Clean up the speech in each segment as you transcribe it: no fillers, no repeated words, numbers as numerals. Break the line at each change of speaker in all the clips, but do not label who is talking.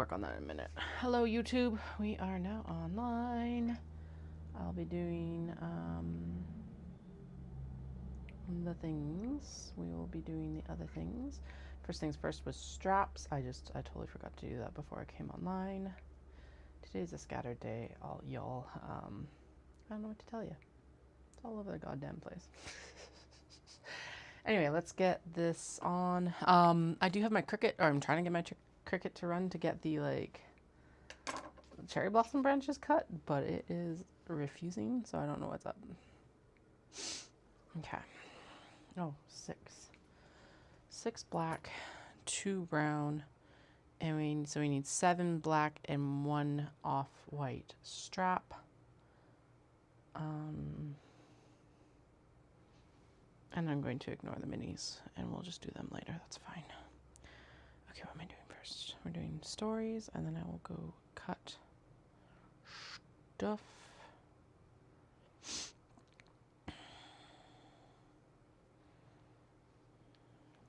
work on that in a minute. Hello, YouTube. We are now online. I'll be doing the things. We will be doing the other things. First things first was straps. I totally forgot to do that before I came online. Today's a scattered day, y'all. I don't know what to tell you. It's all over the goddamn place. Anyway, let's get this on. I do have my Cricut, or I'm trying to get my Cricut to run to get the cherry blossom branches cut, but it is refusing, so I don't know what's up. Okay. Oh, 6. 6 black, 2 brown, and we need 7 black and 1 off-white strap. And I'm going to ignore the minis, and we'll just do them later. That's fine. Okay, what am I doing first? We're doing stories, and then I will go cut stuff.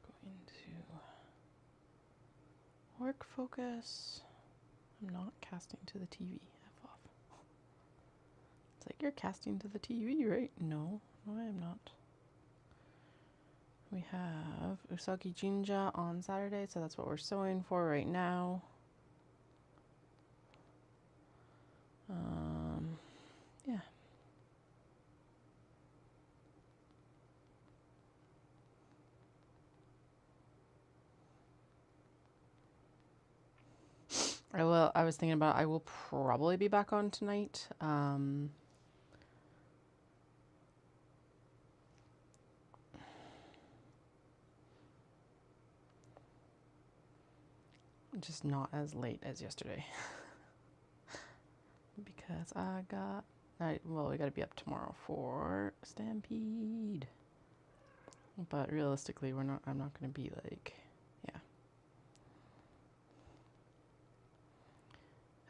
Go into work focus. I'm not casting to the TV. F off. It's like, you're casting to the TV, right? No, I am not. We have Usagi Jinja on Saturday, so that's what we're sewing for right now. Yeah. I was thinking about, I will probably be back on tonight. Just not as late as yesterday. Because we gotta be up tomorrow for Stampede. But realistically, I'm not gonna be like, yeah.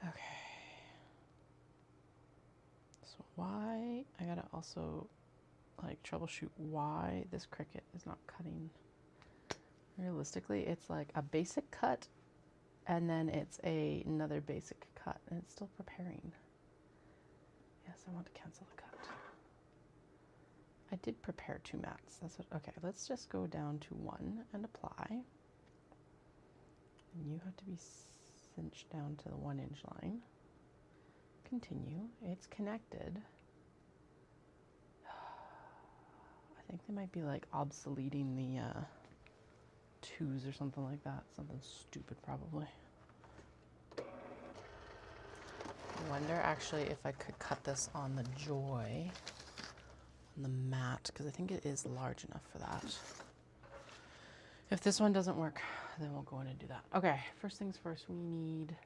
Okay. So why, I gotta also like troubleshoot why this Cricut is not cutting. Realistically, it's like a basic cut, and then it's another basic cut, and it's still preparing. Yes, I want to cancel the cut. I did prepare 2 mats. That's what. Okay, let's just go down to 1 and apply. And you have to be cinched down to the 1-inch line. Continue. It's connected. I think they might be like obsoleting the 2s or something like that. Something stupid, probably. I wonder actually if I could cut this on the Joy, on the mat, because I think it is large enough for that. If this one doesn't work, then we'll go in and do that. Okay, first things first, we need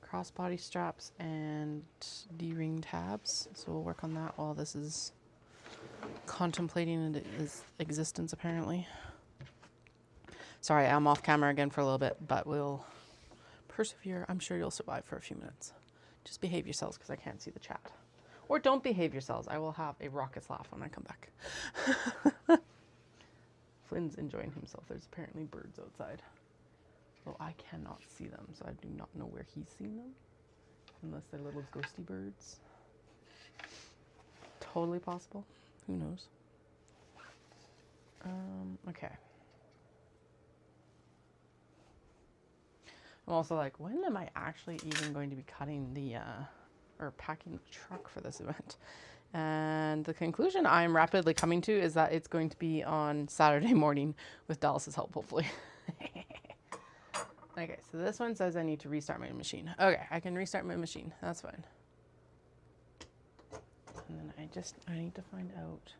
crossbody straps and D-ring tabs. So we'll work on that while this is contemplating its existence, apparently. Sorry, I'm off camera again for a little bit, but we'll persevere. I'm sure you'll survive for a few minutes. Just behave yourselves, because I can't see the chat. Or don't behave yourselves. I will have a raucous laugh when I come back. Flynn's enjoying himself. There's apparently birds outside. Well, I cannot see them, so I do not know where he's seen them. Unless they're little ghosty birds. Totally possible. Who knows? Okay. I'm also like, when am I actually even going to be cutting the, or packing the truck for this event? And the conclusion I'm rapidly coming to is that it's going to be on Saturday morning with Dallas's help, hopefully. Okay, so this one says I need to restart my machine. Okay, I can restart my machine. That's fine. And then I need to find out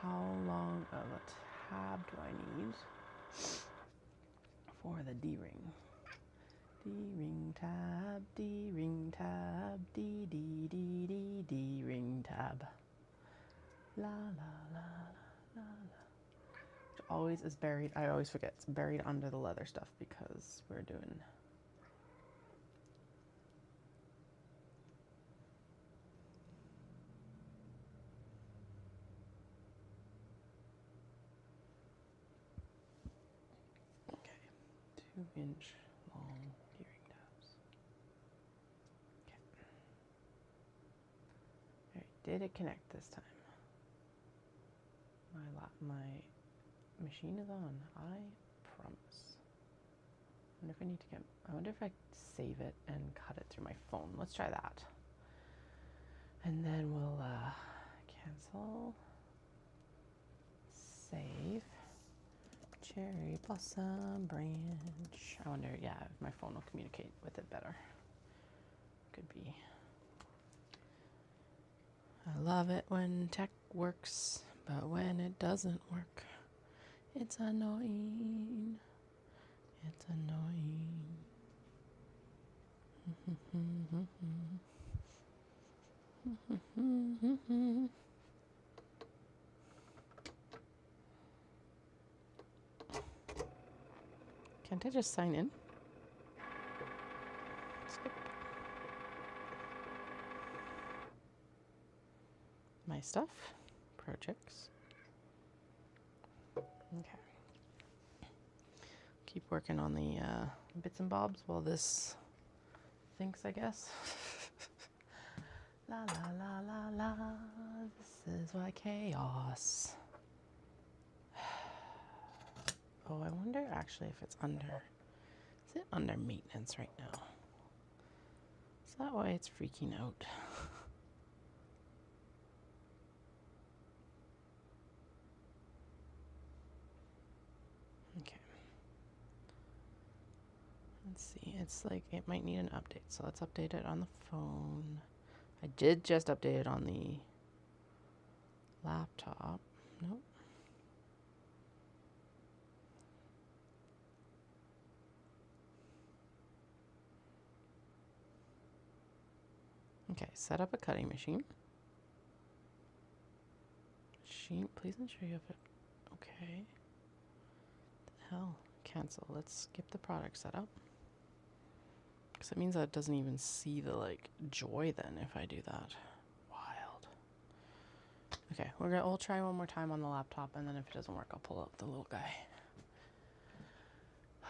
how long of a tab do I need for the D-ring. D-ring tab, D-ring tab, D-D-D-D-D-ring tab. La la la la la. Which always is buried, I always forget, it's buried under the leather stuff because we're doing... 2-inch long gearing tabs. Okay. Alright, did it connect this time? My machine is on, I promise. I wonder if I save it and cut it through my phone. Let's try that. And then we'll cancel, save, cherry blossom branch. I wonder, yeah, if my phone will communicate with it better. Could be. I love it when tech works, but when it doesn't work, it's annoying. It's annoying. Can't I just sign in? Skip. My stuff, projects. Okay. Keep working on the bits and bobs while this thinks, I guess. La la la la la, this is why chaos. Oh, I wonder actually if it's under, is it under maintenance right now? Is that why it's freaking out? Okay. Let's see, it's like it might need an update, so let's update it on the phone. I did just update it on the laptop. Nope. Okay, set up a cutting machine. Please ensure you have it. Okay. The hell? Cancel. Let's skip the product setup. Because it means that it doesn't even see the, like, joy then if I do that. Wild. Okay, we'll try one more time on the laptop, and then if it doesn't work, I'll pull out the little guy. I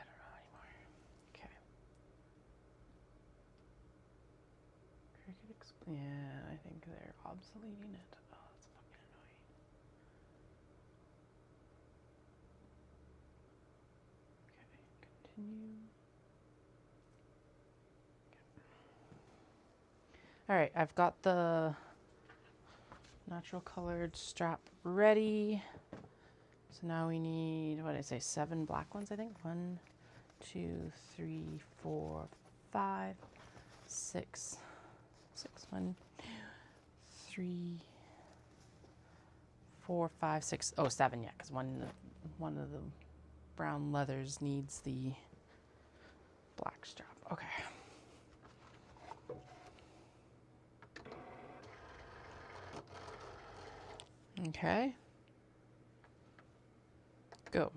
don't know anymore. Okay. Yeah, I think they're obsoleting it. Oh, that's fucking annoying. Okay, continue. Okay. All right, I've got the natural colored strap ready. So now we need, what did I say, 7 black ones, I think. 1, 2, 3, 4, 5, 6. 1, 2, 3, 4, 5, 6. Oh, 7, yeah, because one of the brown leathers needs the black strap. Okay. Okay. Go,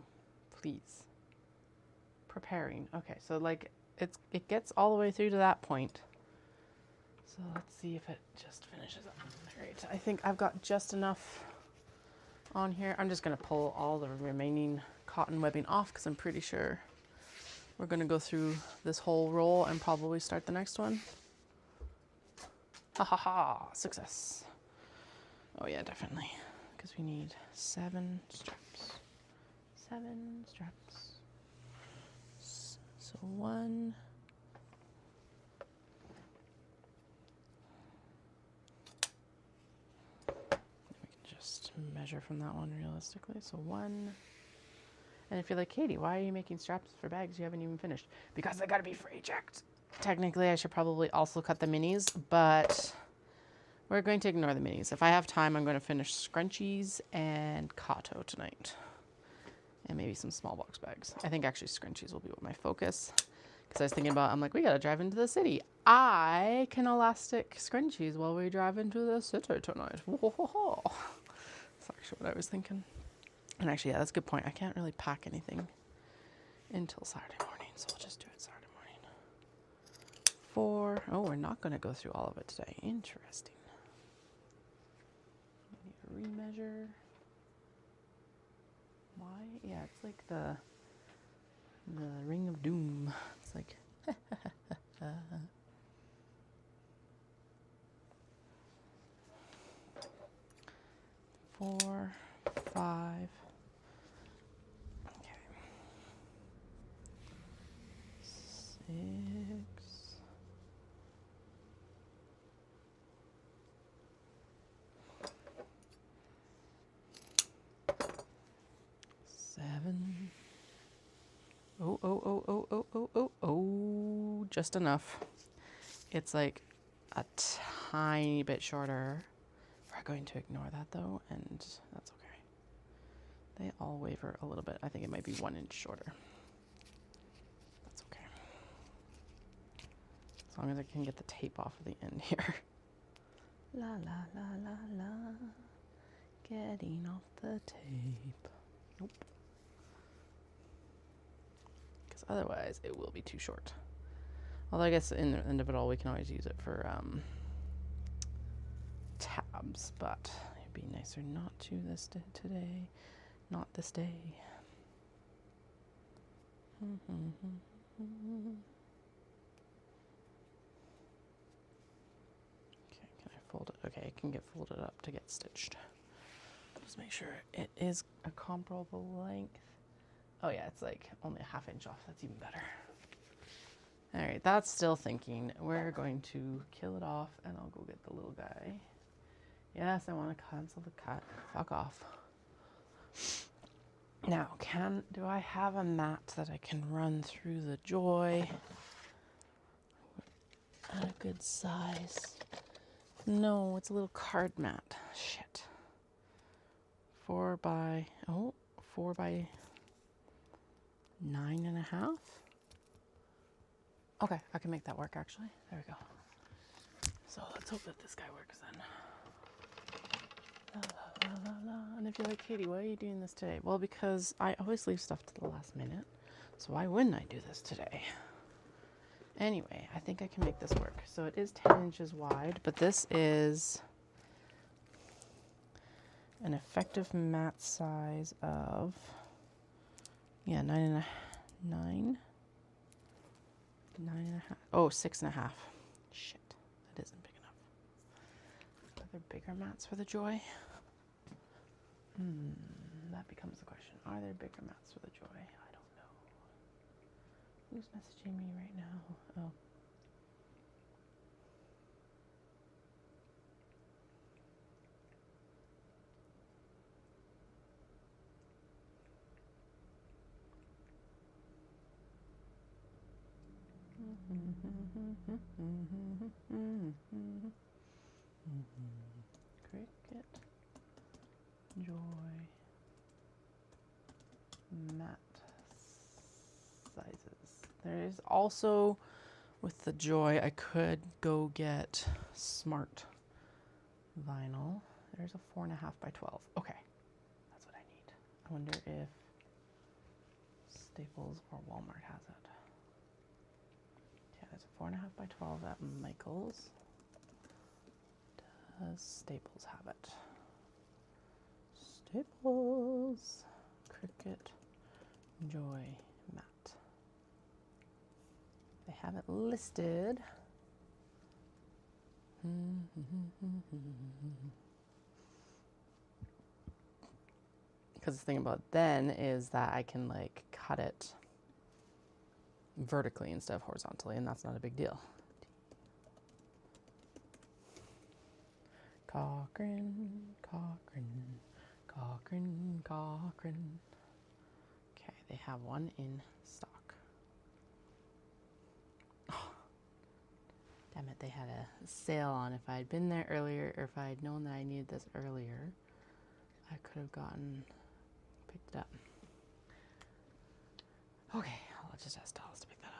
please. Preparing. Okay, so like it gets all the way through to that point. So let's see if it just finishes up. All right, I think I've got just enough on here. I'm just gonna pull all the remaining cotton webbing off because I'm pretty sure we're gonna go through this whole roll and probably start the next one. Ha ha ha, success. Oh yeah, definitely. Because we need 7 straps. 7 straps. So 1. We can just measure from that one realistically. So 1. And if you're like, Katie, why are you making straps for bags you haven't even finished? Because they gotta be freight checked. Technically, I should probably also cut the minis, but we're going to ignore the minis. If I have time, I'm going to finish scrunchies and Kato tonight. And maybe some small box bags. I think actually scrunchies will be my focus. Because I was thinking about, I'm like, we got to drive into the city. I can elastic scrunchies while we drive into the city tonight. Whoa. That's actually what I was thinking. And actually, yeah, that's a good point. I can't really pack anything until Saturday morning. So we'll just do it Saturday morning. 4. Oh, we're not going to go through all of it today. Interesting. Remeasure. Why? Yeah, it's like the The ring of doom. It's like, 4, 5. Okay. 6. 7. Oh, just enough. It's like a tiny bit shorter. We're going to ignore that though, and that's okay. They all waver a little bit. I think it might be 1 inch shorter. That's okay. As long as I can get the tape off of the end here. La la la la la. Getting off the tape. Nope. Because otherwise it will be too short. Although I guess in the end of it all we can always use it for tabs, but it'd be nicer not to this today. Not this day. Okay, can I fold it? Okay, it can get folded up to get stitched. Just make sure it is a comparable length. Oh yeah, it's like only a 1/2 inch off. That's even better. All right, that's still thinking. We're going to kill it off and I'll go get the little guy. Yes, I want to cancel the cut. Fuck off. Now, do I have a mat that I can run through the joy at a good size? No, it's a little card mat. Shit. 4 by 9.5. Okay, I can make that work actually. There we go. So let's hope that this guy works then. La, la, la, la, la. And if you're like, Katie, why are you doing this today? Well, because I always leave stuff to the last minute. So why wouldn't I do this today? Anyway, I think I can make this work. So it is 10 inches wide, but this is an effective mat size of, yeah, 9.5. Oh, 6.5. Shit, that isn't big enough. Are there bigger mats for the joy? That becomes the question. Are there bigger mats for the joy? I don't know. Who's messaging me right now? Oh. Cricket, joy, mat sizes. There is also, with the joy, I could go get smart vinyl. There's a 4.5 by 12. Okay, that's what I need. I wonder if Staples or Walmart has it. Yeah, there's a 4.5 by 12 at Michael's. Does Staples have it? Staples, Cricket, Joy, Mat. They have it listed. Because the thing about then is that I can like cut it vertically instead of horizontally, and that's not a big deal. Cochrane, Cochrane, Cochrane, Cochrane. Okay, they have one in stock. Oh, damn it, they had a sale on. If I had been there earlier, or if I had known that I needed this earlier, I could have picked it up. Okay, I'll just ask Dallas to pick that up.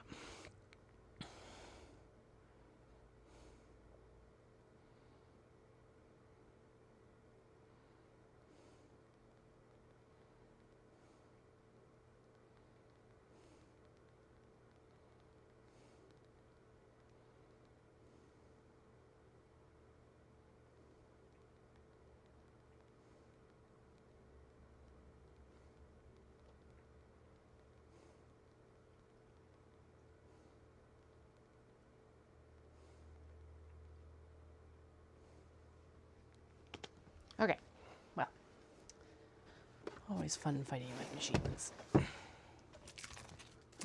Okay, well, always fun fighting with machines.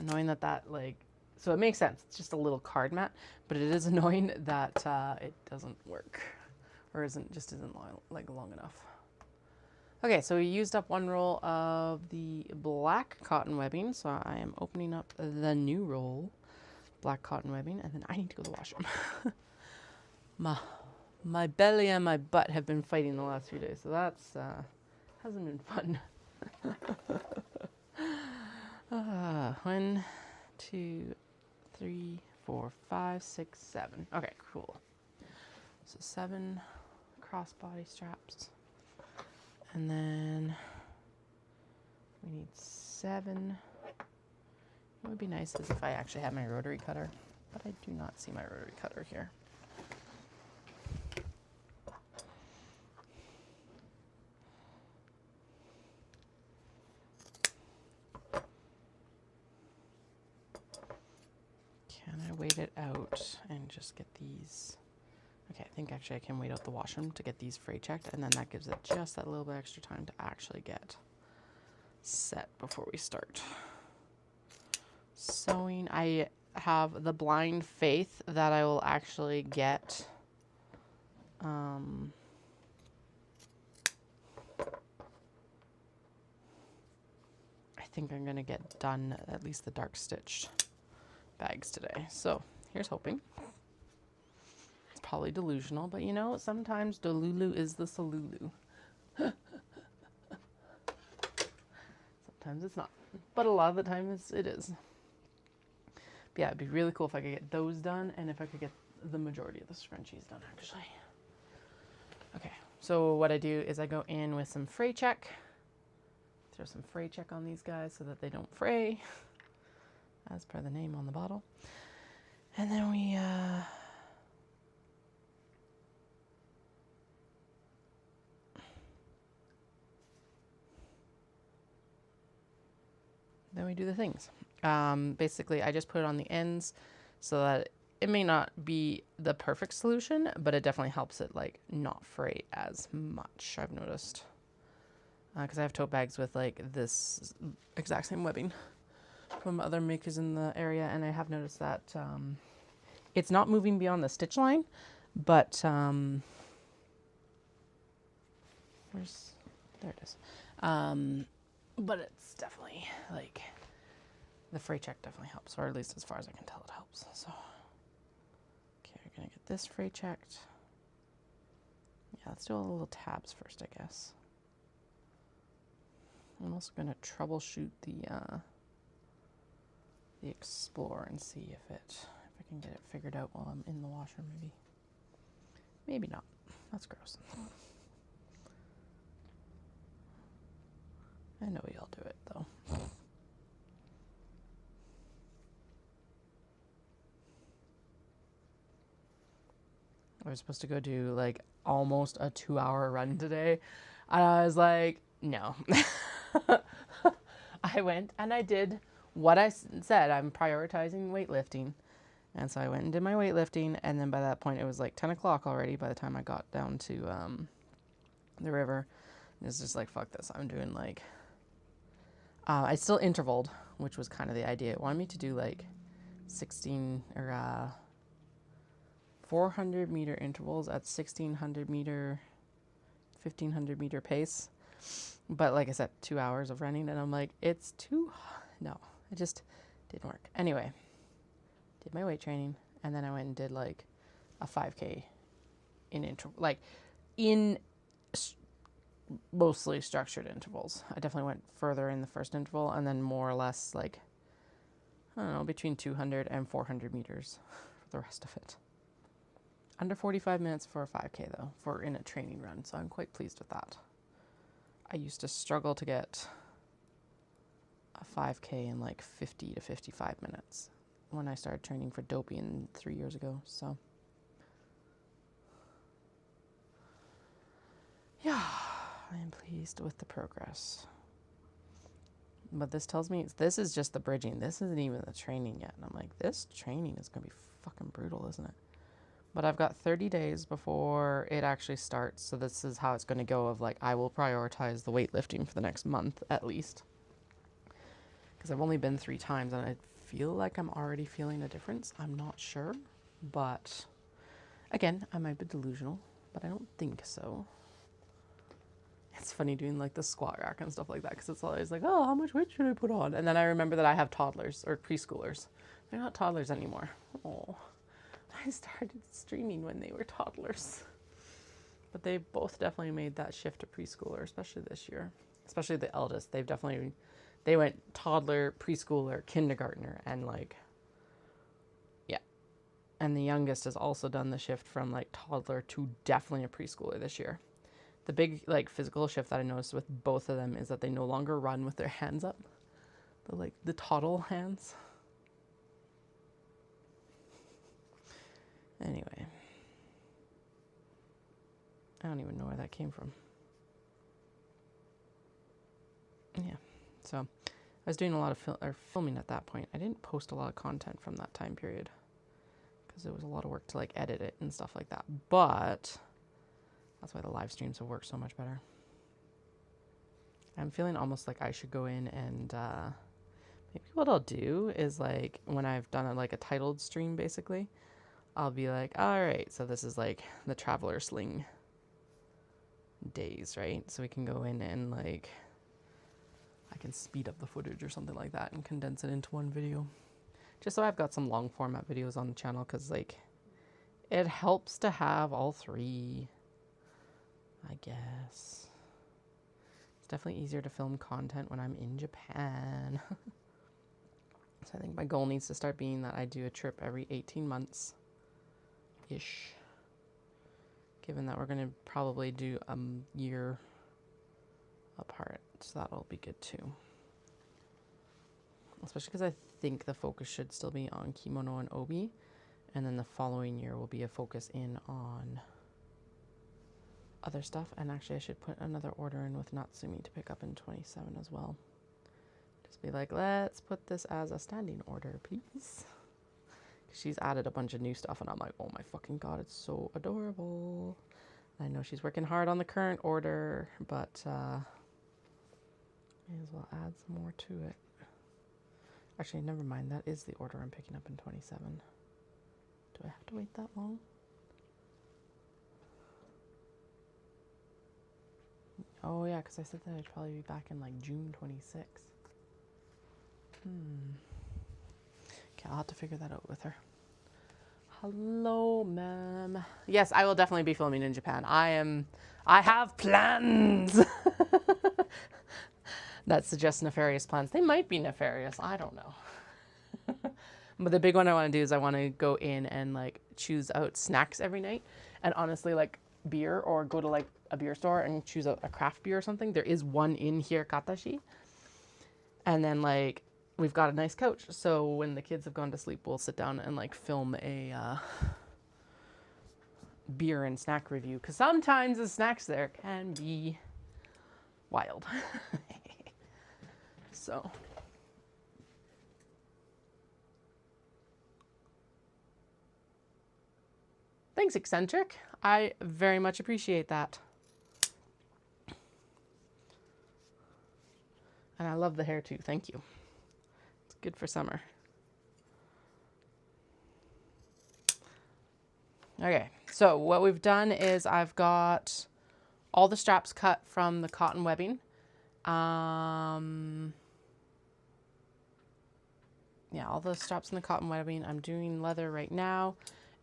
Annoying that like, so it makes sense. It's just a little card mat, but it is annoying that it doesn't work, or isn't long enough. Okay, so we used up one roll of the black cotton webbing, so I am opening up the new roll, black cotton webbing, and then I need to go to the washroom. My belly and my butt have been fighting the last few days, so that's hasn't been fun. 1, 2, 3, 4, 5, 6, 7. Okay, cool. So 7 crossbody straps. And then we need 7. What would be nice is if I actually had my rotary cutter, but I do not see my rotary cutter here. Can I wait it out and just get these? Okay, I think actually I can wait out the washroom to get these fray checked, and then that gives it just that little bit extra time to actually get set before we start sewing. I have the blind faith that I will actually get I think I'm gonna get done at least the dark stitched bags today, so here's hoping. It's probably delusional, but you know, sometimes Delulu is the Solulu. Sometimes it's not, but a lot of the time it is. But yeah, it'd be really cool if I could get those done, and if I could get the majority of the scrunchies done, actually. Okay, so what I do is I go in with some fray check, throw some fray check on these guys so that they don't fray, as per the name on the bottle. And then we do the things. Basically, I just put it on the ends so that it may not be the perfect solution, but it definitely helps it like not fray as much, I've noticed. Because I have tote bags with like this exact same webbing from other makers in the area, and I have noticed that it's not moving beyond the stitch line, but there it is. But it's definitely like the fray check definitely helps, or at least as far as I can tell it helps. So okay, we're gonna get this fray checked. Yeah, let's do all the little tabs first, I guess. I'm also gonna troubleshoot the Explorer and see if I can get it figured out while I'm in the washer. Maybe not. That's gross. I know y'all do it though. I was supposed to go do like almost a 2-hour run today, and I was like, no. I went and I did what I said. I'm prioritizing weightlifting. And so I went and did my weightlifting, and then by that point it was like 10 o'clock already by the time I got down to the river. And it's just like, fuck this. I'm doing like, I still intervaled, which was kind of the idea. It wanted me to do like 400 meter intervals at 1600 meter, 1500 meter pace. But like I said, 2 hours of running, and I'm like, no, it just didn't work. Anyway, did my weight training, and then I went and did like a 5K in interval, like in mostly structured intervals. I definitely went further in the first interval, and then more or less like, I don't know, between 200 and 400 meters for the rest of it. Under 45 minutes for a 5K though, for in a training run, so I'm quite pleased with that. I used to struggle to get a 5K in like 50 to 55 minutes when I started training for Dopey 3 years ago, so. Yeah, I am pleased with the progress. But this tells me this is just the bridging. This isn't even the training yet. And I'm like, this training is going to be fucking brutal, isn't it? But I've got 30 days before it actually starts. So this is how it's going to go of like, I will prioritize the weightlifting for the next month at least. Because I've only been 3 times and I feel like I'm already feeling a difference. I'm not sure. But again, I might be delusional, but I don't think so. It's funny doing like the squat rack and stuff like that because it's always like, oh, how much weight should I put on? And then I remember that I have toddlers or preschoolers. They're not toddlers anymore. Oh, I started streaming when they were toddlers. But they both definitely made that shift to preschooler, especially this year. Especially the eldest. They went toddler, preschooler, kindergartner, and like, yeah. And the youngest has also done the shift from like toddler to definitely a preschooler this year. The big like physical shift that I noticed with both of them is that they no longer run with their hands up. The toddle hands. Anyway. I don't even know where that came from. Yeah. So I was doing a lot of filming at that point. I didn't post a lot of content from that time period because it was a lot of work to like edit it and stuff like that. But that's why the live streams have worked so much better. I'm feeling almost like I should go in and maybe what I'll do is like when I've done a titled stream basically, I'll be like, all right, so this is like the Traveler Sling days, right? So we can go in and like I can speed up the footage or something like that and condense it into one video. Just so I've got some long format videos on the channel because like it helps to have all 3. I guess. It's definitely easier to film content when I'm in Japan. So I think my goal needs to start being that I do a trip every 18 months-ish. Given that we're going to probably do a year apart. So that'll be good too. Especially because I think the focus should still be on kimono and obi. And then the following year will be a focus in on other stuff. And actually I should put another order in with Natsumi to pick up in 27 as well. Just be like, let's put this as a standing order, please. She's added a bunch of new stuff and I'm like, oh my fucking god, it's so adorable. I know she's working hard on the current order, but may as well add some more to it. Actually, never mind, that is the order I'm picking up in 27. Do I have to wait that long? Oh yeah, because I said that I'd probably be back in like June 26th. Okay, I'll have to figure that out with her. Hello, ma'am. Yes, I will definitely be filming in Japan. I have plans. That suggest nefarious plans. They might be nefarious. I don't know. But the big one I want to do is I want to go in and like choose out snacks every night. And honestly, like beer, or go to like a beer store and choose a craft beer or something. There is one in here, Katashi. And then like we've got a nice couch. So when the kids have gone to sleep, we'll sit down and like film a beer and snack review. Because sometimes the snacks there can be wild. So. Thanks, Eccentric. I very much appreciate that. And I love the hair too. Thank you. It's good for summer. Okay, so what we've done is I've got all the straps cut from the cotton webbing. Yeah, all the straps in the cotton webbing. I'm doing leather right now.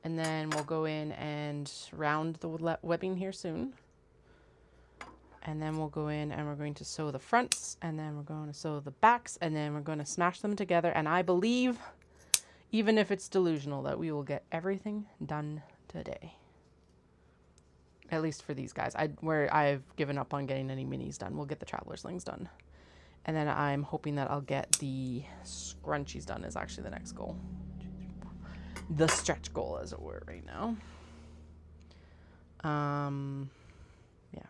And then we'll go in and round the webbing here soon. And then we'll go in and we're going to sew the fronts. And then we're going to sew the backs. And then we're going to smash them together. And I believe, even if it's delusional, that we will get everything done today. At least for these guys. Where I've given up on getting any minis done. We'll get the Traveler Slings done. And then I'm hoping that I'll get the scrunchies done is actually the next goal. The stretch goal, as it were, right now. Yeah.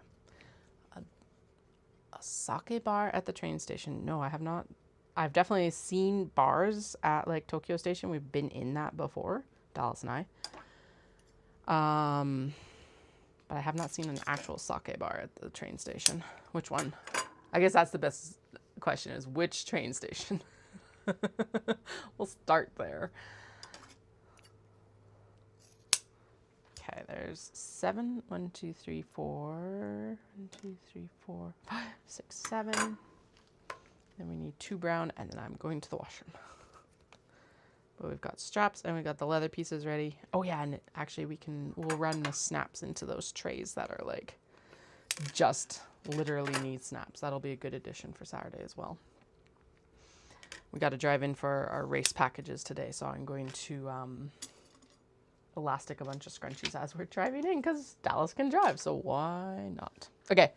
A sake bar at the train station. No, I have not. I've definitely seen bars at like Tokyo Station. We've been in that before, Dallas and I. But I have not seen an actual sake bar at the train station. Which one? I guess that's the best question, is which train station? We'll start there. Okay, there's 7. 1, 2, 3, 4. 1, 2, 3, 4, 5, 6, 7. Then we need 2 brown, and then I'm going to the washroom. But we've got straps and we've got the leather pieces ready. Oh yeah, and actually we'll run the snaps into those trays that are like just literally need snaps. That'll be a good addition for Saturday as well. We got to drive in for our race packages today, so I'm going to elastic a bunch of scrunchies as we're driving in because Dallas can drive, so why not? Okay,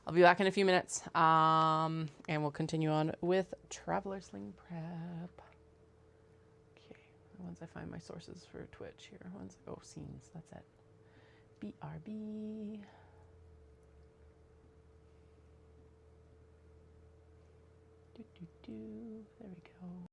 I'll be back in a few minutes, and we'll continue on with Traveler Sling prep. Once I find my sources for Twitch here. Scenes, that's it. BRB. There we go.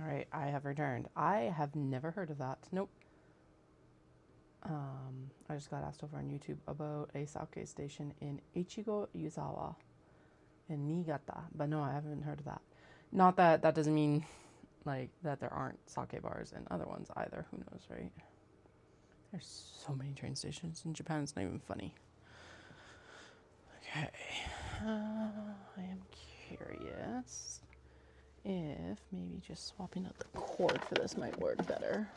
All right, I have returned. I have never heard of that. Nope. I just got asked over on YouTube about a sake station in Ichigo Yuzawa in Niigata, but no, I haven't heard of that. Not that that doesn't mean like that there aren't sake bars and other ones either. Who knows, right? There's so many train stations in Japan. It's not even funny. Okay, I am curious if maybe just swapping out the cord for this might work better.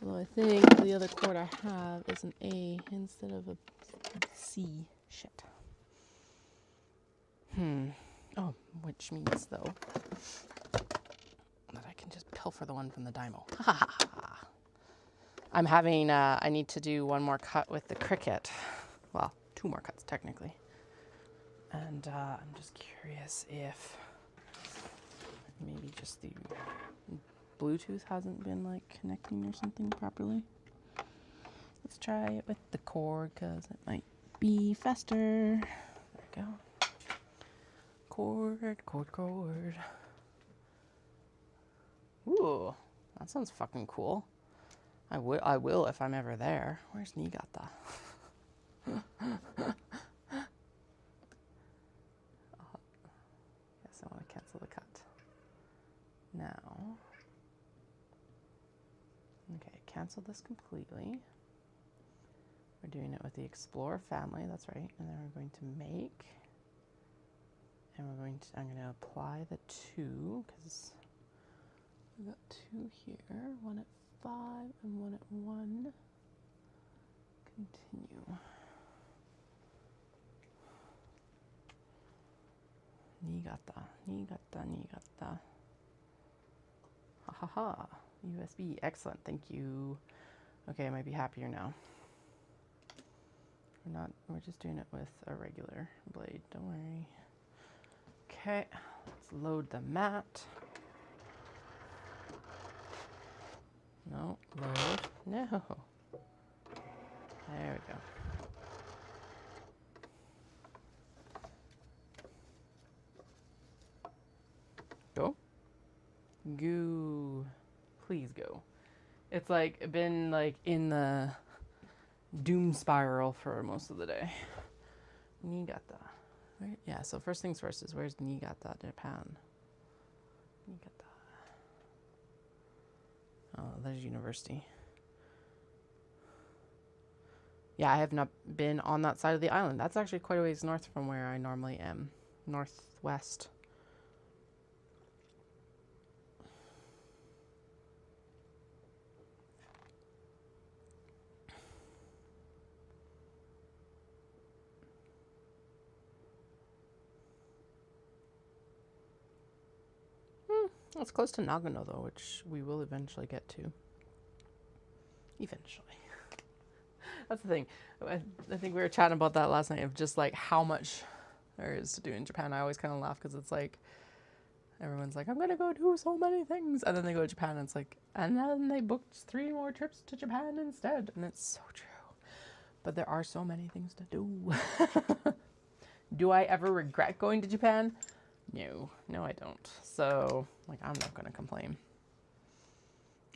Although I think the other cord I have is an A instead of a C. Shit. Oh, which means, though, that I can just pilfer the one from the Dymo. I'm having, I need to do one more cut with the Cricut. Well, 2 more cuts, technically. And I'm just curious if maybe just the Bluetooth hasn't been like connecting or something properly. Let's try it with the cord because it might be faster. There we go. Cord. Ooh, that sounds fucking cool. I will if I'm ever there. Where's Niigata? Guess I want to cancel the cut. Now, okay, cancel this completely. We're doing it with the Explorer family, that's right. And then we're going to make, and I'm going to apply the 2, because we've got 2 here, 1 at 5 and 1 at 1. Continue. Niigata. Ha ha ha. USB, excellent, thank you. Okay, I might be happier now. We're just doing it with a regular blade, don't worry. Okay, let's load the mat. No, load, no. There we go. Go. Goo. Please go. It's like been like in the doom spiral for most of the day. Niigata. Yeah, so first things first is where's Niigata, Japan? Niigata. Oh, there's university. Yeah, I have not been on that side of the island. That's actually quite a ways north from where I normally am. Northwest. It's close to Nagano, though, which we will eventually get to. Eventually. That's the thing. I think we were chatting about that last night, of just like how much there is to do in Japan. I always kind of laugh because it's like, everyone's like, I'm going to go do so many things. And then they go to Japan and it's like, and then they booked 3 more trips to Japan instead. And it's so true. But there are so many things to do. Do I ever regret going to Japan? No, I don't. So, like, I'm not going to complain.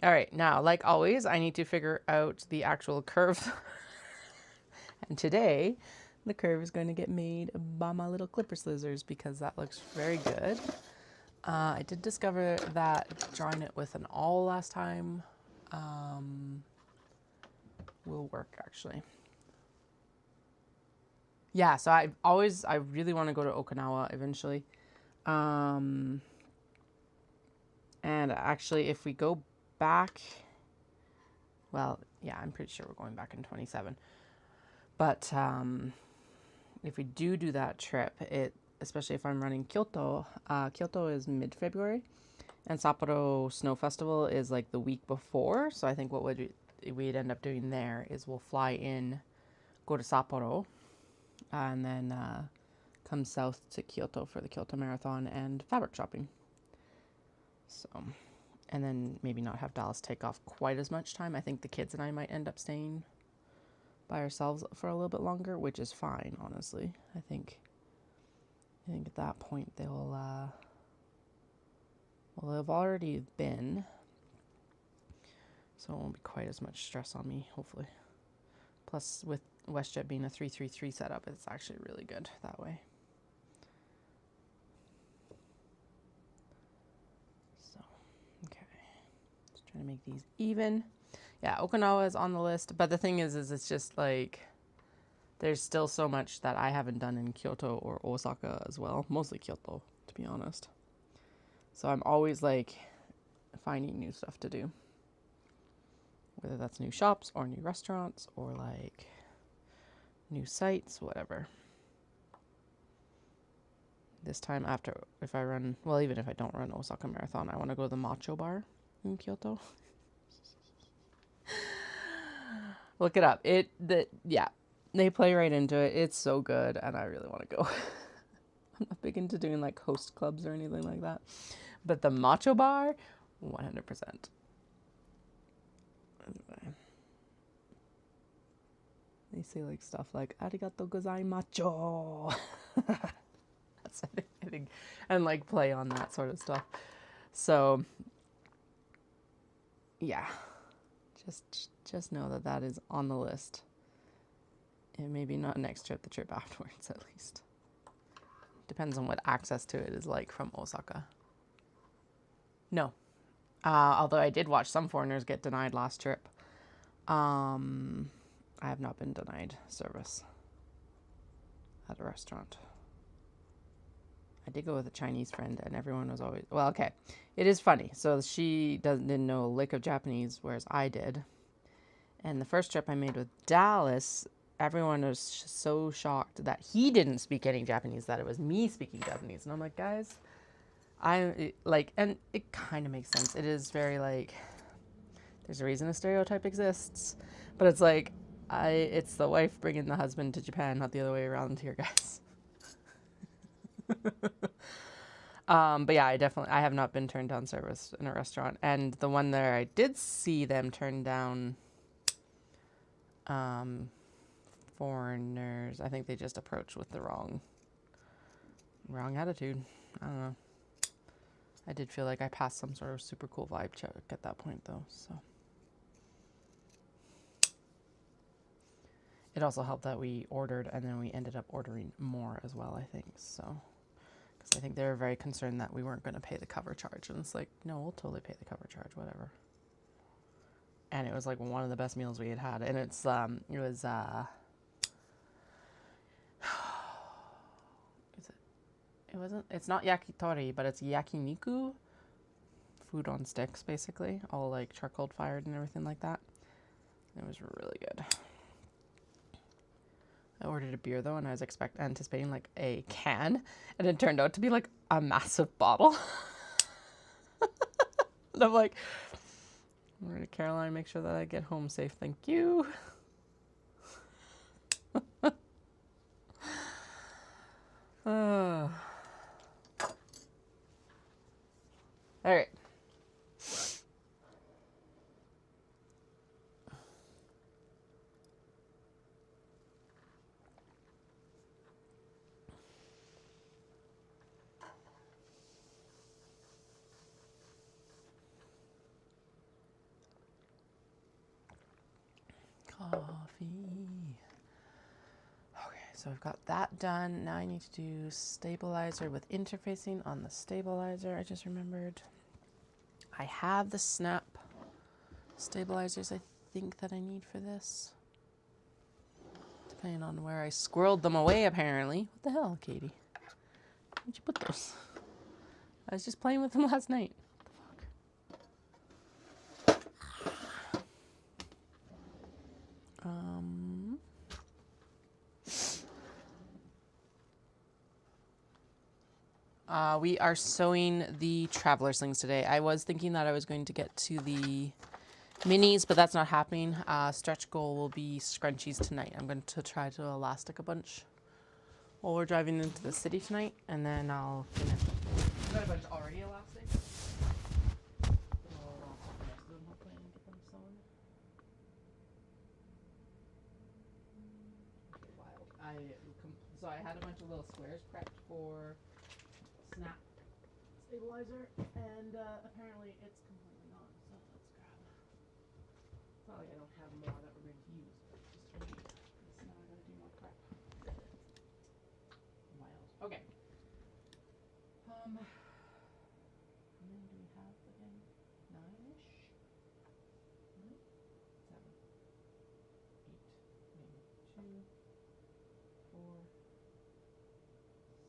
All right, now, like always, I need to figure out the actual curve. And today, the curve is going to get made by my little clipper scissors because that looks very good. I did discover that drawing it with an awl last time will work, actually. Yeah, so I really want to go to Okinawa eventually. And actually, if we go back, well, yeah, I'm pretty sure we're going back in 27. But if we do that trip, especially if I'm running Kyoto, Kyoto is mid-February, and Sapporo Snow Festival is like the week before. So I think what we'd end up doing there is we'll fly in, go to Sapporo, and then come south to Kyoto for the Kyoto Marathon and fabric shopping. So, and then maybe not have Dallas take off quite as much time. I think the kids and I might end up staying by ourselves for a little bit longer, which is fine, honestly. I think at that point we'll Well, they've already been, so it won't be quite as much stress on me, hopefully. Plus, with WestJet being a 333 setup, it's actually really good that way. So, okay. Just trying to make these even. Yeah, Okinawa is on the list, but the thing is it's just like, there's still so much that I haven't done in Kyoto or Osaka as well. Mostly Kyoto, to be honest. So I'm always like finding new stuff to do. Whether that's new shops or new restaurants or like new sites, whatever. This time after, if I run, well, even if I don't run Osaka Marathon, I want to go to the Macho Bar in Kyoto. Look it up. Yeah, they play right into it. It's so good, and I really want to go. I'm not big into doing like host clubs or anything like that, but the Macho Bar, 100%. Anyway, they say like stuff like "arigato gozaimacho." That's I think, and like play on that sort of stuff. So, yeah. Just know that that is on the list. And maybe not next trip, the trip afterwards at least. Depends on what access to it is like from Osaka. No. Although I did watch some foreigners get denied last trip. I have not been denied service at a restaurant. I did go with a Chinese friend and everyone was always, well, okay. It is funny. So she didn't know a lick of Japanese, whereas I did. And the first trip I made with Dallas, everyone was so shocked that he didn't speak any Japanese, that it was me speaking Japanese. And I'm like, guys, and it kind of makes sense. It is very like, there's a reason a stereotype exists, but it's like, it's the wife bringing the husband to Japan, not the other way around here, guys. But yeah, I have not been turned down service in a restaurant. And the one there, I did see them turn down foreigners. I think they just approached with the wrong attitude. I don't know. I did feel like I passed some sort of super cool vibe check at that point though, so. It also helped that we ordered and then we ended up ordering more as well, I think, so. Because I think they were very concerned that we weren't going to pay the cover charge. And it's like, no, we'll totally pay the cover charge, whatever. And it was like one of the best meals we had had. And it's, it's not yakitori, but it's yakiniku. Food on sticks, basically. All like charcoal fired and everything like that. It was really good. I ordered a beer though, and I was anticipating like a can, and it turned out to be like a massive bottle. And I'm like, I'm going to Caroline, make sure that I get home safe. Thank you. All right. Coffee. Okay, so I've got that done. Now I need to do stabilizer with interfacing on the stabilizer. I just remembered. I have the snap stabilizers I think that I need for this. Depending on where I squirreled them away, apparently. What the hell, Katie? Where'd you put those? I was just playing with them last night. What the fuck? We are sewing the traveler slings today. I was thinking that I was going to get to the minis, but that's not happening. Stretch goal will be scrunchies tonight. I'm going to try to elastic a bunch while we're driving into the city tonight, and then I'll finish. I've got a bunch already elastic. So I had a bunch of little squares prepped for snap stabilizer, and apparently it's completely gone. So let's grab. It's not like I don't have more that we're going to use, but just for me. Because now I gotta do more prep. Wild. Okay. How many do we have again? 9-ish? 9? 7. 8. Maybe 2, 4,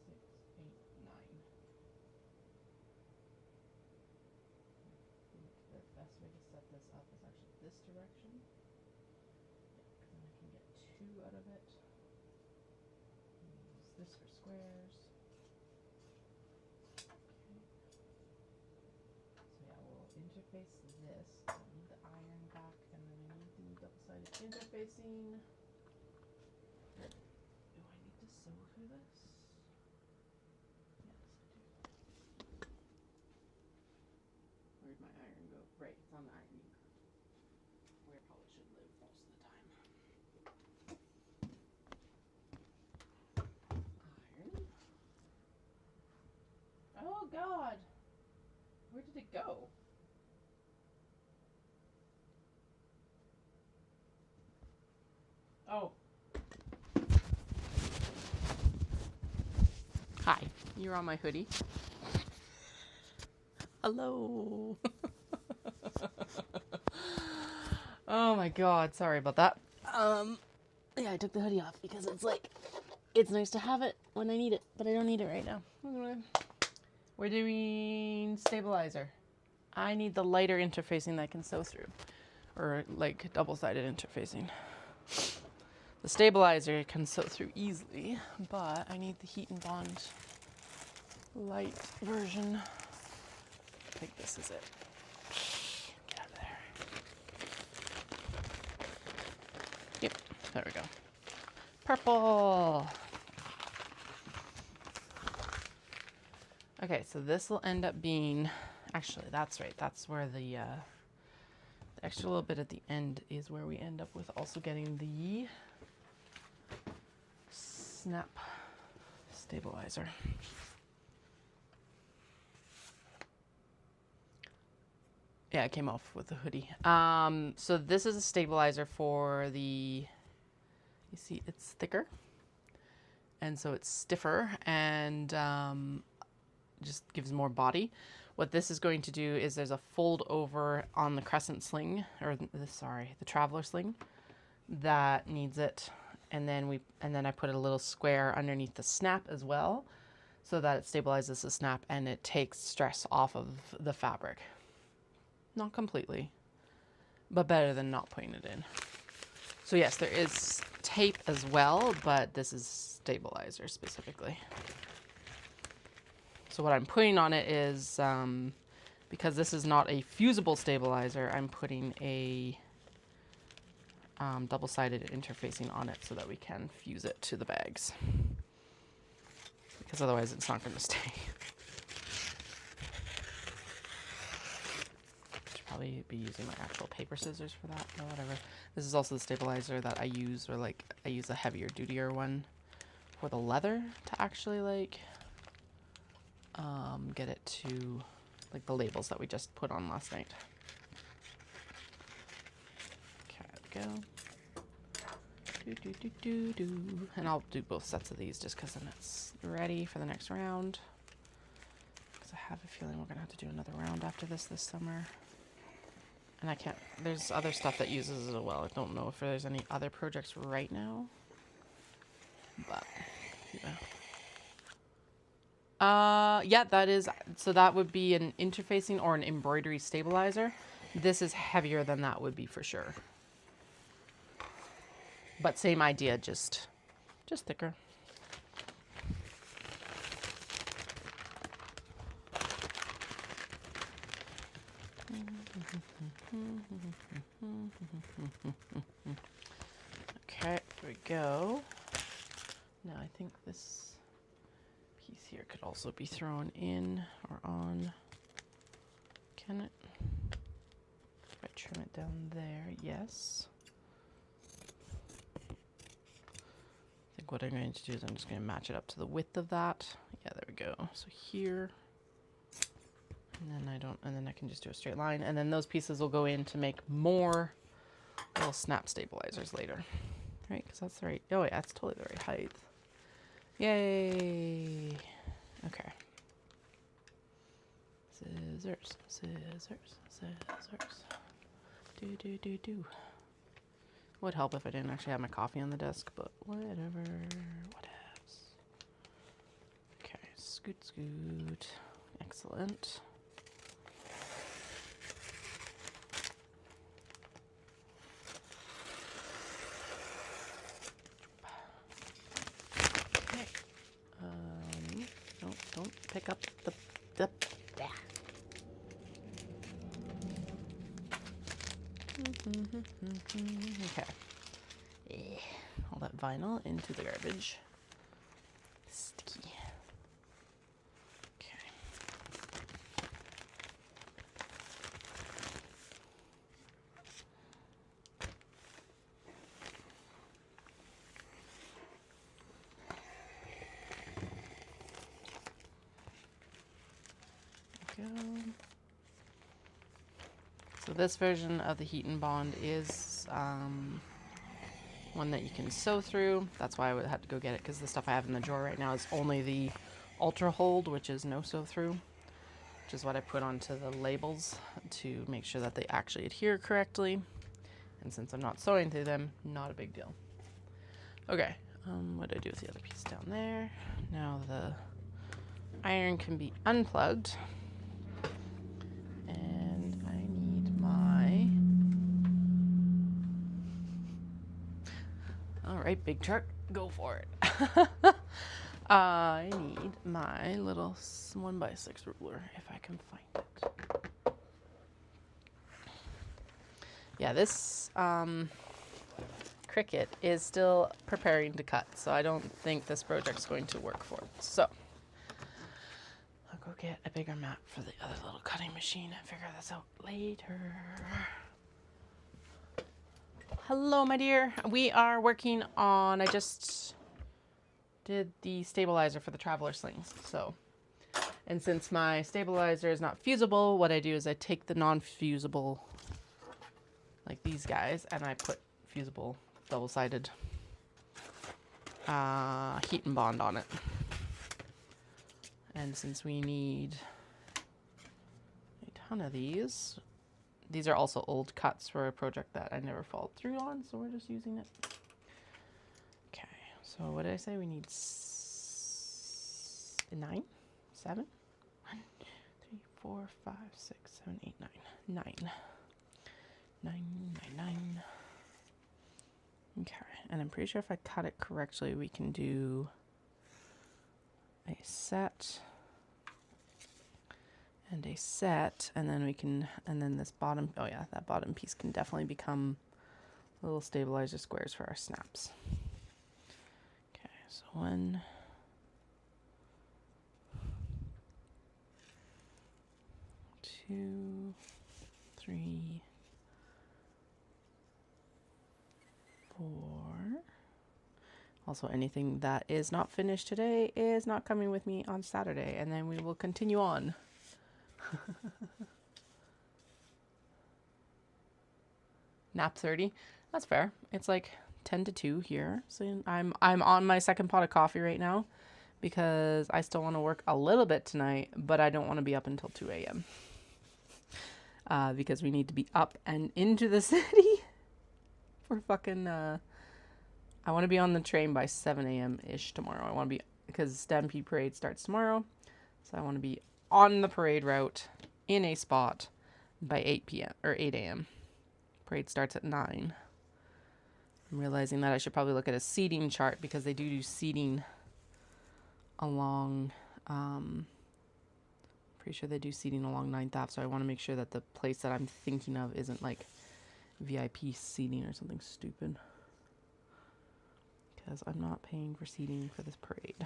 6, 8, 9. The best way to set this up is actually this direction. Yeah, because then I can get 2 out of it. Use this for squares. Okay. So yeah, we'll interface this. I need the iron back, and then I need the double-sided interfacing. Do I need to sew through this? Yes, I do. Where'd my iron go? Right, it's on the ironing. Where it probably should live most of the time. Iron. Oh God! Where did it go? Oh. Hi, you're on my hoodie. Hello. Oh my God, sorry about that. Yeah, I took the hoodie off because it's like, it's nice to have it when I need it, but I don't need it right now. We're doing stabilizer. I need the lighter interfacing that I can sew through, or like double-sided interfacing. The stabilizer can sew through easily, but I need the heat and bond light version. I think this is it. Get out of there. Yep, there we go. Purple. Okay, so this will end up being, actually, that's right. That's where the extra little bit at the end is where we end up with also getting the snap stabilizer. Yeah, it came off with the hoodie. So this is a stabilizer for the, you see it's thicker. And so it's stiffer and just gives more body. What this is going to do is there's a fold over on the crescent sling, or the traveler sling that needs it. And then I put a little square underneath the snap as well, so that it stabilizes the snap and it takes stress off of the fabric. Not completely, but better than not putting it in. So yes, there is tape as well, but this is stabilizer specifically. So what I'm putting on it is, because this is not a fusible stabilizer, I'm putting a double-sided interfacing on it so that we can fuse it to the bags. Because otherwise it's not going to stay. Should probably be using my actual paper scissors for that, or whatever. This is also the stabilizer that I use, or like I use a heavier, dutier one for the leather to actually like get it to like the labels that we just put on last night. Okay, there we go. And I'll do both sets of these just because then it's ready for the next round. Because I have a feeling we're gonna have to do another round after this summer. And I can't, there's other stuff that uses it as well. I don't know if there's any other projects right now. But, yeah. Yeah, that is, so that would be an interfacing or an embroidery stabilizer. This is heavier than that would be for sure. But same idea, just thicker. Okay, there we go. Now I think this piece here could also be thrown in or on. Can it? If I trim it down there, yes. I think what I'm going to do is I'm just going to match it up to the width of that. Yeah, there we go. So here. And then I can just do a straight line. And then those pieces will go in to make more little snap stabilizers later. Right, because that's the right, oh yeah, that's totally the right height. Yay. Okay. Scissors, scissors, scissors. Do. Would help if I didn't actually have my coffee on the desk, but whatever, whatevs. Okay, scoot, scoot. Excellent. Okay. Don't pick up the okay. All that vinyl into the garbage. Sticky. Okay. Go. So this version of the heat and bond is one that you can sew through. That's why I had to go get it, because the stuff I have in the drawer right now is only the Ultra Hold, which is no sew through, which is what I put onto the labels to make sure that they actually adhere correctly. And since I'm not sewing through them, not a big deal. Okay, what do I do with the other piece down there? Now the iron can be unplugged. And I need my... Alright, big truck, go for it. I need my little 1x6 ruler, if I can find it. Yeah, this Cricut is still preparing to cut, so I don't think this project's going to work for it. So, I'll go get a bigger mat for the other little cutting machine and figure this out later. Hello, my dear. We are working on, I just did the stabilizer for the Traveler Slings. So, and since my stabilizer is not fusible, what I do is I take the non-fusible, like these guys, and I put fusible double-sided heat and bond on it. And since we need a ton of these are also old cuts for a project that I never followed through on, so we're just using it. Okay, so what did I say? We need 9? 7? 1, 3, 4, 5, 6, 7, 8, 9. 9. Okay, and I'm pretty sure if I cut it correctly, we can do a set and a set, and then we can, and then this bottom, oh yeah, that bottom piece can definitely become little stabilizer squares for our snaps. Okay, so 1, 2, 3, 4. Also, anything that is not finished today is not coming with me on Saturday, and then we will continue on. Nap 30. That's fair. It's like 10 to 2 here. So I'm on my second pot of coffee right now because I still want to work a little bit tonight, but I don't want to be up until 2 a.m. Because we need to be up and into the city for fucking I want to be on the train by 7 a.m. ish tomorrow. I want to be, because Stampede parade starts tomorrow, so I want to be on the parade route in a spot by 8 p.m. or 8 a.m. Parade starts at 9. I'm realizing that I should probably look at a seating chart because they do seating along, pretty sure they do seating along 9th Ave, so I want to make sure that the place that I'm thinking of isn't like VIP seating or something stupid. Because I'm not paying for seating for this parade.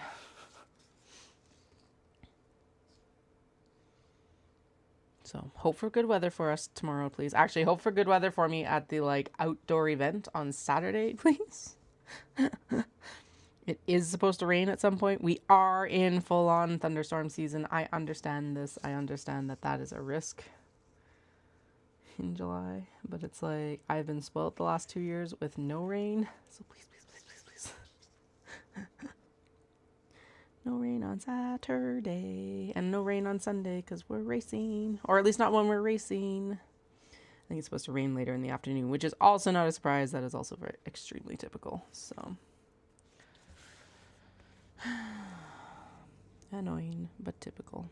So hope for good weather for us tomorrow, please. Actually, hope for good weather for me at the like outdoor event on Saturday, please. It is supposed to rain at some point. We are in full-on thunderstorm season. I understand this. I understand that that is a risk in July. But it's like, I've been spoilt the last 2 years with no rain. So please, please, please, please, please. No rain on Saturday. And no rain on Sunday because we're racing. Or at least not when we're racing. I think it's supposed to rain later in the afternoon, which is also not a surprise. That is also very extremely typical. So... annoying, but typical.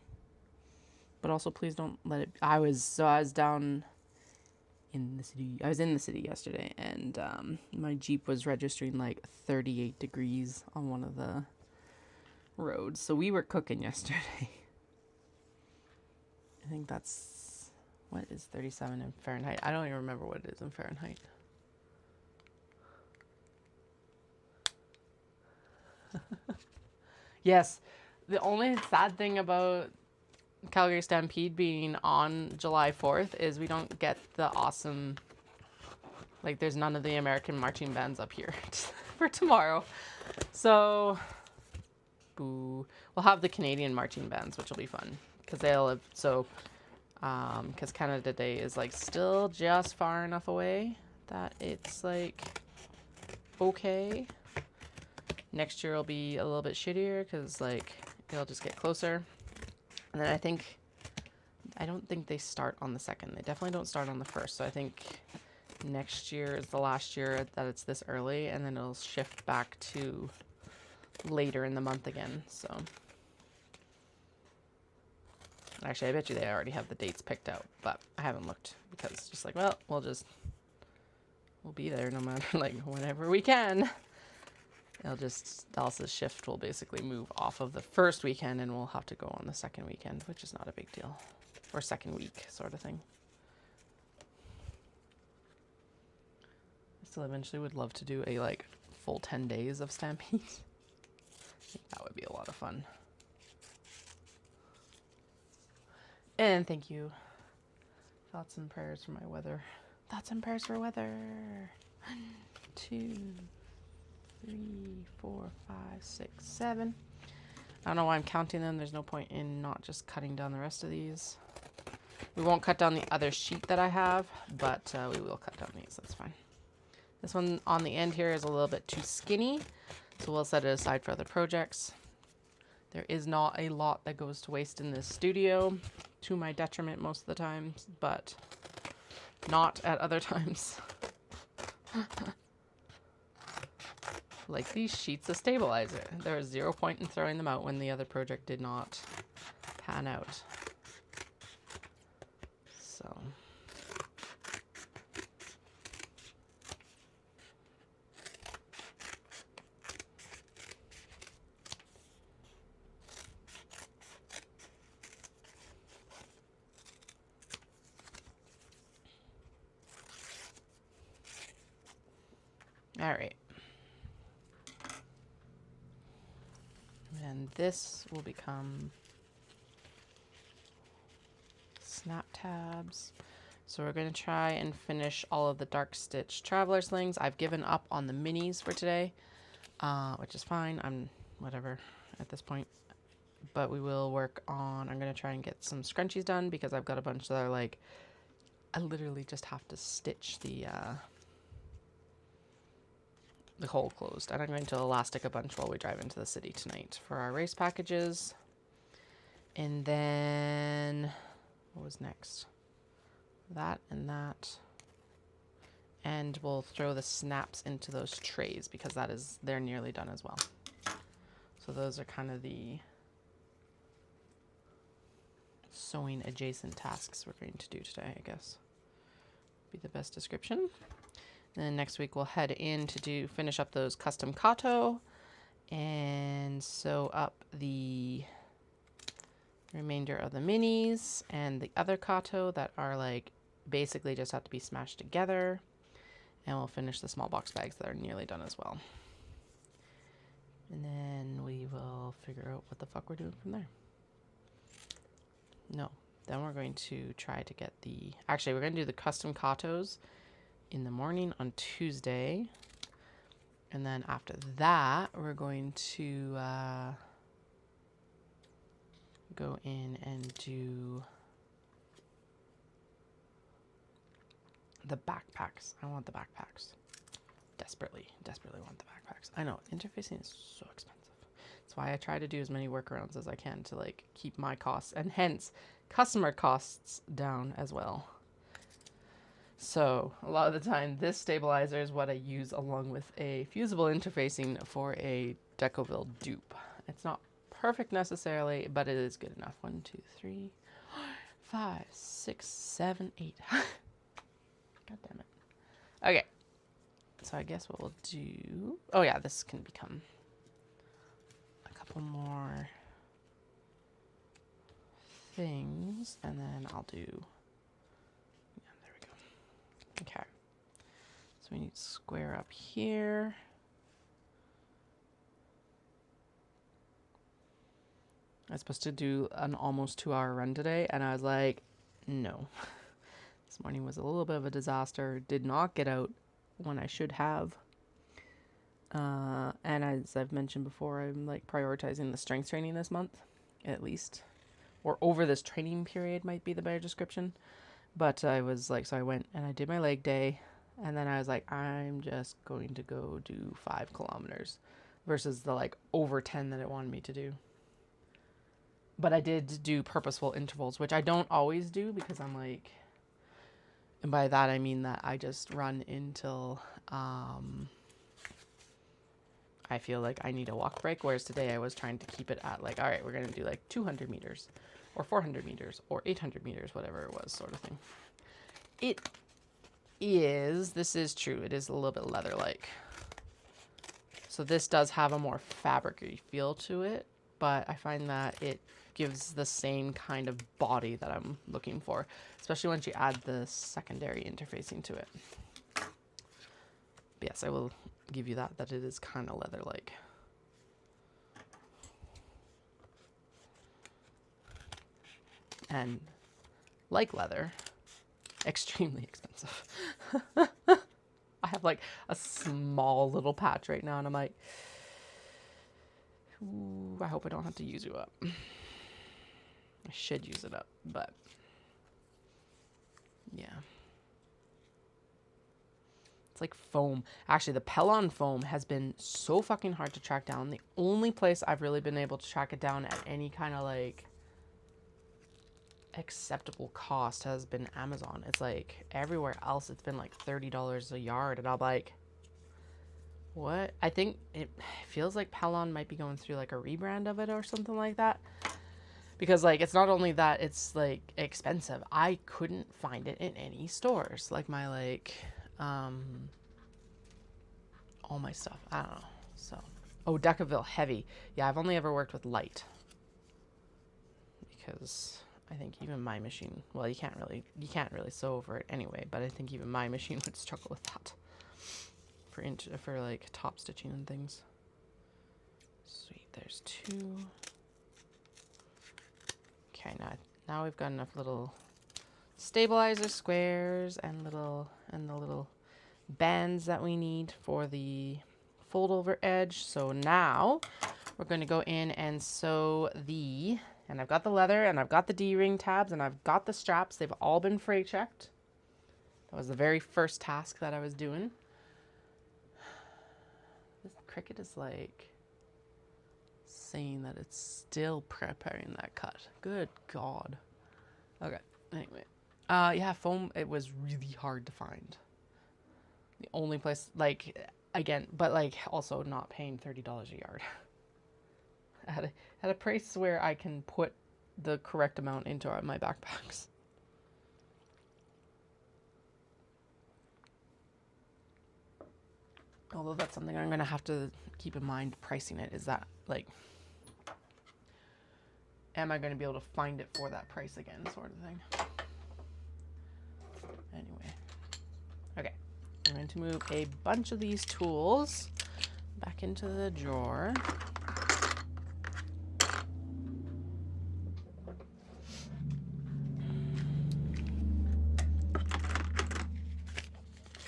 But also, please don't let it... I was down in the city. I was in the city yesterday, and my Jeep was registering like 38 degrees on one of the roads. So we were cooking yesterday. I think that's... what is 37 in Fahrenheit? I don't even remember what it is in Fahrenheit. Yes, the only sad thing about Calgary Stampede being on July 4th is we don't get the awesome, like there's none of the American marching bands up here for tomorrow. So, boo. We'll have the Canadian marching bands, which will be fun because they'll have, so, because Canada Day is like still just far enough away that it's like okay. Next year will be a little bit shittier because like it'll just get closer. And then I don't think they start on the 2nd. They definitely don't start on the 1st. So I think next year is the last year that it's this early, and then it'll shift back to later in the month again. So actually, I bet you they already have the dates picked out, but I haven't looked because it's just like, well, we'll be there no matter, like, whenever we can. It'll just, Dallas's shift will basically move off of the first weekend and we'll have to go on the second weekend, which is not a big deal. Or second week sort of thing. I still eventually would love to do a like full 10 days of Stampede. I think that would be a lot of fun. And thank you. Thoughts and prayers for my weather. Thoughts and prayers for weather. 1, 2, 3, 4, 5, 6, 7. I don't know why I'm counting them. There's no point in not just cutting down the rest of these. We won't cut down the other sheet that I have, but we will cut down these. That's fine. This one on the end here is a little bit too skinny, so we'll set it aside for other projects. There is not a lot that goes to waste in this studio, to my detriment most of the time, but not at other times. Like these sheets of stabilizer. There was 0 point in throwing them out when the other project did not pan out. So. All right. And this will become snap tabs. So we're going to try and finish all of the dark stitch traveler slings. I've given up on the minis for today, which is fine. I'm whatever at this point. But we will work on, I'm going to try and get some scrunchies done because I've got a bunch that are like, I literally just have to stitch the hole closed. And I'm going to elastic a bunch while we drive into the city tonight for our race packages. And then what was next? That and that. And we'll throw the snaps into those trays because they're nearly done as well. So those are kind of the sewing adjacent tasks we're going to do today, I guess. Be the best description. Then next week we'll head in to finish up those custom kato and sew up the remainder of the minis and the other kato that are like basically just have to be smashed together. And we'll finish the small box bags that are nearly done as well. And then we will figure out what the fuck we're doing from there. No, then we're going to try to get we're going to do the custom katos in the morning on Tuesday. And then after that, we're going to go in and do the backpacks. I want the backpacks. Desperately want the backpacks. I know, interfacing is so expensive. That's why I try to do as many workarounds as I can to like keep my costs and hence customer costs down as well. So a lot of the time this stabilizer is what I use along with a fusible interfacing for a Decoville dupe. It's not perfect necessarily, but it is good enough. 1, 2, 3, 4, 5, 6, 7, 8. God damn it. Okay. So I guess what we'll do... Oh yeah, this can become a couple more things. And then I'll do... Yeah, there we go. Okay. So we need square up here. I was supposed to do an almost 2-hour run today. And I was like, no. This morning was a little bit of a disaster. Did not get out when I should have. And as I've mentioned before, I'm like prioritizing the strength training this month, at least. Or over this training period might be the better description. But I was like, so I went and I did my leg day. And then I was like, I'm just going to go do 5 kilometers versus the like over 10 that it wanted me to do. But I did do purposeful intervals, which I don't always do because I'm like... And by that, I mean that I just run until I feel like I need a walk break. Whereas today I was trying to keep it at like, all right, we're going to do like 200 meters or 400 meters or 800 meters, whatever it was, sort of thing. This is true. It is a little bit leather-like. So this does have a more fabric-y feel to it, but I find that it gives the same kind of body that I'm looking for, especially once you add the secondary interfacing to it. But yes, I will give you that it is kind of leather-like. And like leather, extremely expensive. I have like a small little patch right now and I'm like, ooh, I hope I don't have to use you up. I should use it up, but yeah. It's like foam. Actually, the Pellon foam has been so fucking hard to track down. The only place I've really been able to track it down at any kind of like acceptable cost has been Amazon. It's like everywhere else it's been like $30 a yard and I'm like, what? I think it feels like Pellon might be going through like a rebrand of it or something like that. Because, like, it's not only that it's, like, expensive. I couldn't find it in any stores. Like, my, like, all my stuff. I don't know. So, oh, Decoville heavy. Yeah, I've only ever worked with light. Because I think even my machine, well, you can't really sew over it anyway. But I think even my machine would struggle with that. For like, top stitching and things. Sweet, there's 2. Okay, now we've got enough little stabilizer squares and the little bands that we need for the fold over edge. So now we're going to go in and sew and I've got the leather and I've got the D-ring tabs and I've got the straps. They've all been freight checked. That was the very first task that I was doing. This cricket is like saying that it's still preparing that cut. Good God. Okay, anyway. Yeah, foam, it was really hard to find. The only place, like, again, but like also not paying $30 a yard. At a price where I can put the correct amount into my backpacks. Although that's something I'm going to have to keep in mind pricing it, is that, like, am I going to be able to find it for that price again, sort of thing. Anyway. Okay. I'm going to move a bunch of these tools back into the drawer.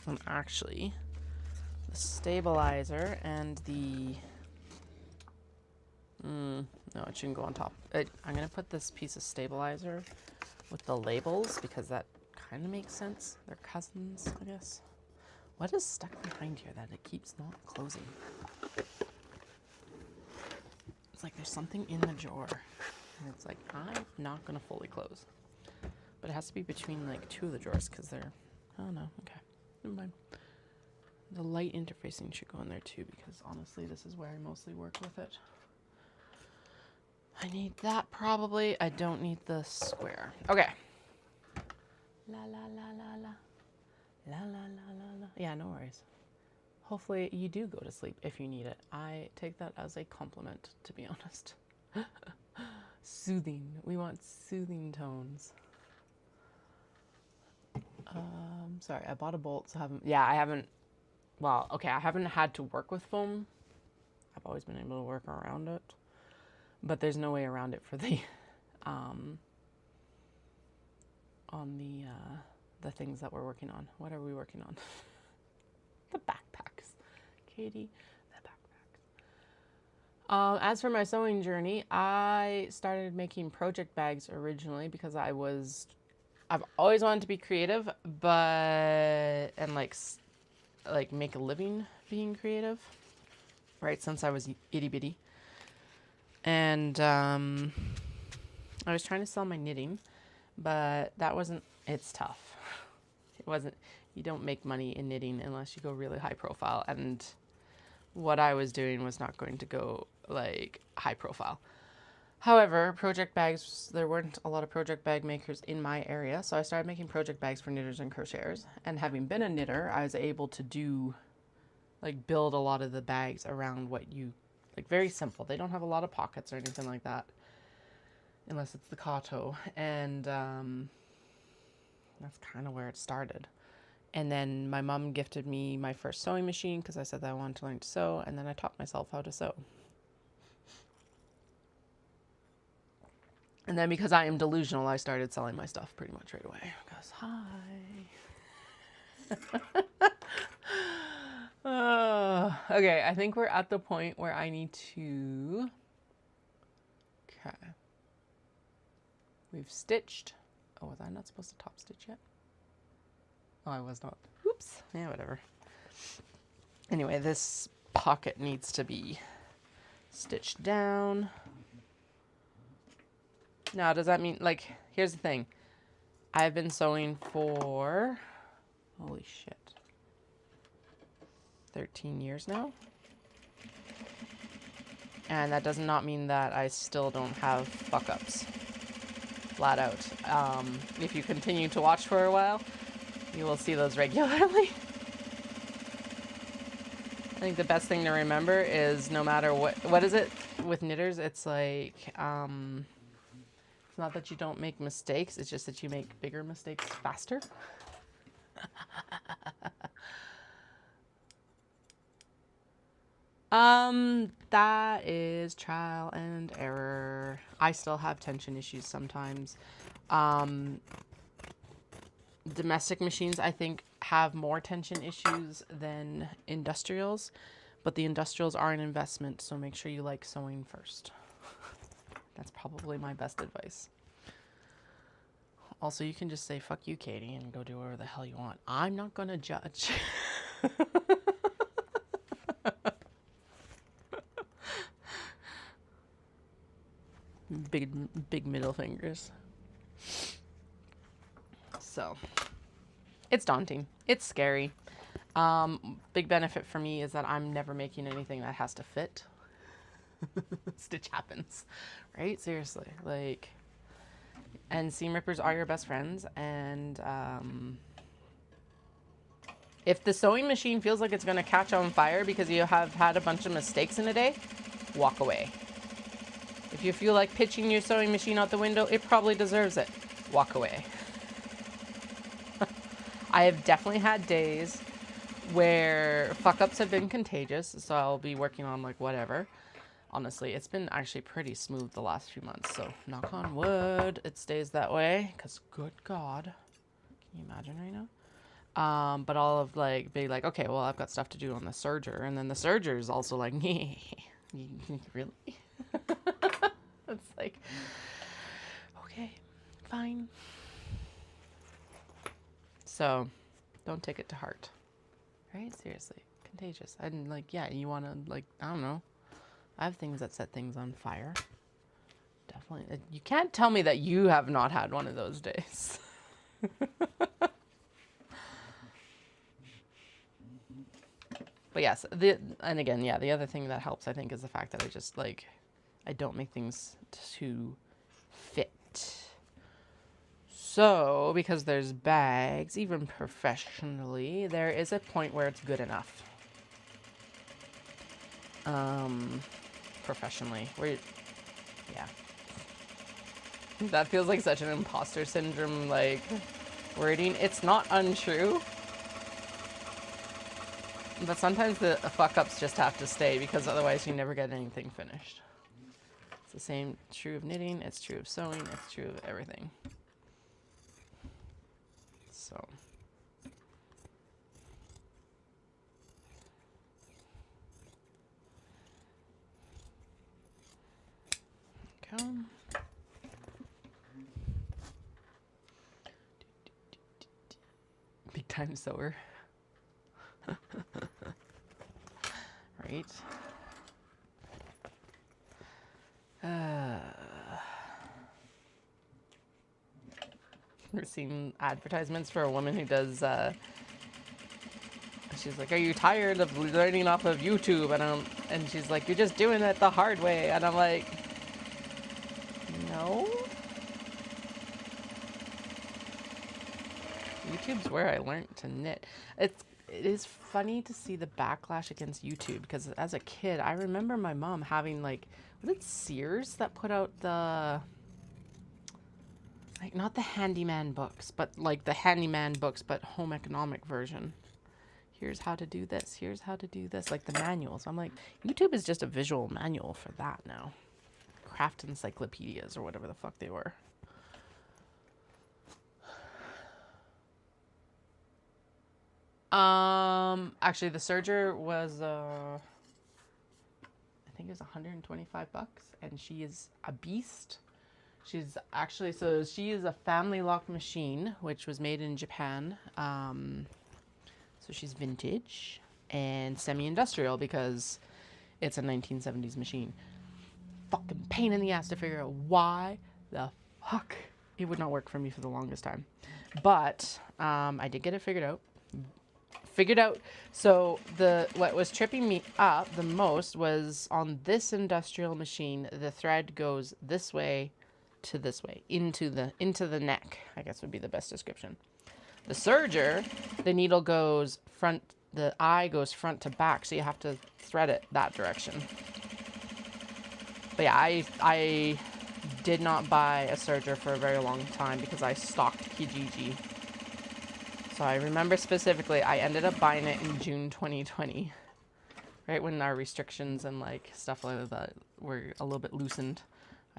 And actually, the stabilizer and the... no, it shouldn't go on top. I'm going to put this piece of stabilizer with the labels because that kind of makes sense. They're cousins, I guess. What is stuck behind here that it keeps not closing? It's like there's something in the drawer. And it's like, I'm not going to fully close. But it has to be between like two of the drawers because they're... Oh no, okay. Never mind. The light interfacing should go in there too because honestly this is where I mostly work with it. I need that probably. I don't need the square. Okay. La la la la la. La la la la la. Yeah, no worries. Hopefully you do go to sleep if you need it. I take that as a compliment, to be honest. Soothing. We want soothing tones. Sorry, I bought a bolt, so I haven't, well, okay, I haven't had to work with foam. I've always been able to work around it, but there's no way around it for the, on the things that we're working on. What are we working on? The backpacks, Katie, the backpacks. As for my sewing journey, I started making project bags originally because I've always wanted to be creative, and like make a living being creative, right? Since I was itty bitty. And I was trying to sell my knitting, but it's tough. You don't make money in knitting unless you go really high profile. And what I was doing was not going to go like high profile. However, project bags, there weren't a lot of project bag makers in my area, so I started making project bags for knitters and crocheters. And having been a knitter, I was able to build a lot of the bags around very simple. They don't have a lot of pockets or anything like that, unless it's the Kato. And that's kind of where it started. And then my mom gifted me my first sewing machine because I said that I wanted to learn to sew, and then I taught myself how to sew. And then because I am delusional, I started selling my stuff pretty much right away. Because, hi. Okay, I think we're at the point where I need to... Okay. We've stitched. Oh, was I not supposed to top stitch yet? Oh, I was not. Oops. Yeah, whatever. Anyway, this pocket needs to be stitched down. Now, does that mean, here's the thing. I've been sewing for, holy shit, 13 years now. And that does not mean that I still don't have fuck-ups. Flat out. If you continue to watch for a while, you will see those regularly. I think the best thing to remember is no matter what is it with knitters, it's like, it's not that you don't make mistakes, it's just that you make bigger mistakes faster. That is trial and error. I still have tension issues sometimes. Domestic machines, I think, have more tension issues than industrials, but the industrials are an investment, so make sure you like sewing first. That's probably my best advice. Also, you can just say, fuck you, Katie, and go do whatever the hell you want. I'm not going to judge. Big middle fingers. So, it's daunting. It's scary. Big benefit for me is that I'm never making anything that has to fit. Stitch happens, right? Seriously, and seam rippers are your best friends. And if the sewing machine feels like it's going to catch on fire because you have had a bunch of mistakes in a day, walk away. If you feel like pitching your sewing machine out the window, it probably deserves it. Walk away. I have definitely had days where fuck-ups have been contagious, so I'll be working on whatever. Honestly, it's been actually pretty smooth the last few months, so knock on wood, it stays that way, because good God. Can you imagine right But I'll have like be like, okay, well, I've got stuff to do on the serger, and then the serger is also like, really? It's like, okay, fine. So, don't take it to heart, right? Seriously, contagious. And like, yeah, you want to like, I don't know. I have things that set things on fire. Definitely, you can't tell me that you have not had one of those days. But yes, and again, yeah, the other thing that helps, I think, is the fact that I just like, I don't make things to fit. So, because there's bags, even professionally, there is a point where it's good enough. Professionally, where, yeah. That feels like such an imposter syndrome, like, wording. It's not untrue. But sometimes the fuck-ups just have to stay because otherwise you never get anything finished. It's the same, true of knitting, it's true of sewing, it's true of everything. So. Okay. Big time sewer. Right. We're seeing advertisements for a woman who does, she's like, are you tired of learning off of YouTube? And she's like, you're just doing it the hard way. And I'm like, no. YouTube's where I learned to knit. It is funny to see the backlash against YouTube because as a kid, I remember my mom having like, was it Sears that put out the, like not the handyman books, but like the handyman books, but home economic version. Here's how to do this. Here's how to do this. Like the manuals. I'm like, YouTube is just a visual manual for that now. Craft encyclopedias or whatever the fuck they were. Actually the serger was, I think it was 125 bucks and she is a beast. She's actually, so she is a family lock machine, which was made in Japan. So she's vintage and semi-industrial because it's a 1970s machine. Fucking pain in the ass to figure out why the fuck it would not work for me for the longest time. But I did get it figured out. So what was tripping me up the most was on this industrial machine, the thread goes this way to this way into the neck, I guess would be the best description. The serger, the needle goes front, the eye goes front to back, so you have to thread it that direction. But yeah, I did not buy a serger for a very long time because I stalked Kijiji. So I remember specifically, I ended up buying it in June 2020, right when our restrictions and like stuff like that were a little bit loosened.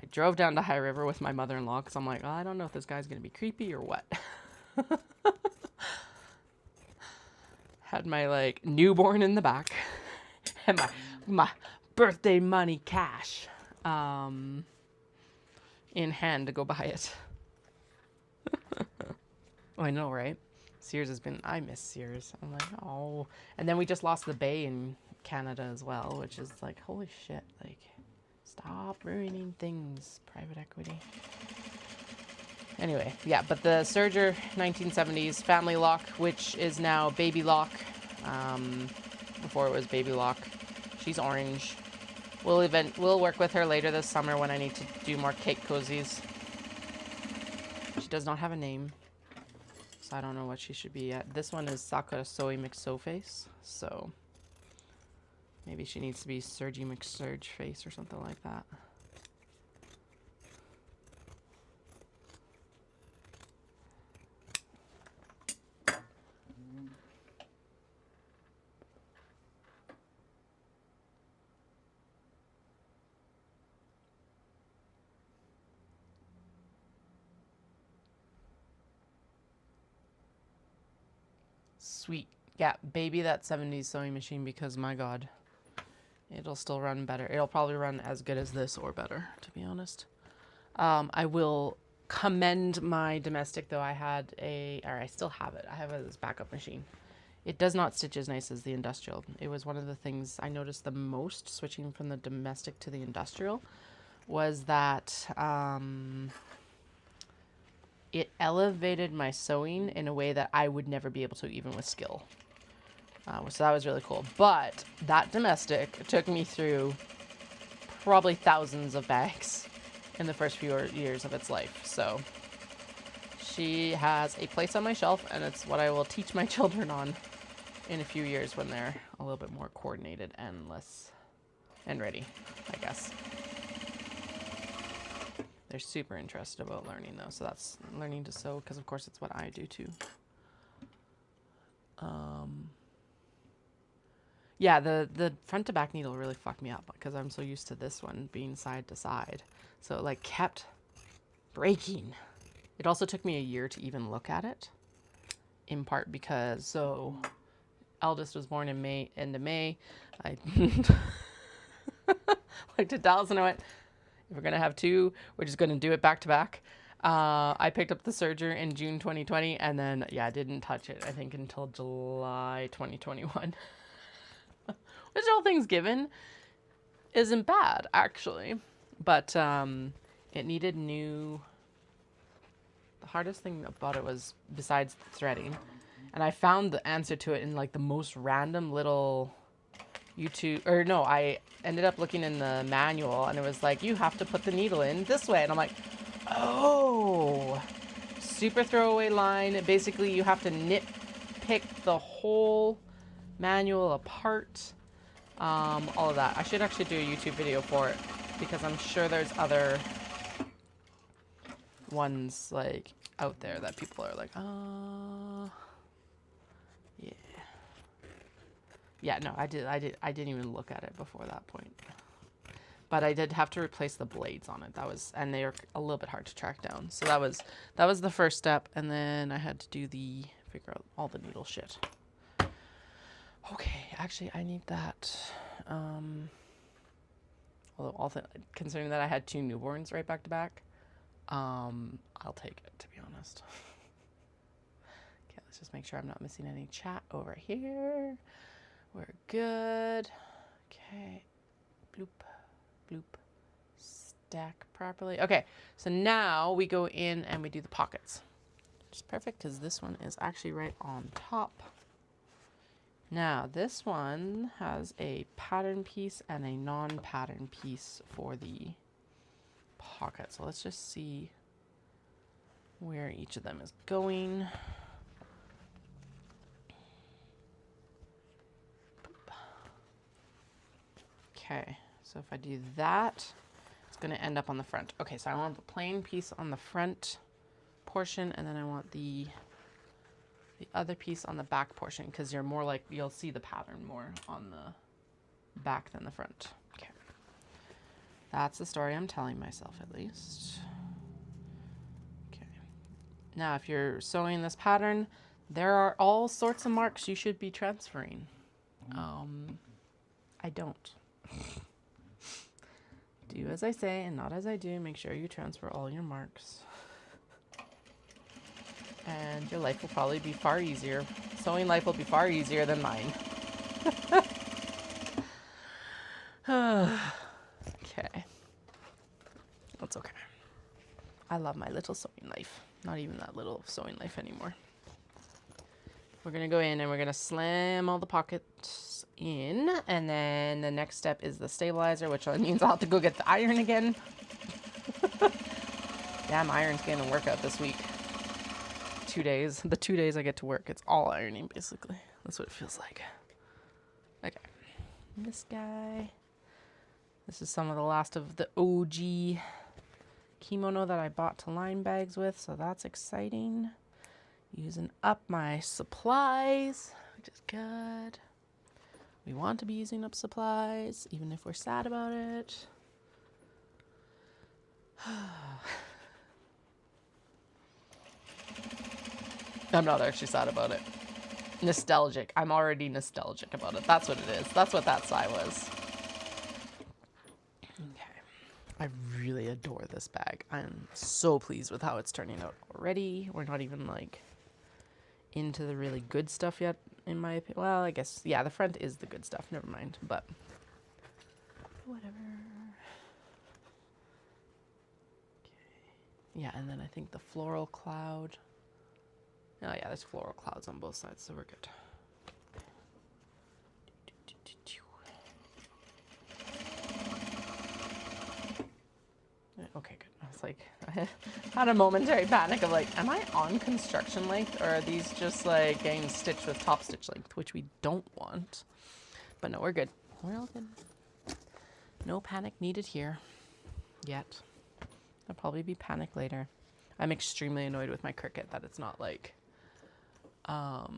I drove down to High River with my mother-in-law because I'm like, oh, I don't know if this guy's going to be creepy or what. Had my like newborn in the back and my birthday money cash in hand to go buy it. Oh, I know, right? Sears has been, I miss Sears. I'm like, oh. And then we just lost the Bay in Canada as well, which is like, holy shit. Like, stop ruining things, private equity. Anyway, yeah, but the serger 1970s family lock, which is now baby lock. Before it was baby lock. She's orange. We'll work with her later this summer when I need to do more cake cozies. She does not have a name, so I don't know what she should be at. This one is Sakura Soy McSoface, so maybe she needs to be Sergi McSurge Face or something like that. Sweet. Yeah, baby that 70s sewing machine because, my God, it'll still run better. It'll probably run as good as this or better, to be honest. I will commend my domestic, though. I still have it. I have this backup machine. It does not stitch as nice as the industrial. It was one of the things I noticed the most switching from the domestic to the industrial was that it elevated my sewing in a way that I would never be able to, even with skill. So that was really cool. But that domestic took me through probably thousands of bags in the first few years of its life. So she has a place on my shelf, and it's what I will teach my children on in a few years when they're a little bit more coordinated and less and ready, I guess. They're super interested about learning though, so that's learning to sew, because of course it's what I do too. Yeah, the front to back needle really fucked me up because I'm so used to this one being side to side, so it like kept breaking. It also took me a year to even look at it, in part because eldest was born in May, end of May. I looked at Dawson and I went, if we're going to have two, we're just going to do it back to back. I picked up the serger in June 2020 and then, yeah, I didn't touch it, I think, until July 2021. Which, all things given, isn't bad, actually. But it needed new... The hardest thing about it was, besides threading, and I found the answer to it in like the most random little YouTube, or no, I ended up looking in the manual and it was like, you have to put the needle in this way. And I'm like, oh, super throwaway line. Basically, you have to nitpick the whole manual apart. All of that. I should actually do a YouTube video for it because I'm sure there's other ones like out there that people are like, yeah. Yeah, no, I didn't even look at it before that point. But I did have to replace the blades on it. And they were a little bit hard to track down. So that was the first step, and then I had to do figure out all the needle shit. Okay, actually I need that. Although considering that I had 2 newborns right back to back, I'll take it, to be honest. Okay, let's just make sure I'm not missing any chat over here. We're good. Okay. Bloop, bloop. Stack properly. Okay, so now we go in and we do the pockets. Which is perfect because this one is actually right on top. Now, this one has a pattern piece and a non-pattern piece for the pocket. So let's just see where each of them is going. Okay, so if I do that, it's going to end up on the front. Okay, so I want the plain piece on the front portion, and then I want the other piece on the back portion, because you'll see the pattern more on the back than the front. Okay, that's the story I'm telling myself, at least. Okay, now if you're sewing this pattern, there are all sorts of marks you should be transferring. I don't. Do as I say and not as I do. Make sure you transfer all your marks. And your life will probably be far easier. Sewing life will be far easier than mine. Okay. That's okay. I love my little sewing life. Not even that little sewing life anymore. We're going to go in and we're going to slam all the pockets in. And then the next step is the stabilizer, which means I'll have to go get the iron again. Damn, iron's getting a workout this week. 2 days. The 2 days I get to work, it's all ironing, basically. That's what it feels like. Okay. This guy. This is some of the last of the OG kimono that I bought to line bags with, so that's exciting. Using up my supplies, which is good. We want to be using up supplies, even if we're sad about it. I'm not actually sad about it. Nostalgic. I'm already nostalgic about it. That's what it is. That's what that sigh was. Okay. I really adore this bag. I'm so pleased with how it's turning out already. We're not even like into the really good stuff yet, in my opinion. Well, I guess, yeah, the front is the good stuff. Never mind, but whatever. Okay. Yeah, and then I think the floral cloud. Oh yeah, there's floral clouds on both sides, so we're good. Okay, good. I was like, I had a momentary panic of like, am I on construction length, or are these just like getting stitched with top stitch length, which we don't want. But no, we're good. We're all good. No panic needed here yet. There'll probably be panic later. I'm extremely annoyed with my Cricut that it's not like not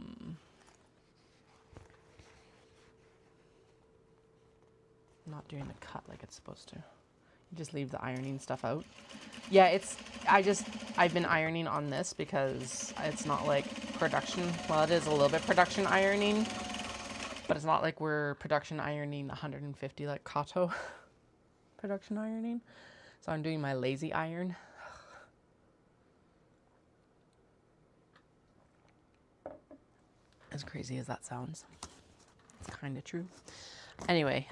doing the cut like it's supposed to. You just leave the ironing stuff out. Yeah, I've been ironing on this because it's not like production. Well, it is a little bit production ironing, but it's not like we're production ironing 150 like Kato production ironing. So I'm doing my lazy iron. As crazy as that sounds, it's kind of true. Anyway,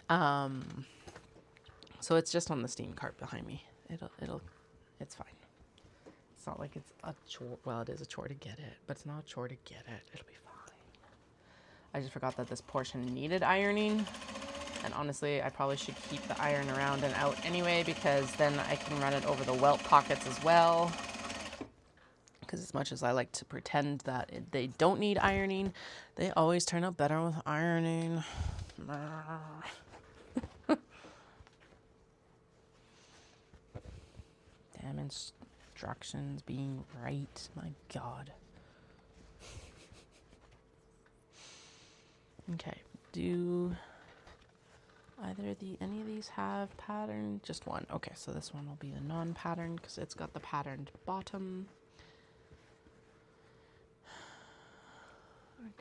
so it's just on the steam cart behind me. It's fine. It's not like it's a chore. Well, it is a chore to get it, but it's not a chore to get it. It'll be fine. I just forgot that this portion needed ironing. And honestly, I probably should keep the iron around and out anyway, because then I can run it over the welt pockets as well. Because as much as I like to pretend that they don't need ironing, they always turn out better with ironing. Damn instructions being right. My God. Okay. Do any of these have pattern? Just one. Okay, so this one will be the non-patterned because it's got the patterned bottom. There we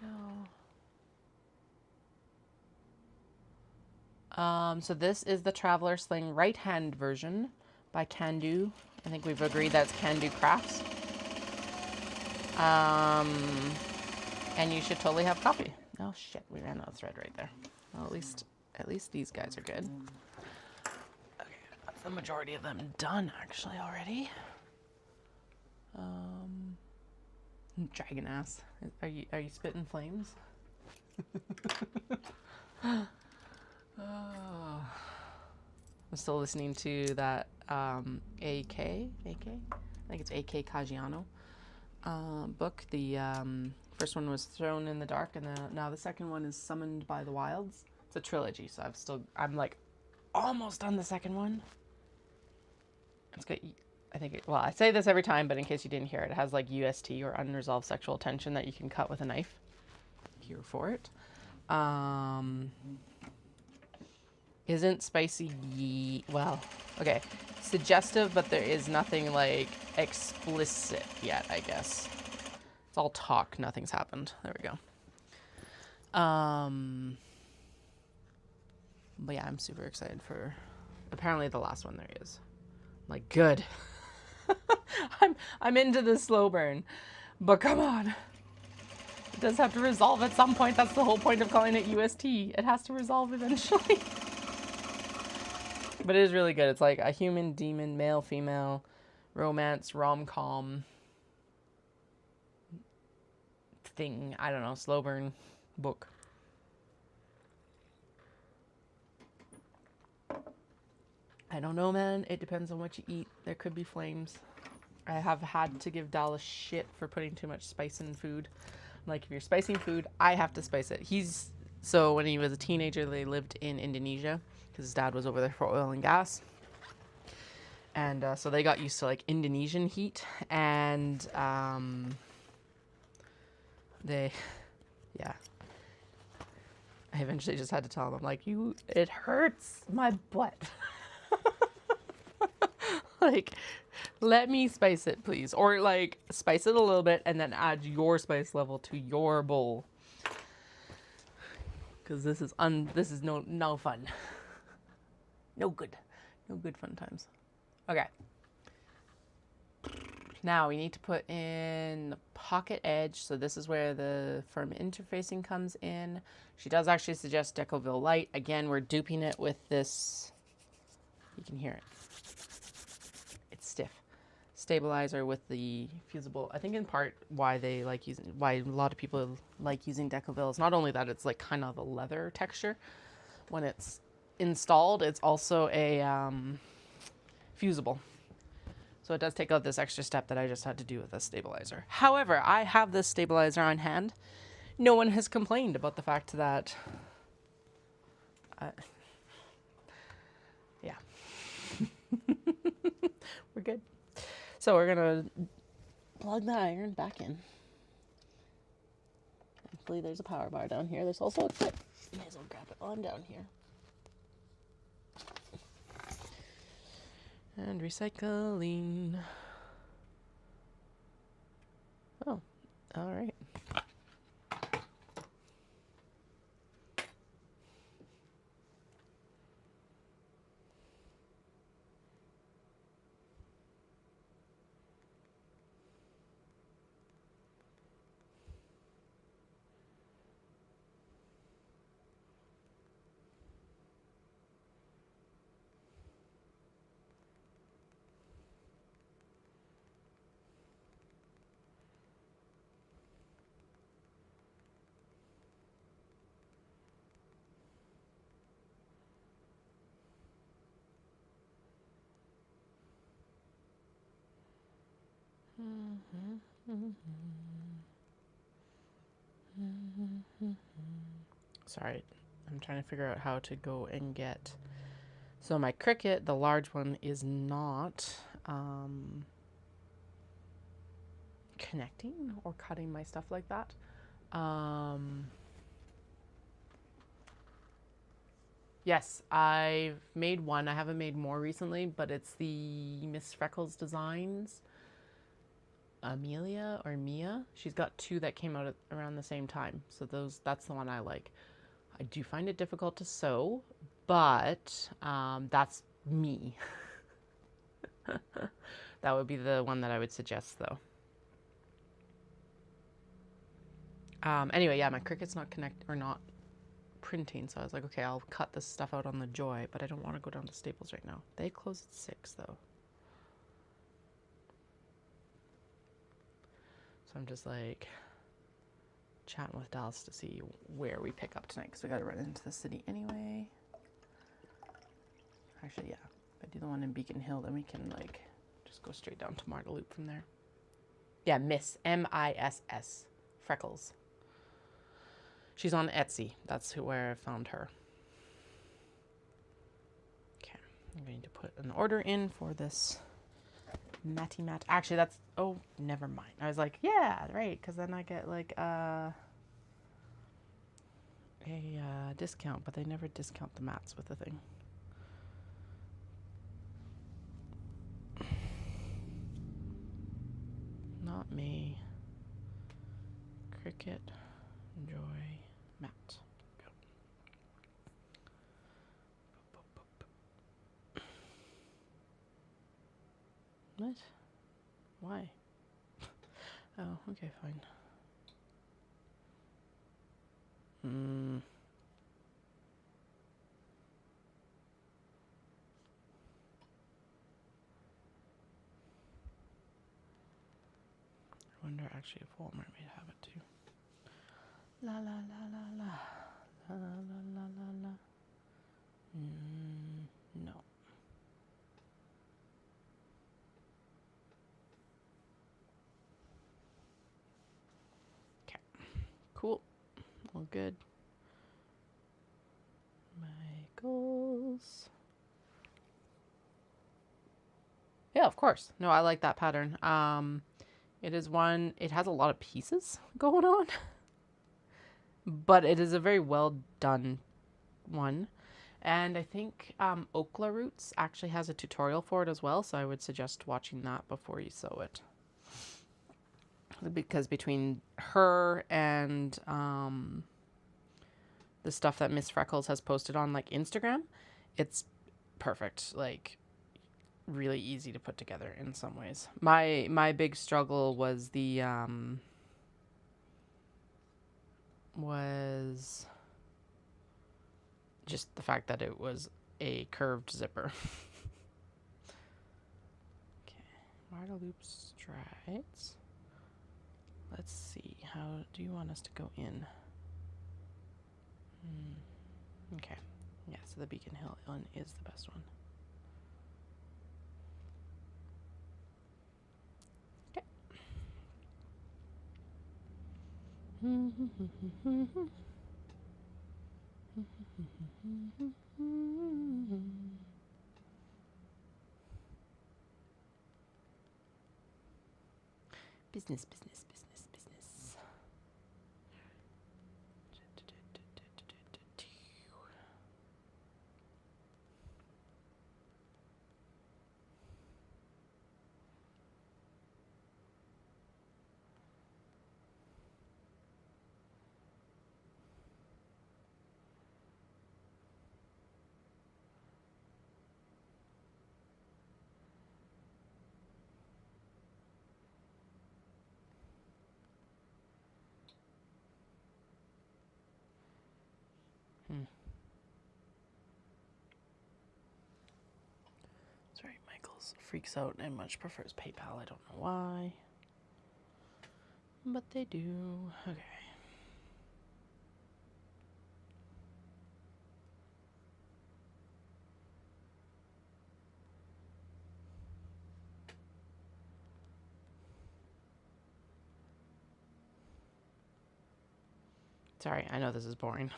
go. So this is the Traveler Sling right-hand version by Can Do. I think we've agreed that's Can Do Crafts. And you should totally have copy. Oh shit, we ran out of thread right there. Well, at least these guys are good. Okay, that's the majority of them done actually already. Dragon ass. Are you spitting flames? Oh. I'm still listening to that AK? I think it's AK Caggiano book. The first one was Thrown in the Dark, and now the second one is Summoned by the Wilds. It's a trilogy, so I'm like almost done the second one. It's good. Well, I say this every time, but in case you didn't hear it, it has like UST or unresolved sexual tension that you can cut with a knife. Here for it. Isn't spicy, well, okay, suggestive, but there is nothing like explicit yet, I guess. It's all talk, nothing's happened. There we go. But yeah, I'm super excited for, apparently the last one there is. Like, good. I'm into the slow burn, but come on. It does have to resolve at some point. That's the whole point of calling it UST. It has to resolve eventually. But it is really good. It's like a human, demon, male, female, romance, rom-com thing. I don't know, slow burn book. I don't know, man. It depends on what you eat. There could be flames. I have had to give Dallas shit for putting too much spice in food. Like, if you're spicing food, I have to spice it. So when he was a teenager, they lived in Indonesia because his dad was over there for oil and gas. And so they got used to like Indonesian heat, and I eventually just had to tell him, I'm like, it hurts my butt. Like, let me spice it, please. Or like spice it a little bit and then add your spice level to your bowl. because this is no fun. No good fun times. Okay. Now we need to put in the pocket edge. So this is where the firm interfacing comes in. She does actually suggest Decoville Light. Again, we're duping it with this, you can hear it. It's stiff. Stabilizer with the fusible. I think in part why a lot of people like using Decoville is not only that it's like kind of a leather texture when it's installed, it's also a fusible. So it does take out this extra step that I just had to do with the stabilizer. However, I have this stabilizer on hand. No one has complained about the fact that, yeah, we're good. So we're gonna plug the iron back in. Thankfully, there's a power bar down here. There's also a clip. May as well grab it while I'm down here. And recycling. Oh, all right. Sorry, I'm trying to figure out how to go and get. So my Cricut, the large one, is not connecting or cutting my stuff like that. Yes, I've made one. I haven't made more recently, but it's the Miss Freckles Designs. Amelia or Mia. She's got two that came out around the same time. So that's the one I like. I do find it difficult to sew, but that's me. That would be the one that I would suggest though. Anyway, yeah, my Cricut's not not printing, so I was like, okay, I'll cut this stuff out on the Joy, but I don't want to go down to Staples right now. They close at 6 though. So I'm just like chatting with Dallas to see where we pick up tonight, because we got to run into the city anyway. Actually, yeah, if I do the one in Beacon Hill, then we can like just go straight down to Marta Loop from there. Yeah, Miss M-I-S-S Freckles. She's on Etsy. That's where I found her. Okay, I'm going to put an order in for this Matty Matt. Actually, that's, oh, never mind. I was like, yeah, right, because then I get like a discount, but they never discount the mats with the thing. Not me. Cricut Joy Mat. Go. What? Why? Oh, okay, fine. I wonder actually if Walmart may have it too. La la la la la. La la la la la. No. Okay. Cool. All good. Michaels. Yeah, of course. No, I like that pattern. It is one, it has a lot of pieces going on, but it is a very well done one. And I think Okla Roots actually has a tutorial for it as well, so I would suggest watching that before you sew it. Because between her and the stuff that Miss Freckles has posted on like Instagram, it's perfect. Like really easy to put together in some ways. My big struggle was was just the fact that it was a curved zipper. Okay, bridle loop strides. Let's see, how do you want us to go in? Okay, yeah, so the Beacon Hill one is the best one. Okay. Business, business, business, business. Sorry, Michael's freaks out and much prefers PayPal. I don't know why, but they do. Okay. Sorry, I know this is boring.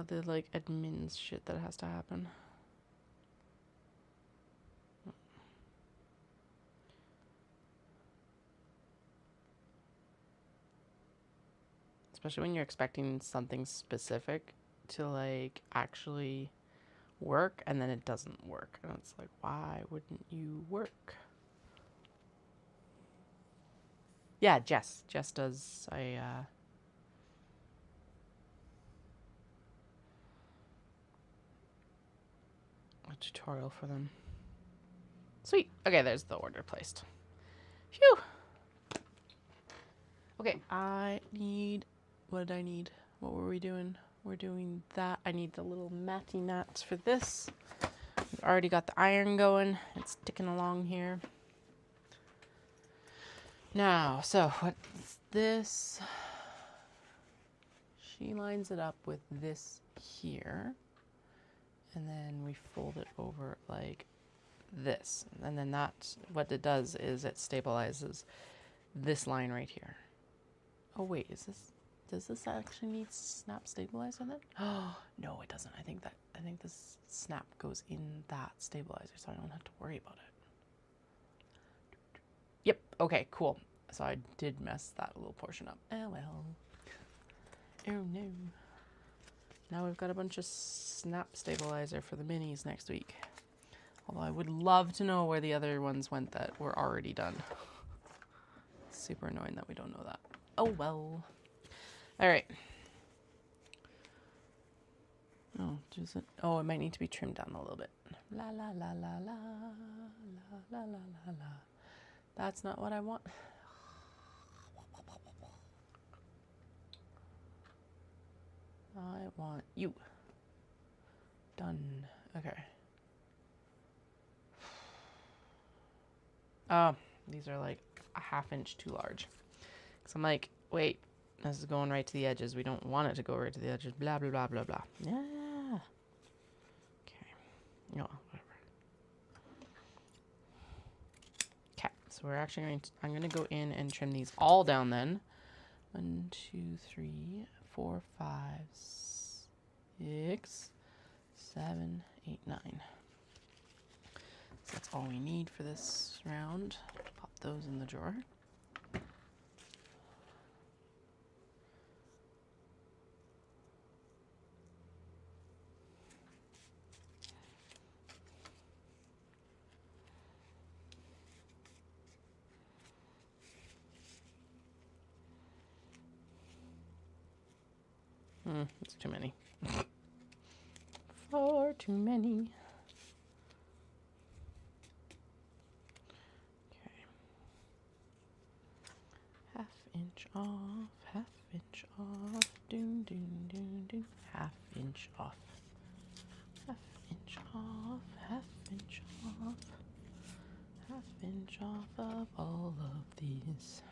The like admins shit that has to happen. Especially when you're expecting something specific to like actually work and then it doesn't work. And it's like, why wouldn't you work? Yeah, Jess. Jess does a tutorial for them. Sweet. Okay, there's the order placed. Phew. Okay, I need... What did I need? What were we doing? We're doing that. I need the little matty mats for this. We've already got the iron going. It's ticking along here. Now, so what's this? She lines it up with this here. And then we fold it over like this. And then that's what it does is it stabilizes this line right here. Oh wait, does this actually need snap stabilizer then? Oh no, it doesn't. I think this snap goes in that stabilizer, so I don't have to worry about it. Yep, okay, cool. So I did mess that little portion up. Oh well. Oh no. Now we've got a bunch of snap stabilizer for the minis next week. Although I would love to know where the other ones went that were already done. Super annoying that we don't know that. Oh well. Alright. Oh, does it? Oh, it might need to be trimmed down a little bit. La la la la la la la la la la. That's not what I want. I want you. Done. Okay. Oh, these are like a ½ inch too large. Because I'm like, wait, this is going right to the edges. We don't want it to go right to the edges. Blah, blah, blah, blah, blah. Yeah. Okay. No, whatever. Okay. So we're actually going to, I'm going to go in and trim these all down then. 1, 2, 3, 4, 5, 6, 7, 8, 9. So that's all we need for this round. Pop those in the drawer. It's too many. Far too many. Okay. Half inch off, half inch off, doon, doon, doon, doon. Half inch off. Half inch off, half inch off. Half inch off of all of these.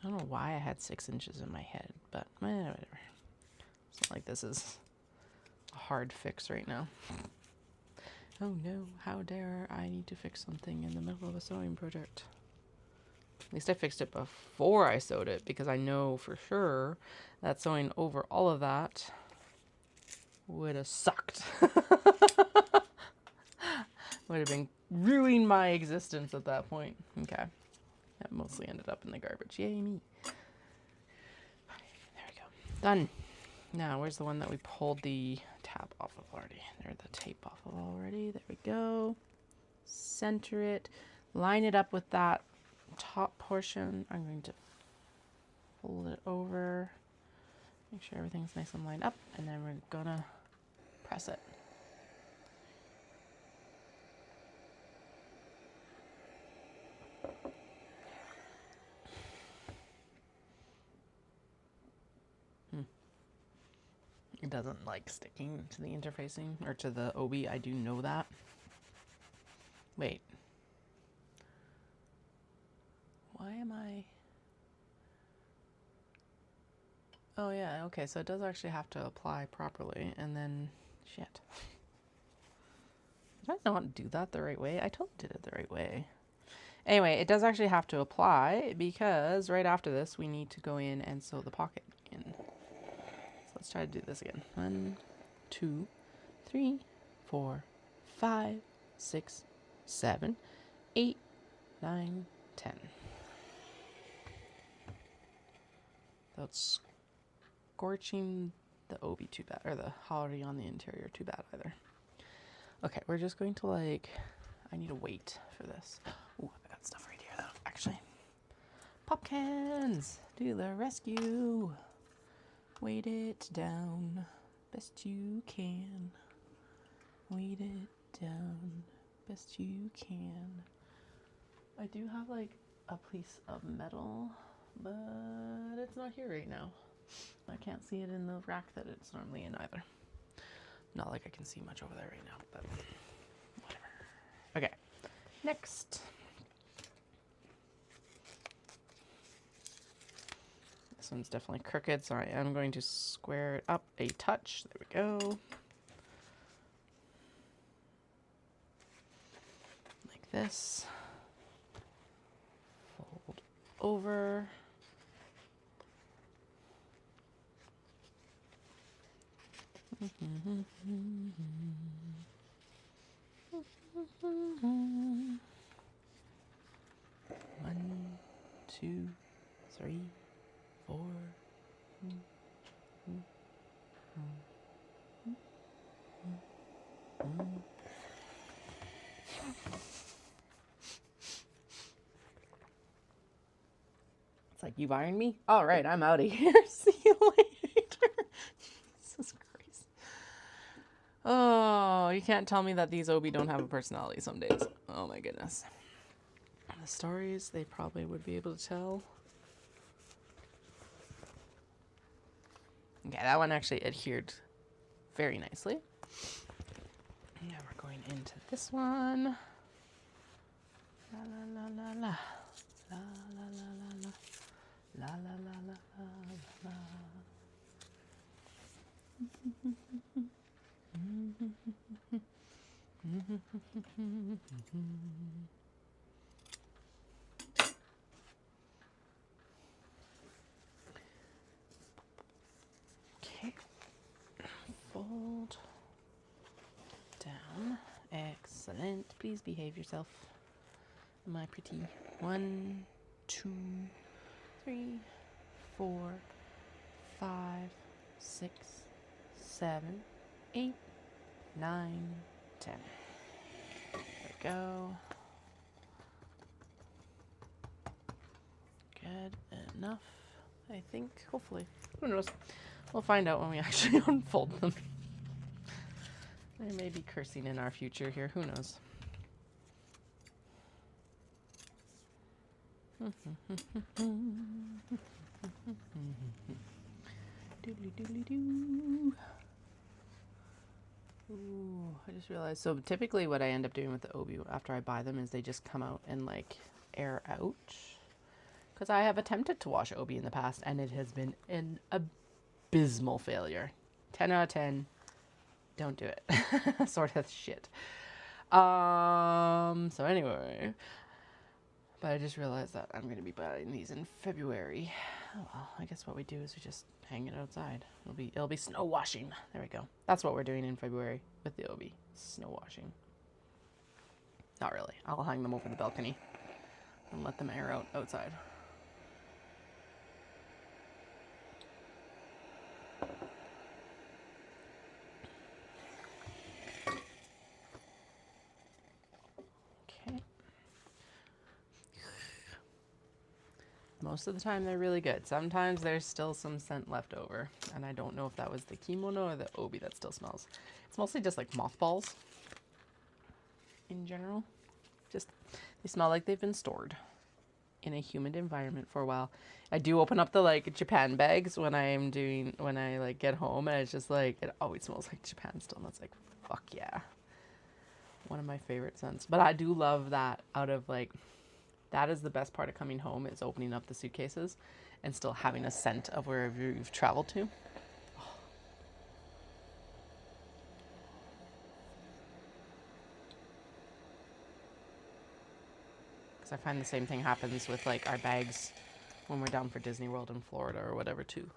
I don't know why I had 6 inches in my head, but whatever. It's not like this is a hard fix right now. Oh no, how dare I need to fix something in the middle of a sewing project. At least I fixed it before I sewed it, because I know for sure that sewing over all of that would have sucked. Would have been ruining my existence at that point. Okay. That mostly ended up in the garbage. Yay, me. There we go. Done. Now, where's the one that we pulled the tab off of already? There's the tape off of already. There we go. Center it. Line it up with that top portion. I'm going to fold it over. Make sure everything's nice and lined up. And then we're gonna press it. It doesn't like sticking to the interfacing or to the OB. I do know that. Wait. Why am I? Oh yeah, okay, so it does actually have to apply properly, and then shit. Did I not do that the right way? I totally did it the right way. Anyway, it does actually have to apply, because right after this we need to go in and sew the pocket in. Let's try to do this again. 1, 2, 3, 4, 5, 6, 7, 8, 9, 10. Without scorching the OB too bad, or the holiday on the interior too bad either. Okay, we're just going to I need a weight for this. Ooh, I got stuff right here though, actually. Pop cans, do the rescue. Weight it down best you can. Weight it down best you can. I do have a piece of metal, but it's not here right now. I can't see it in the rack that it's normally in either. Not like I can see much over there right now, but whatever. Okay, next. This one's definitely crooked, so I am going to square it up a touch. There we go. Like this. Fold over. One, two, three, 4. It's like, you've ironed me? All right, I'm out of here. See you later. Jesus Christ. Oh, you can't tell me that these OB don't have a personality some days. Oh my goodness. The stories they probably would be able to tell. Okay, that one actually adhered very nicely. Now we're going into this one. La la la la la. La la la la la. La la la la la la. Okay. Fold down. Excellent. Please behave yourself, my pretty. 1, 2, 3, 4, 5, 6, 7, 8, 9, 10. There we go. Good enough. I think, hopefully. Who knows? We'll find out when we actually unfold them. There may be cursing in our future here. Who knows? Doodly doodly doo. Ooh, I just realized. So typically what I end up doing with the Obi after I buy them is they just come out and like air out. Because I have attempted to wash Obi in the past and it has been an abysmal failure. 10 out of 10. Don't do it. Sort of shit. So anyway. But I just realized that I'm going to be buying these in February. Oh, well, I guess what we do is we just hang it outside. It'll be snow washing. There we go. That's what we're doing in February with the Obi. Snow washing. Not really. I'll hang them over the balcony and let them air out outside. Most of the time they're really good. Sometimes there's still some scent left over. And I don't know if that was the kimono or the Obi that still smells. It's mostly just like mothballs in general. Just, they smell like they've been stored in a humid environment for a while. I do open up the like Japan bags when I like get home, and it's just like, it always smells like Japan still. And that's like, fuck yeah. One of my favorite scents. But I do love that out of like, that is the best part of coming home, is opening up the suitcases and still having a scent of wherever you've traveled to. Because I find the same thing happens with like our bags when we're down for Disney World in Florida or whatever too.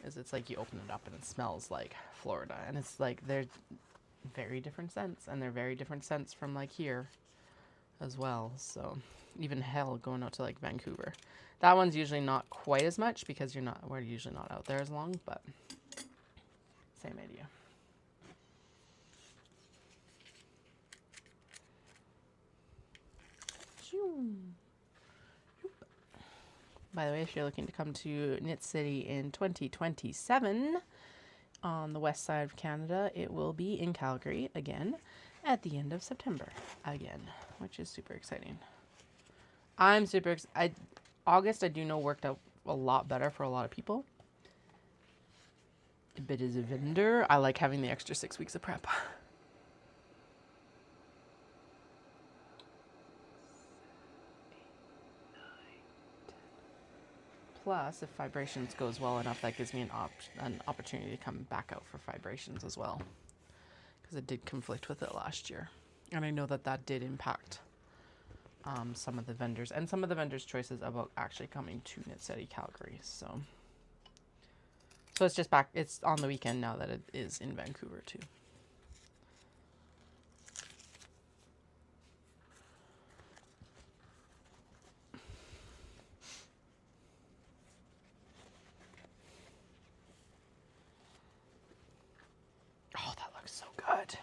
Is it's like you open it up and it smells like Florida, and it's like they're very different scents, and they're very different scents from like here as well. So even hell, going out to like Vancouver, that one's usually not quite as much because we're usually not out there as long, but same idea. By the way, if you're looking to come to Knit City in 2027 on the west side of Canada, it will be in Calgary again at the end of September again, which is super exciting. I'm super excited. August, I do know, worked out a lot better for a lot of people. But as a vendor, I like having the extra 6 weeks of prep. Plus, if Vibrations goes well enough, that gives me an opportunity to come back out for Vibrations as well. Because it did conflict with it last year. And I know that did impact some of the vendors and some of the vendors' choices about actually coming to Knit City Calgary. So it's just back. It's on the weekend now that it is in Vancouver too. Oh, that looks so good.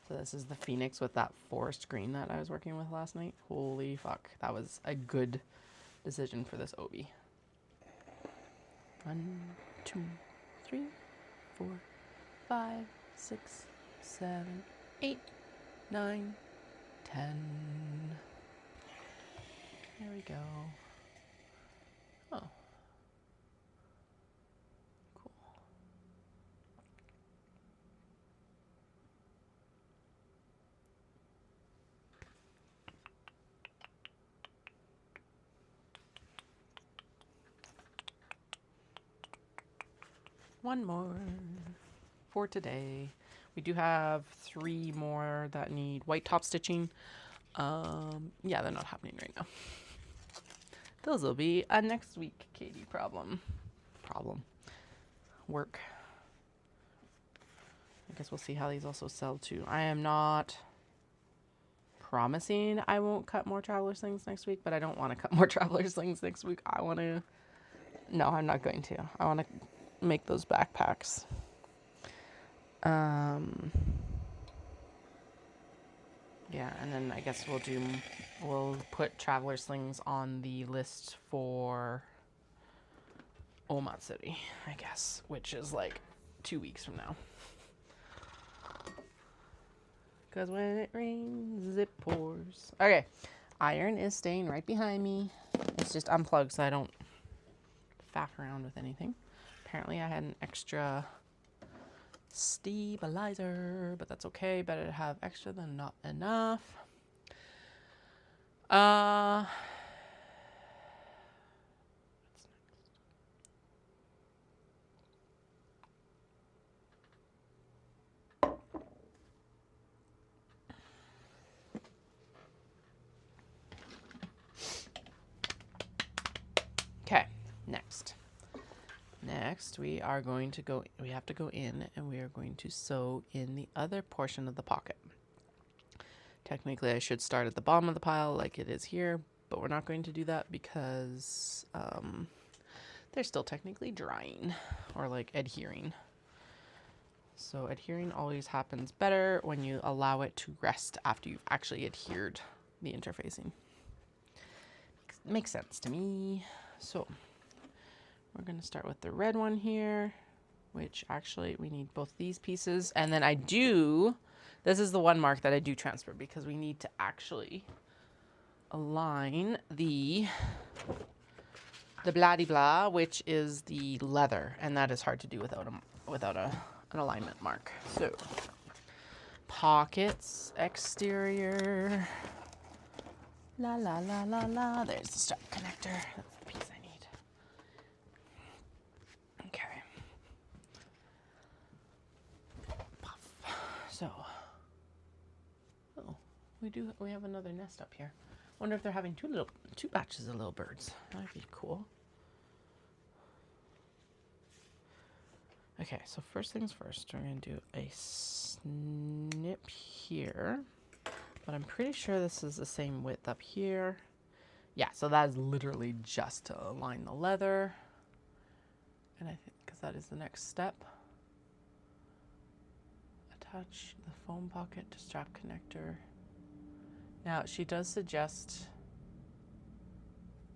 So this is the Phoenix with that forest green that I was working with last night. Holy fuck. That was a good decision for this Obi. 1, 2, 3, 4, 5, 6, 7, 8, 9, 10. There we go. Oh. Cool. One more for today. We do have 3 more that need white top stitching. Yeah, they're not happening right now. Those will be a next week Katie problem. Work. I guess we'll see how these also sell too. I am not promising I won't cut more Traveler Slings next week, but I don't want to cut more Traveler Slings next week. No, I'm not going to. I want to make those backpacks. Yeah, and then I guess we'll put Traveler Slings on the list for Omatsuri, I guess, which is like 2 weeks from now. Because when it rains, it pours. Okay, iron is staying right behind me. It's just unplugged so I don't faff around with anything. Apparently I had an extra stabilizer, but that's okay. Better to have extra than not enough. Okay, next we are going to go, we have to go in and we are going to sew in the other portion of the pocket. Technically I should start at the bottom of the pile like it is here, but we're not going to do that because they're still technically drying or like adhering. So adhering always happens better when you allow it to rest after you've actually adhered the interfacing. Makes sense to me. So we're going to start with the red one here, which actually we need both these pieces. And then this is the one mark that I do transfer because we need to actually align the blah-de-blah, which is the leather. And that is hard to do without an alignment mark. So pockets, exterior, la la la la la. There's the strap connector. That's the piece I need. Okay. Puff. So, we have another nest up here. Wonder if they're having two batches of little birds. That'd be cool. Okay, so first things first, we're gonna do a snip here, but I'm pretty sure this is the same width up here. Yeah, so that is literally just to align the leather. And I think, because that is the next step. Attach the foam pocket to strap connector. Now, she does suggest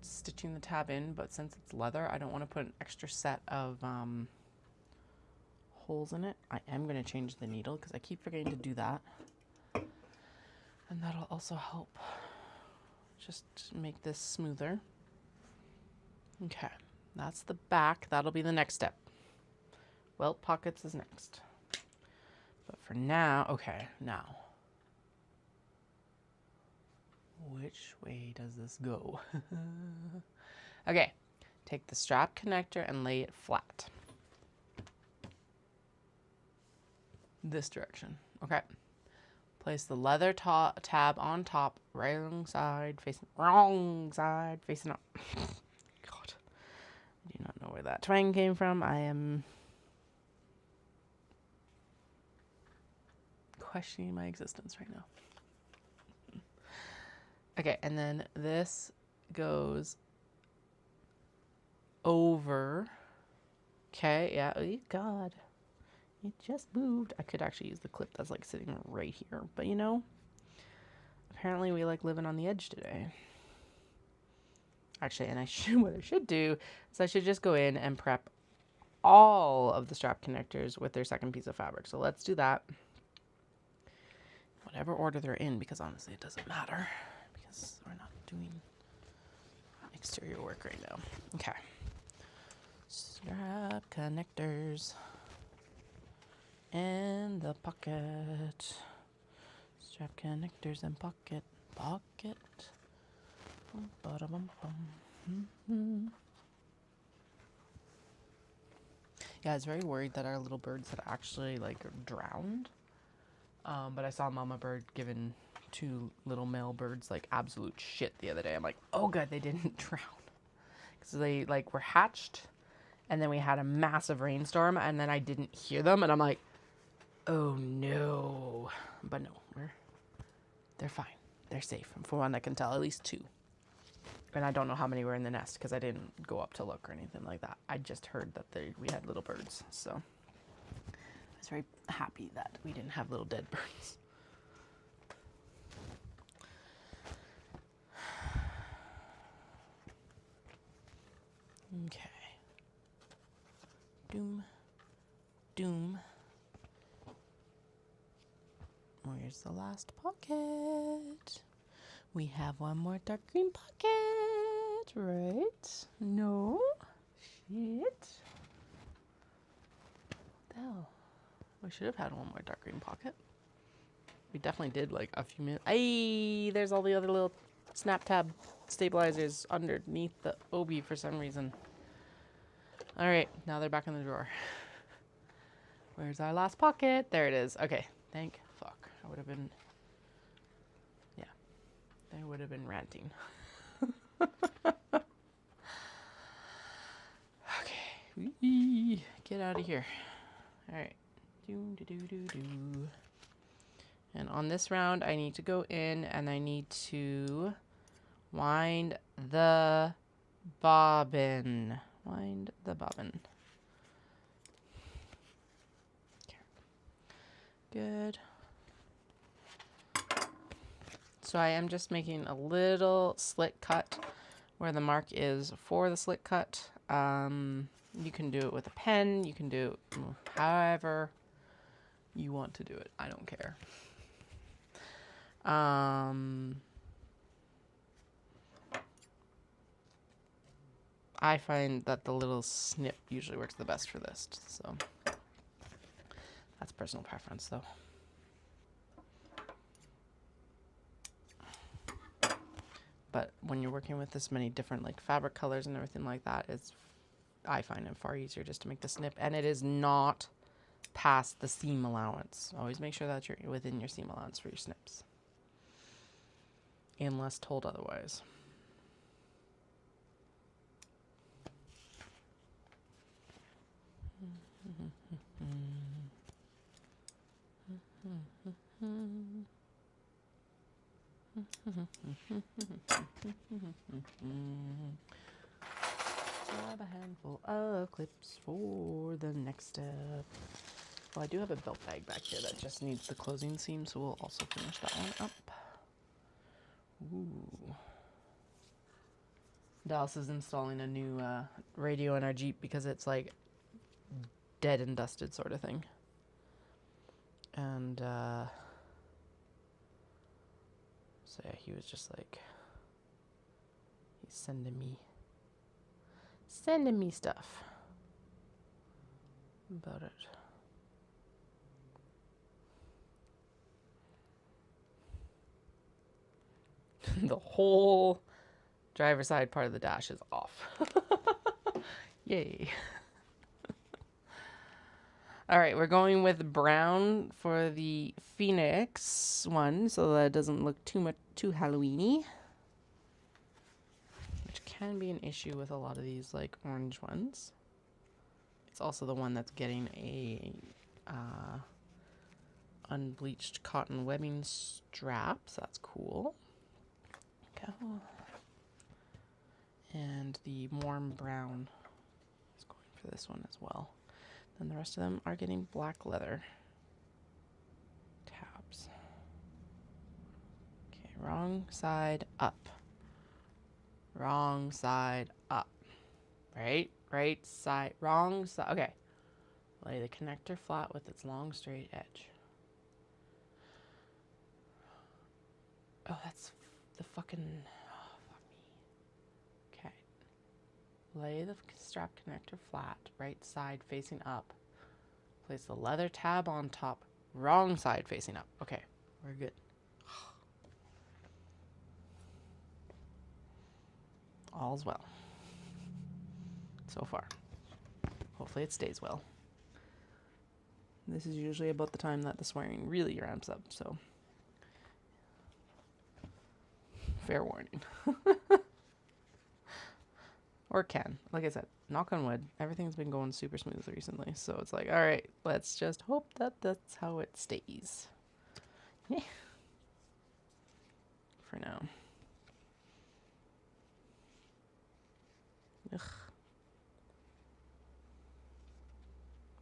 stitching the tab in, but since it's leather, I don't want to put an extra set of holes in it. I am going to change the needle because I keep forgetting to do that. And that'll also help just make this smoother. Okay, that's the back. That'll be the next step. Welt pockets is next. But for now, okay, now. Which way does this go? Okay, take the strap connector and lay it flat. This direction. Okay. Place the leather tab on top, wrong side facing up. God, I do not know where that twang came from. I am questioning my existence right now. Okay, and then this goes over. Okay, yeah. Oh, God. It just moved. I could actually use the clip that's like sitting right here. But you know, apparently we like living on the edge today. Actually, and what I should do is I should just go in and prep all of the strap connectors with their second piece of fabric. So let's do that. Whatever order they're in, because honestly it doesn't matter. Because we're not doing exterior work right now. Okay. Strap connectors. And the pocket. Strap connectors and pocket. Yeah, I was very worried that our little birds had actually like drowned. But I saw Mama Bird giving 2 little male birds like absolute shit the other day. I'm like, oh good, they didn't drown. Because they like were hatched and then we had a massive rainstorm and then I didn't hear them and I'm like, oh no. But no, they're fine. They're safe. And for one I can tell, at least 2. And I don't know how many were in the nest because I didn't go up to look or anything like that. I just heard that we had little birds. So I was very happy that we didn't have little dead birds. Okay. Doom. Doom. Where's the last pocket? We have one more dark green pocket, right? No? Shit. What the hell? We should have had one more dark green pocket. We definitely did like a few minutes. Hey, there's all the other little snap tab stabilizers underneath the obi for some reason. All right, now they're back in the drawer. Where's our last pocket? There it is. Okay, thank fuck. I would have been, yeah, they would have been ranting. Okay, get out of here. All right, do. And on this round, I need to go in and I need to wind the bobbin. Wind the bobbin. Okay. Good. So I am just making a little slit cut where the mark is for the slit cut. You can do it with a pen. You can do it however you want to do it. I don't care. I find that the little snip usually works the best for this, so that's personal preference though. But when you're working with this many different like fabric colors and everything like that, I find it far easier just to make the snip, and it is not past the seam allowance. Always make sure that you're within your seam allowance for your snips, unless told otherwise. Grab a handful of clips for the next step. Well, I do have a belt bag back here that just needs the closing seam, so we'll also finish that one up. Ooh. Dallas is installing a new radio in our Jeep because it's like dead and dusted sort of thing. And so yeah, he was just like, he's sending me stuff about it. The whole driver's side part of the dash is off. Yay. All right, we're going with brown for the Phoenix one so that it doesn't look too Halloween-y, which can be an issue with a lot of these like orange ones. It's also the one that's getting a unbleached cotton webbing strap, so that's cool. Okay. And the warm brown is going for this one as well. Then the rest of them are getting black leather tabs. Okay, wrong side up. Wrong side up. Right side, wrong side. Okay. Lay the connector flat with its long straight edge. Oh, that's the fucking... Oh, fuck me. Okay. Lay the strap connector flat, right side facing up. Place the leather tab on top, wrong side facing up. Okay, we're good. All's well. So far. Hopefully it stays well. This is usually about the time that the swearing really ramps up, so... Fair warning. Or can. Like I said, knock on wood. Everything's been going super smooth recently. So it's like, all right, let's just hope that that's how it stays. Yeah. For now. Ugh.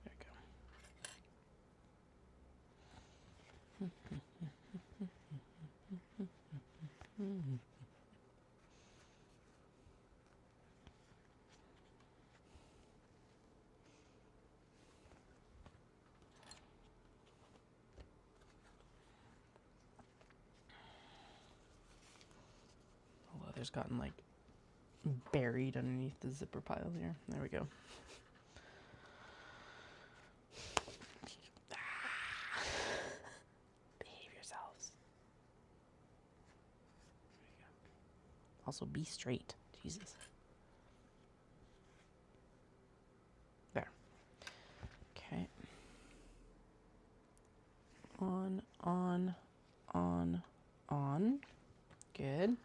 There we go. just gotten like buried underneath the zipper pile here. There we go. Behave yourselves. There we go. Also be straight. Jesus. There. Okay. On. Good.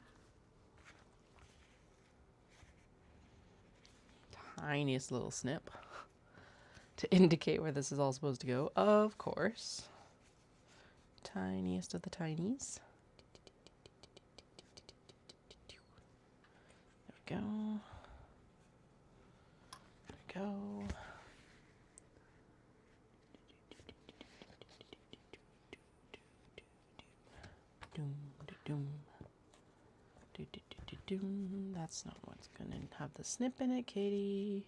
Tiniest little snip to indicate where this is all supposed to go, of course. Tiniest of the tinies. There we go. There we go. Doom, doom. That's not what's gonna have the snip in it, Katie.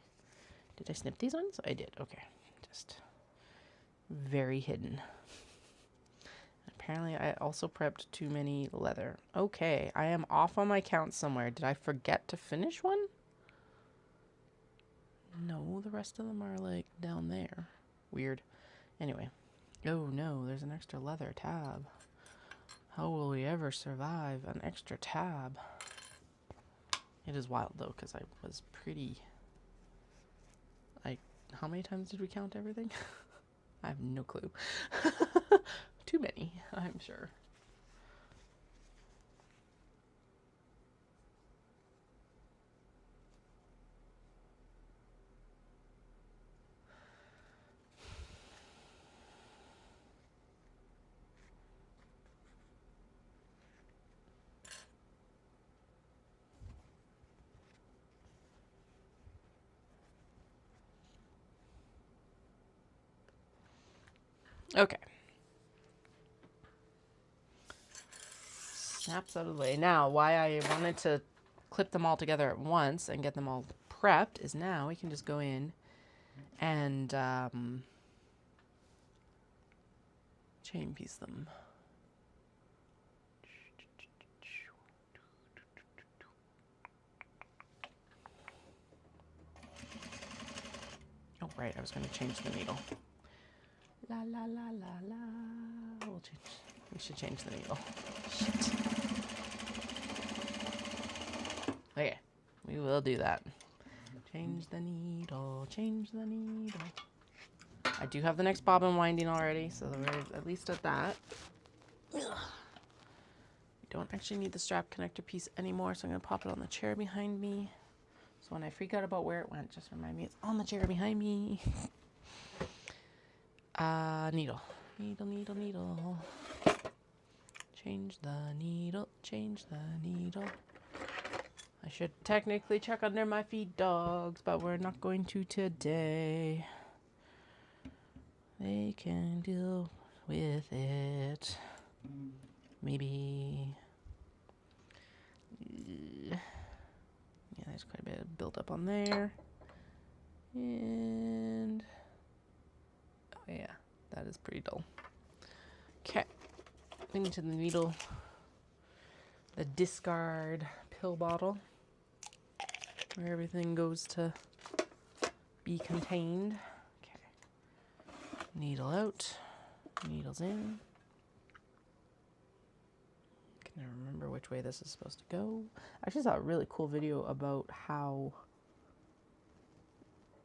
Did I snip these ones? I did. Okay. Just very hidden. Apparently I also prepped too many leather. Okay, I am off on my count somewhere. Did I forget to finish one? No, the rest of them are like down there. Weird. Anyway. Oh no, there's an extra leather tab. How will we ever survive an extra tab? It is wild though, because I was pretty... How many times did we count everything? I have no clue. Too many, I'm sure. Okay. Snaps out of the way. Now, why I wanted to clip them all together at once and get them all prepped is now we can just go in and chain piece them. Oh, right. I was going to change the needle. La la la la la. We should change the needle. Shit. Okay, we will do that. Change the needle. Change the needle. I do have the next bobbin winding already, so we're at least at that. We don't actually need the strap connector piece anymore, so I'm gonna pop it on the chair behind me. So when I freak out about where it went, just remind me it's on the chair behind me. Needle. Needle, needle, needle. Change the needle, change the needle. I should technically check under my feed dogs, but we're not going to today. They can deal with it. Maybe. Yeah, there's quite a bit of built up on there. And... oh yeah, that is pretty dull. Okay. Into the needle. The discard pill bottle. Where everything goes to be contained. Okay. Needle out. Needles in. Can I remember which way this is supposed to go? I actually saw a really cool video about how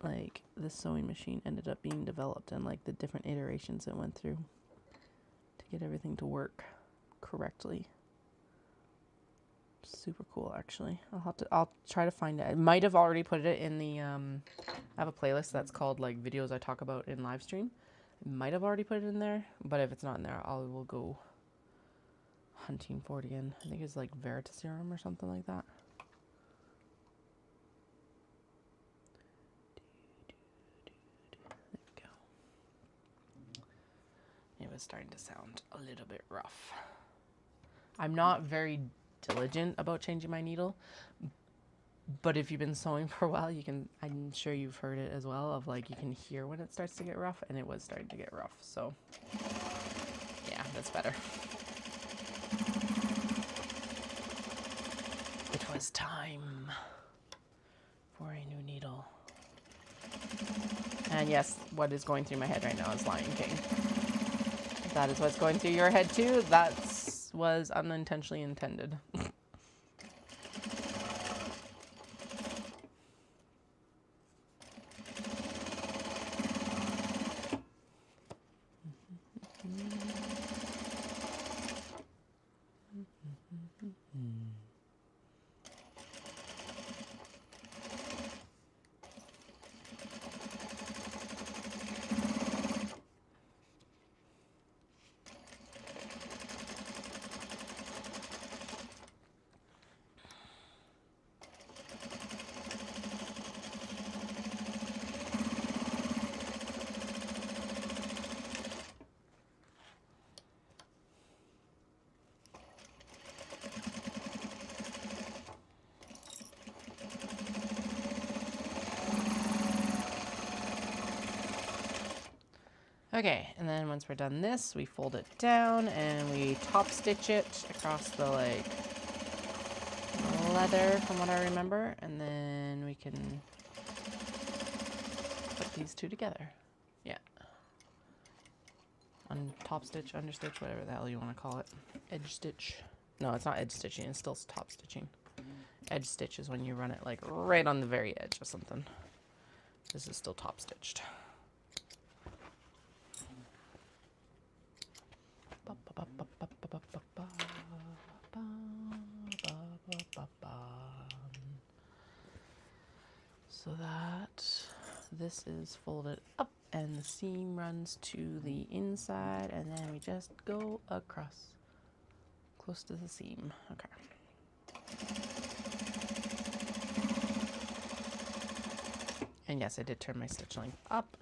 like the sewing machine ended up being developed and like the different iterations it went through to get everything to work correctly. Super cool, actually. I'll try to find it. I might have already put it in the I have a playlist that's called like videos I talk about in live stream. I might have already put it in there, but if it's not in there, I will go hunting for it again. I think it's like Veritaserum or something like that. There we go. It was starting to sound a little bit rough. I'm not very diligent about changing my needle, but if you've been sewing for a while, you can, I'm sure you've heard it as well, of like you can hear when it starts to get rough, and it was starting to get rough, so yeah, that's better. Which it's time for a new needle. And yes, what is going through my head right now is Lion King. If that is what's going through your head too, that was unintentionally intended. Okay, and then once we're done this, we fold it down and we top stitch it across the like leather from what I remember, and then we can put these two together. Yeah. On top stitch, under stitch, whatever the hell you want to call it. Edge stitch. No, it's not edge stitching, it's still top stitching. Edge stitch is when you run it like right on the very edge of something. This is still top stitched. So that this is folded up and the seam runs to the inside, and then we just go across close to the seam. Okay. And yes, I did turn my stitch length up.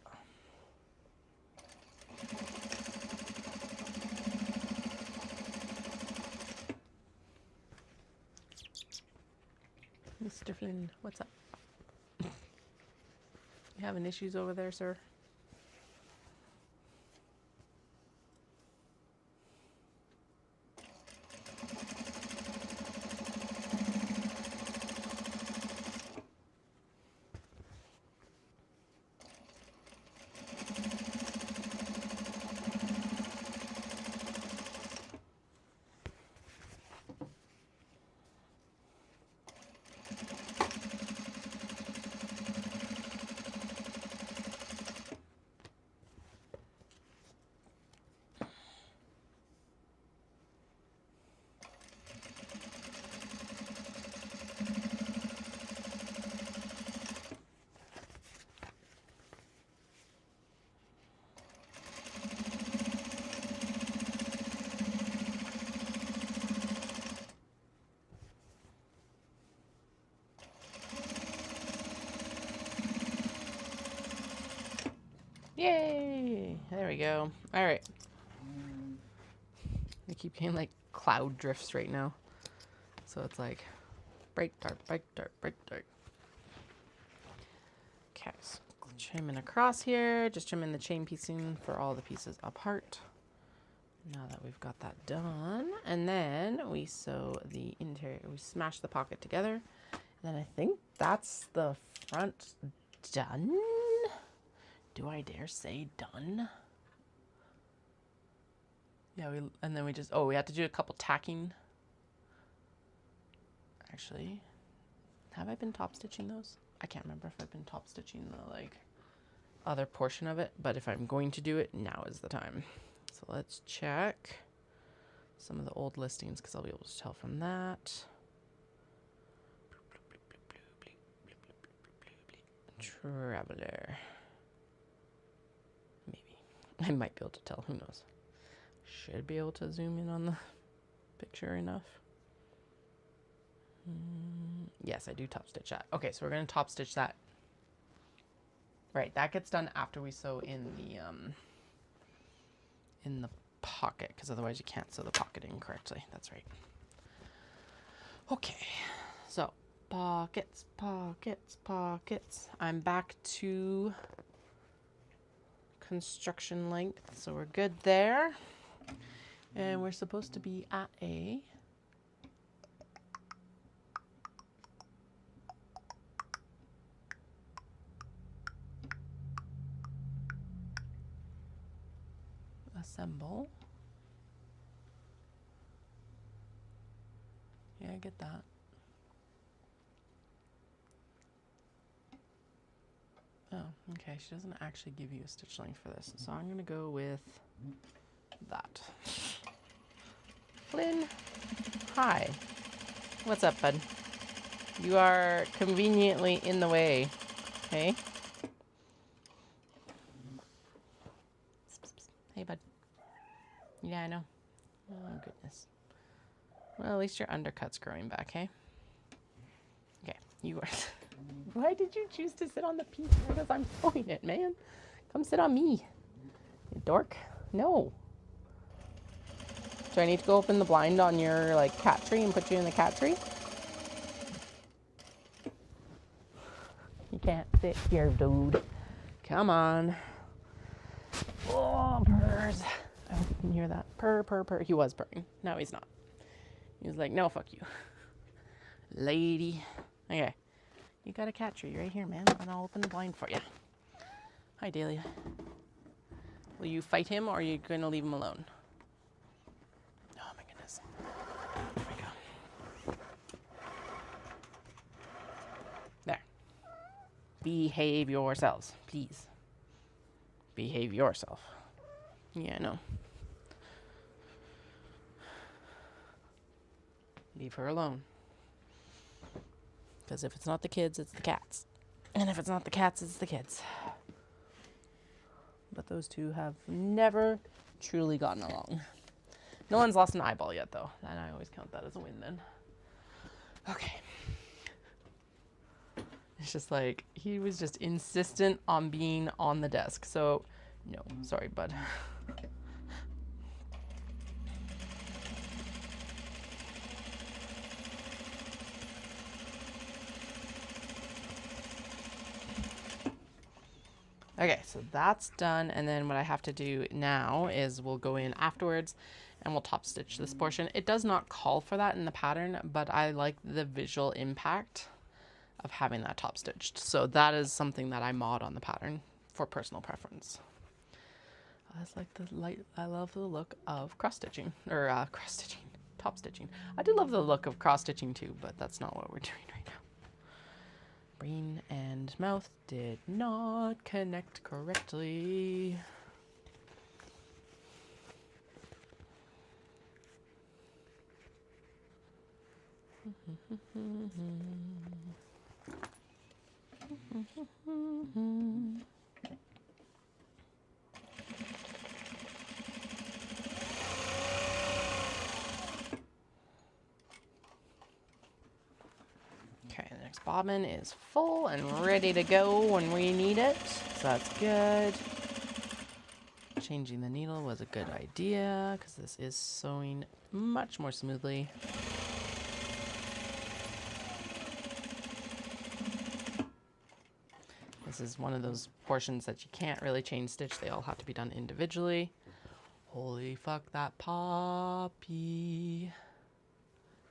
Mr. Flynn, what's up? You having issues over there, sir? Yay! There we go. All right. I keep getting like cloud drifts right now. So it's like break, dart, break, dart, break, dart. Okay, so trimming across here. Just trimming the chain piecing for all the pieces apart. Now that we've got that done. And then we sew the interior. We smash the pocket together. And then I think that's the front done. Do I dare say done? Yeah, and then we just, we had to do a couple tacking. Actually, have I been top stitching those? I can't remember if I've been top stitching the like other portion of it, but if I'm going to do it, now is the time. So let's check some of the old listings because I'll be able to tell from that. Traveler. I might be able to tell, who knows. Should be able to zoom in on the picture enough. Yes, I do top stitch that. Okay, so we're going to top stitch that. Right, that gets done after we sew in the pocket, because otherwise you can't sew the pocket in correctly. That's right. Okay, so pockets, pockets, pockets. I'm back to construction length, so we're good there, and we're supposed to be at a assemble. Yeah, I get that. Oh, okay. She doesn't actually give you a stitch length for this. So I'm going to go with that. Flynn, hi. What's up, bud? You are conveniently in the way. Hey? Hey, bud. Yeah, I know. Oh, goodness. Well, at least your undercut's growing back, hey? Okay, you are... Why did you choose to sit on the piece? Because I'm throwing it, man. Come sit on me. You dork. No. Do I need to go open the blind on your, like, cat tree and put you in the cat tree? You can't sit here, dude. Come on. Oh, purrs. I hope you can hear that. Purr, purr, purr. He was purring. No, he's not. He was like, no, fuck you. Lady. Okay. You got a cat tree right here, man. And I'll open the blind for you. Hi, Dahlia. Will you fight him or are you going to leave him alone? Oh, my goodness. There we go. There. Behave yourselves, please. Behave yourself. Yeah, I know. Leave her alone. Because if it's not the kids, it's the cats. And if it's not the cats, it's the kids. But those two have never truly gotten along. No one's lost an eyeball yet, though. And I always count that as a win then. Okay. It's just like, he was just insistent on being on the desk. So, no. Sorry, bud. Okay, so that's done, and then what I have to do now is we'll go in afterwards and we'll top stitch this portion. It does not call for that in the pattern, but I like the visual impact of having that top stitched. So that is something that I mod on the pattern for personal preference. I love the look of cross stitching, or cross stitching, top stitching. I do love the look of cross stitching too, but that's not what we're doing right now. Brain and mouth did not connect correctly. Okay, the next bobbin is full and ready to go when we need it, so that's good. Changing the needle was a good idea because this is sewing much more smoothly. This is one of those portions that you can't really chain stitch. They all have to be done individually. Holy fuck, that poppy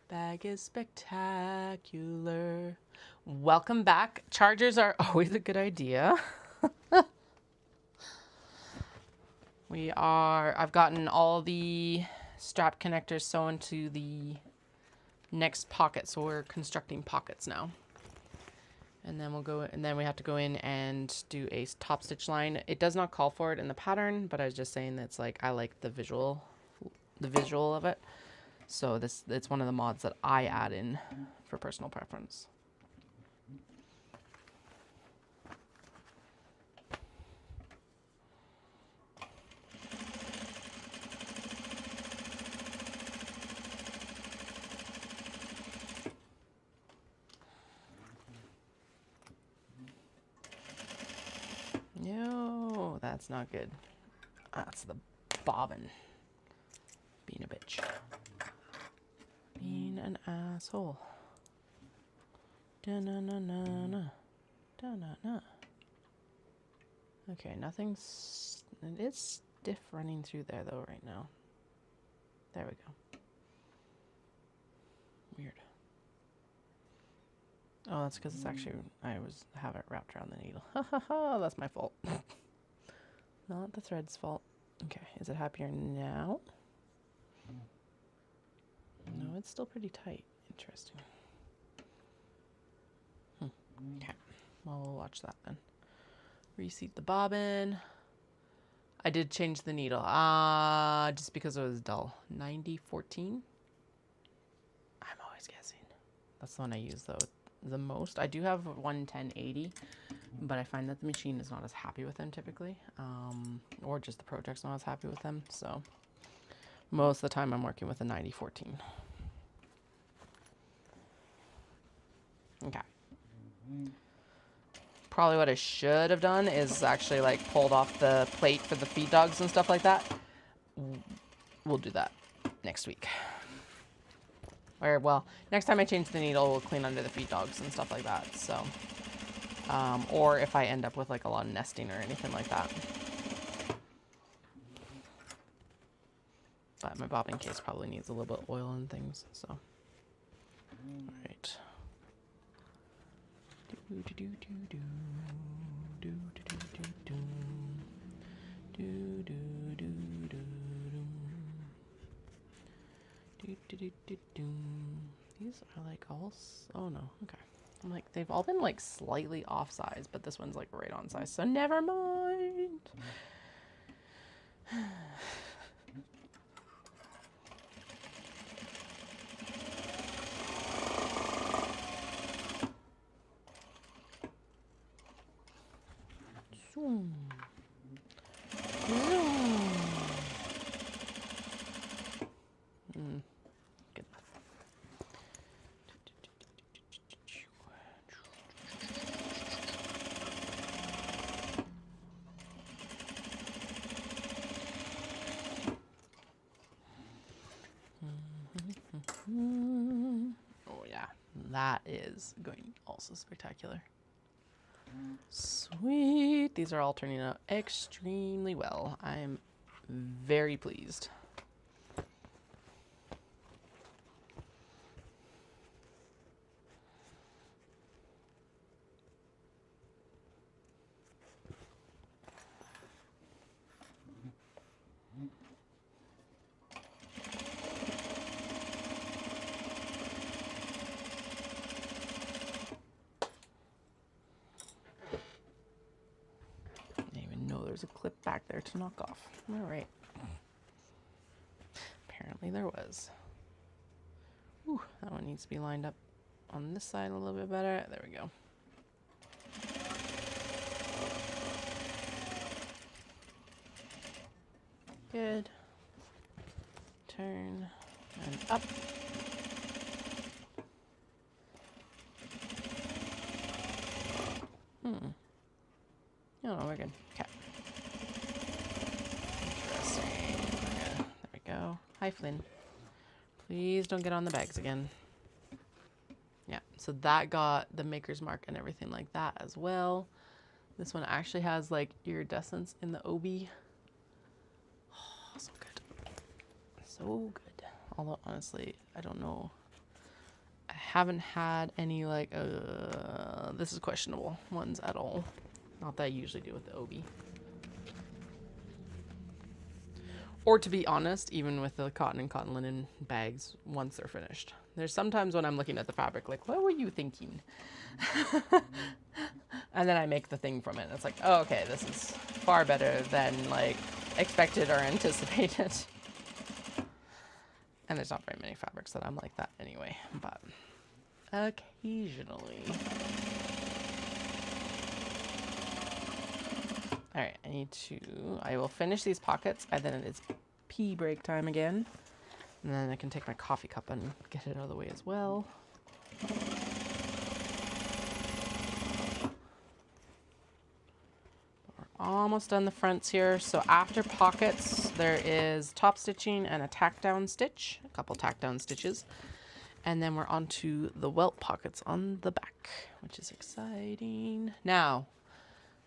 bag is spectacular. Welcome back. Chargers are always a good idea. I've gotten all the strap connectors sewn to the next pocket, so we're constructing pockets now. And then we have to go in and do a top stitch line. It does not call for it in the pattern, but I was just saying that's like, I like the visual of it. So it's one of the mods that I add in for personal preference. No, that's not good. That's the bobbin. Being a bitch. Being an asshole. Da-na-na-na-na. Da-na-na. Okay, nothing's... It is stiff running through there, though, right now. There we go. Weird. Oh, that's because it's actually... I have it wrapped around the needle. Ha ha ha! That's my fault. Not the thread's fault. Okay, is it happier now? No, it's still pretty tight. Interesting. Okay, well, we'll watch that then. Reseat the bobbin. I did change the needle, just because it was dull. 9014. I'm always guessing. That's the one I use though the most. I do have 11080, but I find that the machine is not as happy with them typically, or just the project's not as happy with them. So most of the time I'm working with a 9014. Okay. Probably what I should have done is actually like pulled off the plate for the feed dogs and stuff like that. We'll do that next week. Or, well, next time I change the needle, we'll clean under the feed dogs and stuff like that. So, or if I end up with like a lot of nesting or anything like that. But my bobbin case probably needs a little bit of oil and things, so. All right. These are like all, oh no, okay. I'm like, they've all been like slightly off size, but this one's like right on size, so never mind. Zoom. Zoom. Good enough. Oh yeah, that is going also spectacular. Sweet. These are all turning out extremely well. I'm very pleased. There's a clip back there to knock off. All right. Apparently there was. Ooh, that one needs to be lined up on this side a little bit better. There we go. Good. Turn and up. Oh, we're good. Okay. Interesting. There we go. Hi, Flynn. Please don't get on the bags again. Yeah, so that got the maker's mark and everything like that as well. This one actually has like iridescence in the OB. Oh, so good. So good. Although honestly, I don't know. I haven't had any like, this is questionable ones at all. Not that I usually do with the OB. Or to be honest, even with the cotton and cotton linen bags, once they're finished. There's sometimes when I'm looking at the fabric, like, what were you thinking? And then I make the thing from it. And it's like, oh, okay, this is far better than like expected or anticipated. And there's not very many fabrics that I'm like that anyway, but occasionally. All right, I will finish these pockets and then it's pee break time again. And then I can take my coffee cup and get it out of the way as well. We're almost done the fronts here. So after pockets, there is top stitching and a tack down stitch, a couple tack down stitches. And then we're on to the welt pockets on the back, which is exciting. Now,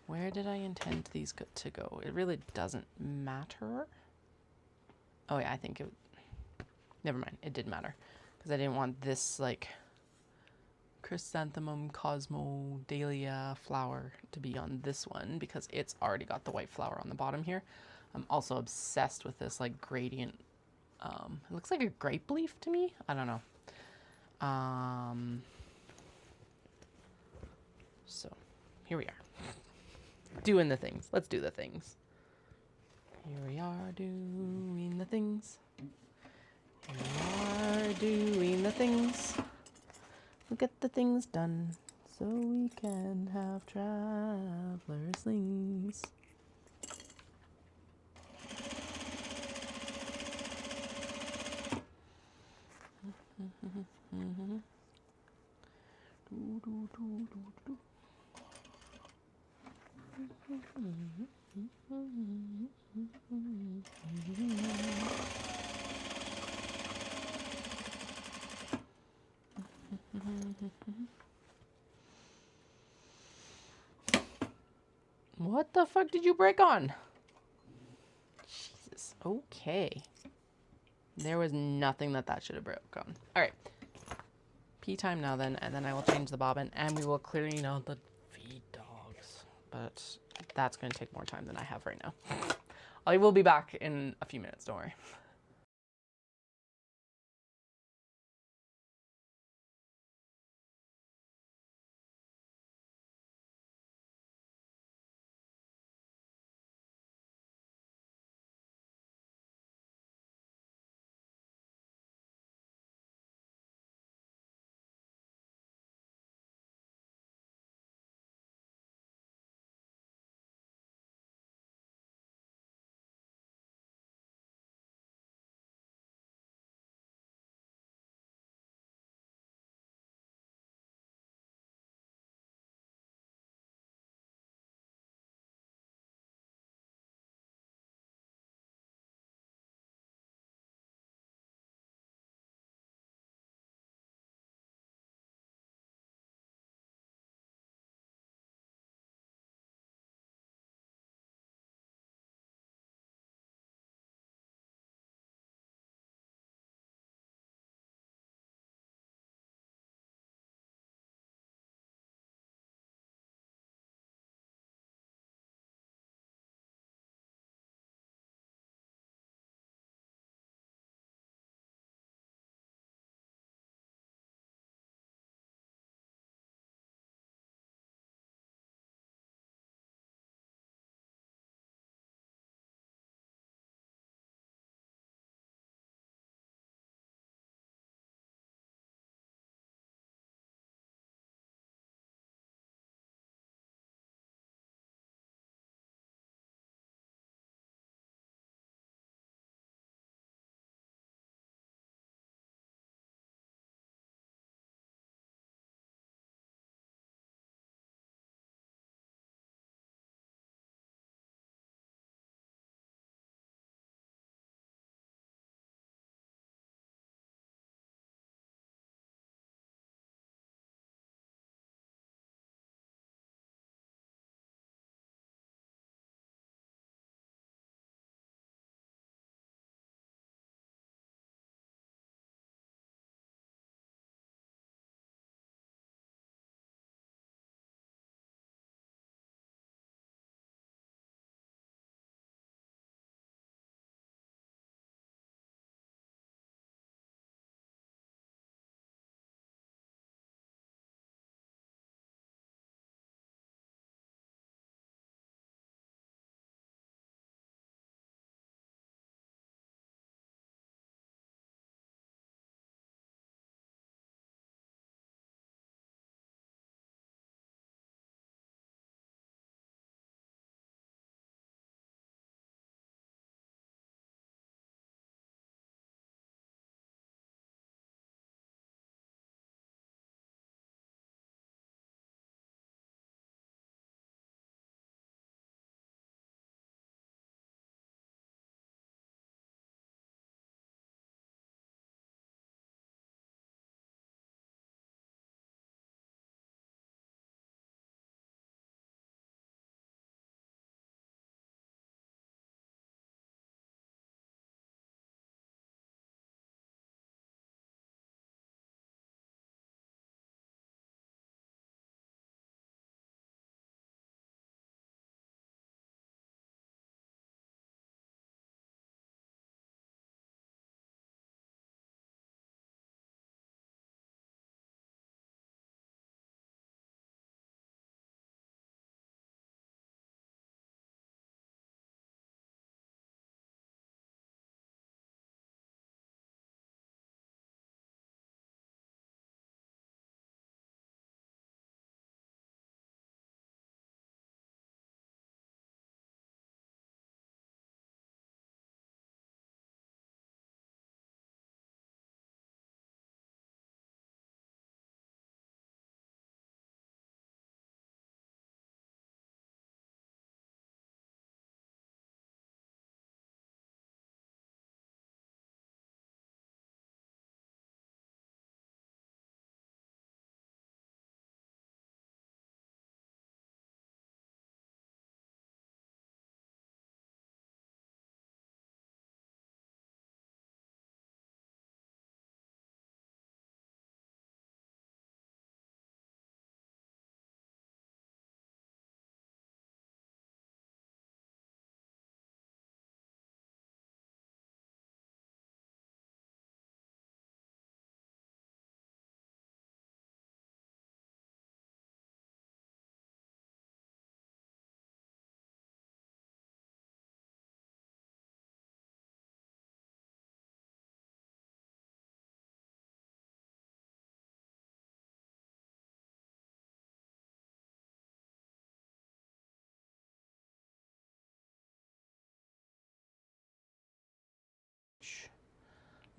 where did I intend these to go? It really doesn't matter. Oh yeah, I think it, never mind, it did matter. Because I didn't want this like chrysanthemum cosmo dahlia flower to be on this one because it's already got the white flower on the bottom here. I'm also obsessed with this like gradient. It looks like a grape leaf to me. I don't know. So here we are. Doing the things. Let's do the things. Here we are doing the things. Here we are doing the things. We'll get the things done so we can have traveler slings. What the fuck did you break on? Jesus. Okay. There was nothing that should have broke on. All right. Pee time now then, and then I will change the bobbin, and we will clearly know the feed dogs. But that's going to take more time than I have right now. I will be back in a few minutes, don't worry.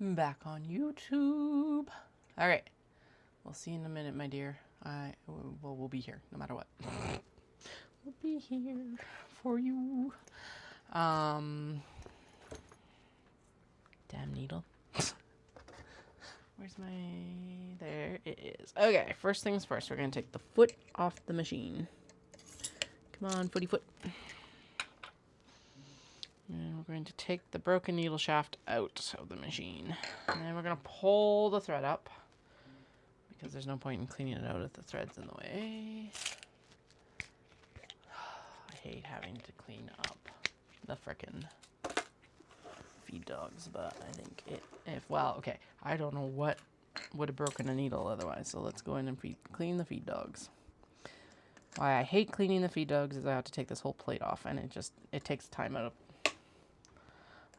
Back on YouTube. All right. We'll see you in a minute, my dear. We'll be here no matter what. We'll be here for you. Damn needle. Where's my... There it is. Okay, first things first. We're going to take the foot off the machine. Come on, footy foot. And we're going to take the broken needle shaft out of the machine. And then we're going to pull the thread up, because there's no point in cleaning it out if the thread's in the way. I hate having to clean up the frickin' feed dogs, but I think okay, I don't know what would have broken a needle otherwise, so let's go in and clean the feed dogs. Why I hate cleaning the feed dogs is I have to take this whole plate off, and it takes time out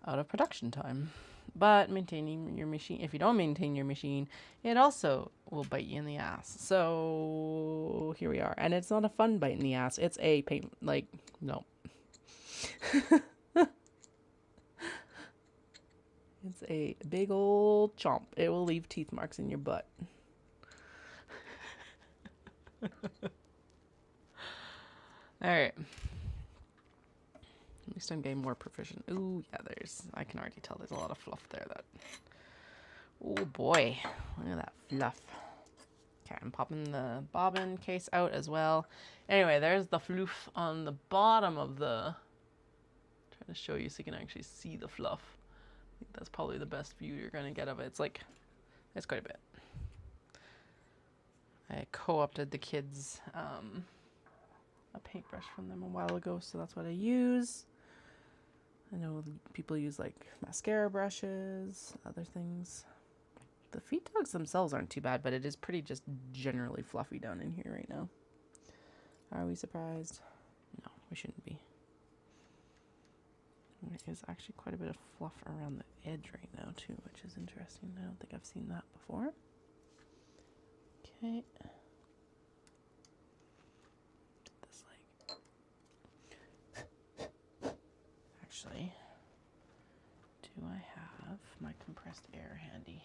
of production time. But maintaining your machine, if you don't maintain your machine, it also will bite you in the ass. So here we are, and it's not a fun bite in the ass. It's a pain, like, no. It's a big old chomp. It will leave teeth marks in your butt. Alright. At least I'm getting more proficient. Ooh, yeah, I can already tell there's a lot of fluff there. Oh boy, look at that fluff. Okay, I'm popping the bobbin case out as well. Anyway, there's the fluff on the bottom of the... I'm trying to show you so you can actually see the fluff. I think that's probably the best view you're going to get of it. It's quite a bit. I co-opted the kids a paintbrush from them a while ago, so that's what I use. I know people use like mascara brushes, other things. The feed dogs themselves aren't too bad, but it is pretty just generally fluffy down in here right now. Are we surprised? No, we shouldn't be. There is actually quite a bit of fluff around the edge right now too, which is interesting. I don't think I've seen that before. Okay. This actually, do I have my compressed air handy?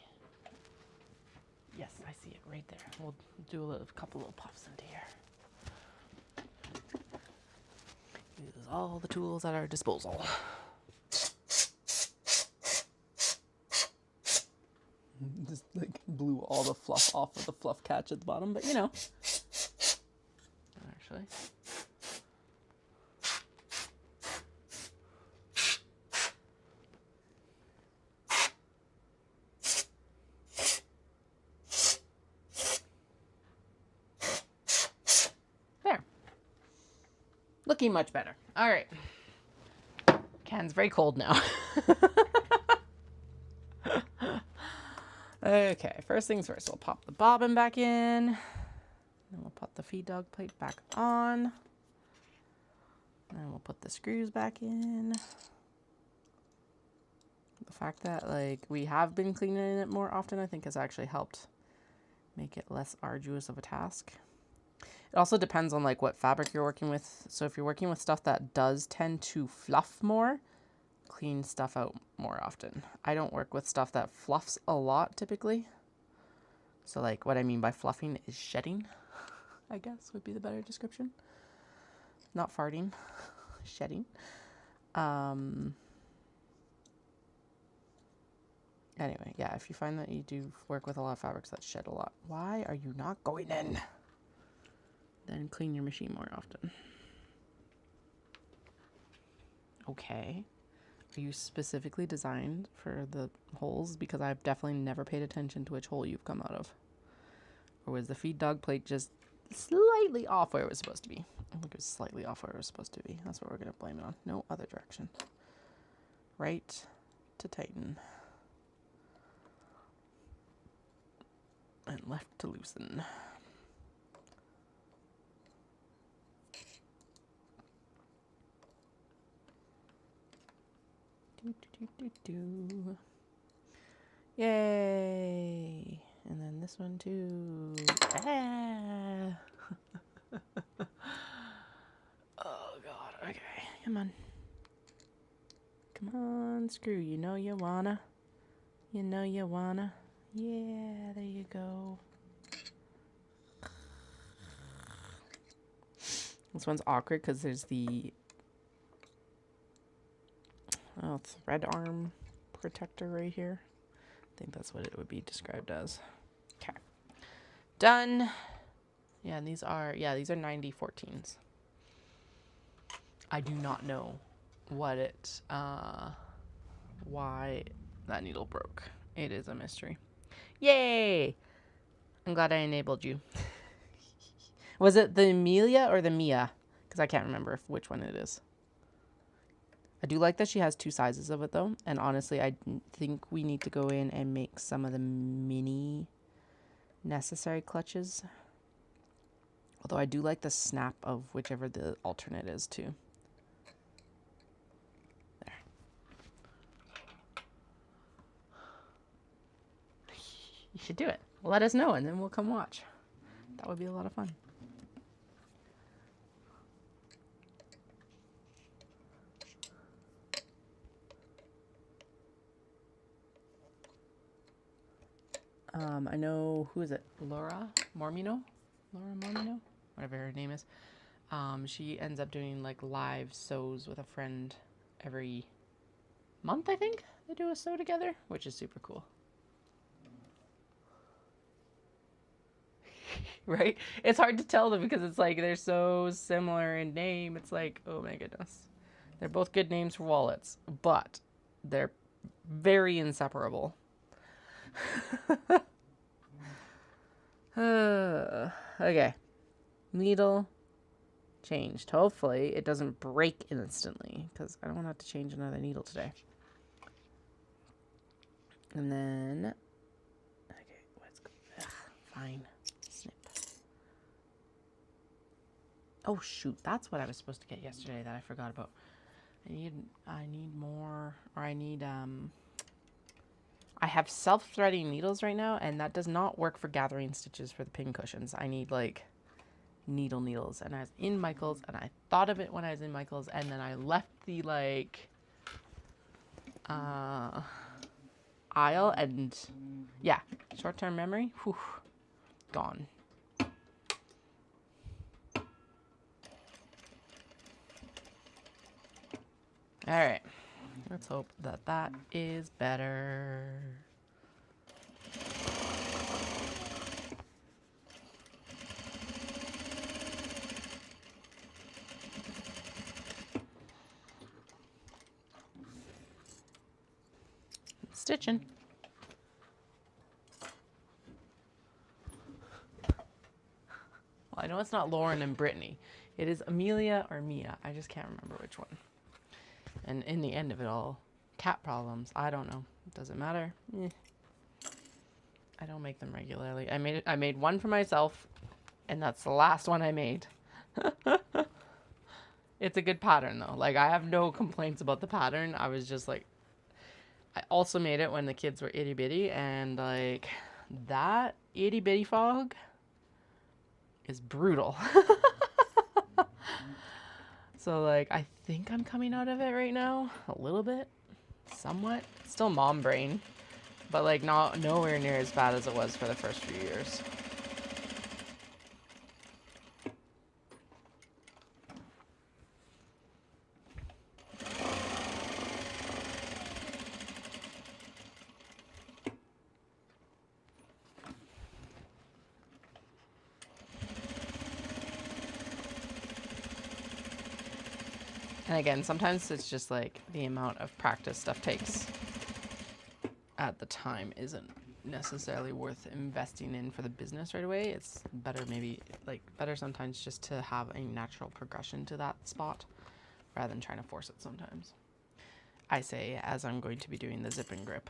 Yes, I see it right there. We'll do a couple little puffs into here. Use all the tools at our disposal. Just like blew all the fluff off of the fluff catch at the bottom, but you know. Actually. There. Looking much better. All right. Can's very cold now. Okay, first things first, we'll pop the bobbin back in. Then we'll put the feed dog plate back on. Then we'll put the screws back in. The fact that like we have been cleaning it more often, I think has actually helped make it less arduous of a task. It also depends on like what fabric you're working with. So if you're working with stuff that does tend to fluff more, clean stuff out more often. I don't work with stuff that fluffs a lot typically. So like what I mean by fluffing is shedding, I guess would be the better description. Not farting, shedding. Anyway, yeah, if you find that you do work with a lot of fabrics that shed a lot, why are you not going in? Then clean your machine more often. Okay. Are you specifically designed for the holes? Because I've definitely never paid attention to which hole you've come out of. Or was the feed dog plate just slightly off where it was supposed to be? I think it was slightly off where it was supposed to be. That's what we're going to blame it on. No other direction. Right to tighten. And left to loosen. Yay! And then this one too. Ah! Oh god, okay, come on. Come on, screw, you know you wanna. You know you wanna. Yeah, there you go. This one's awkward because there's the thread arm protector right here. I think that's what it would be described as. Okay. Done. Yeah, and these are 9014s. I do not know why that needle broke. It is a mystery. Yay! I'm glad I enabled you. Was it the Amelia or the Mia? Because I can't remember which one it is. I do like that she has 2 sizes of it though. And honestly, I think we need to go in and make some of the mini necessary clutches. Although I do like the snap of whichever the alternate is too. There. You should do it. Let us know and then we'll come watch. That would be a lot of fun. I know, who is it? Laura Mormino, whatever her name is. She ends up doing like live sews with a friend every month, I think. They do a sew together, which is super cool. Right? It's hard to tell them because it's like they're so similar in name. It's like, oh my goodness. They're both good names for wallets, but they're very inseparable. Okay. Needle changed. Hopefully it doesn't break instantly because I don't want to have to change another needle today. And then, okay, let's go. Fine. Snip. Oh shoot, that's what I was supposed to get yesterday that I forgot about. I need more, or I have self-threading needles right now, and that does not work for gathering stitches for the pin cushions. I need like needles, and I was in Michael's, and I thought of it when I was in Michael's, and then I left the like aisle, and yeah, short-term memory, whew, gone. All right, let's hope that that is better. Stitching. Well, I know it's not Lauren and Brittany. It is Amelia or Mia. I just can't remember which one. And in the end of it all, cat problems. I don't know. Does it matter? I don't make them regularly. I made one for myself, and that's the last one I made. It's a good pattern though. Like, I have no complaints about the pattern. I was just like, I also made it when the kids were itty bitty, and like that itty bitty fog is brutal. So like, I think I'm coming out of it right now, a little bit, somewhat. Still mom brain, but like nowhere near as bad as it was for the first few years. And again, sometimes it's just like the amount of practice stuff takes at the time isn't necessarily worth investing in for the business right away. It's better better sometimes just to have a natural progression to that spot rather than trying to force it sometimes. I say as I'm going to be doing the zip and grip.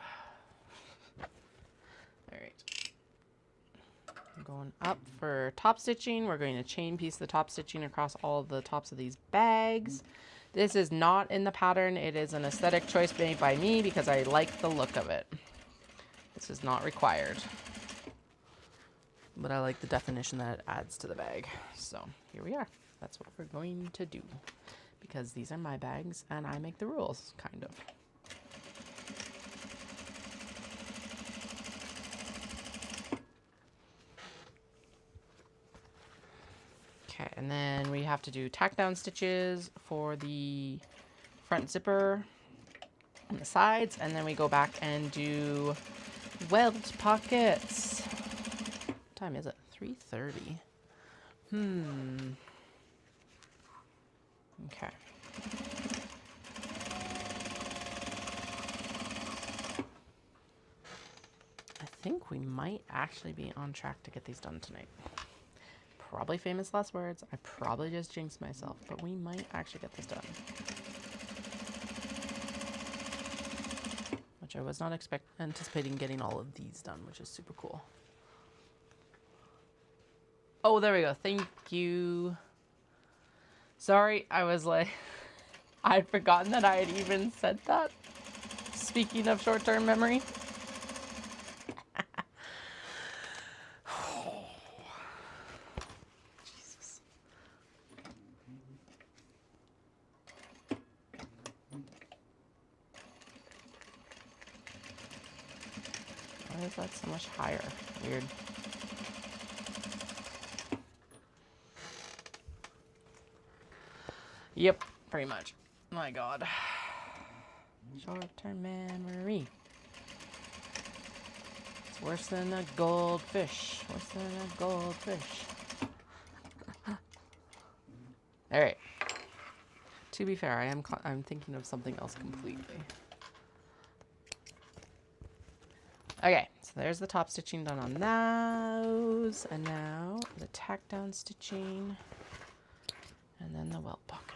All right. I'm going up for top stitching. We're going to chain piece the top stitching across all of the tops of these bags. This is not in the pattern. It is an aesthetic choice made by me because I like the look of it. This is not required, but I like the definition that it adds to the bag. So here we are. That's what we're going to do because these are my bags and I make the rules, kind of. and then we have to do tack down stitches for the front zipper on the sides, and then we go back and do weld pockets. What time is it? 3:30. Okay. I think we might actually be on track to get these done tonight. Probably famous last words. I probably just jinxed myself, but we might actually get this done. Which I was not anticipating getting all of these done, which is super cool. Oh, there we go. Thank you. Sorry, I was like, I'd forgotten that I had even said that. Speaking of short-term memory. Jesus. Why is that so much higher? Weird. Yep, pretty much. My God. Short-term memory. It's worse than a goldfish. Worse than a goldfish. All right. To be fair, I'm thinking of something else completely. Okay, so there's the top stitching done on those, and now the tack down stitching, and then the welt pockets.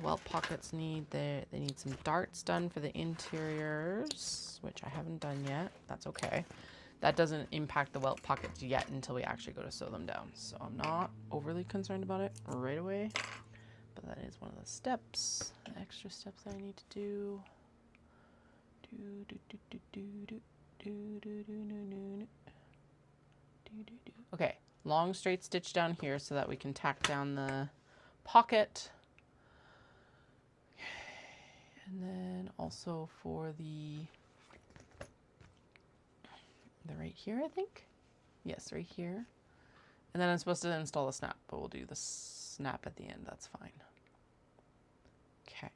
Welt pockets they need some darts done for the interiors, which I haven't done yet. That's okay. That doesn't impact the welt pockets yet until we actually go to sew them down. So I'm not overly concerned about it right away, but that is one of the steps, the extra steps that I need to do. Okay, long straight stitch down here so that we can tack down the pocket. And then also for the right here, I think. Yes, right here. And then I'm supposed to install the snap, but we'll do the snap at the end. That's fine. Okay.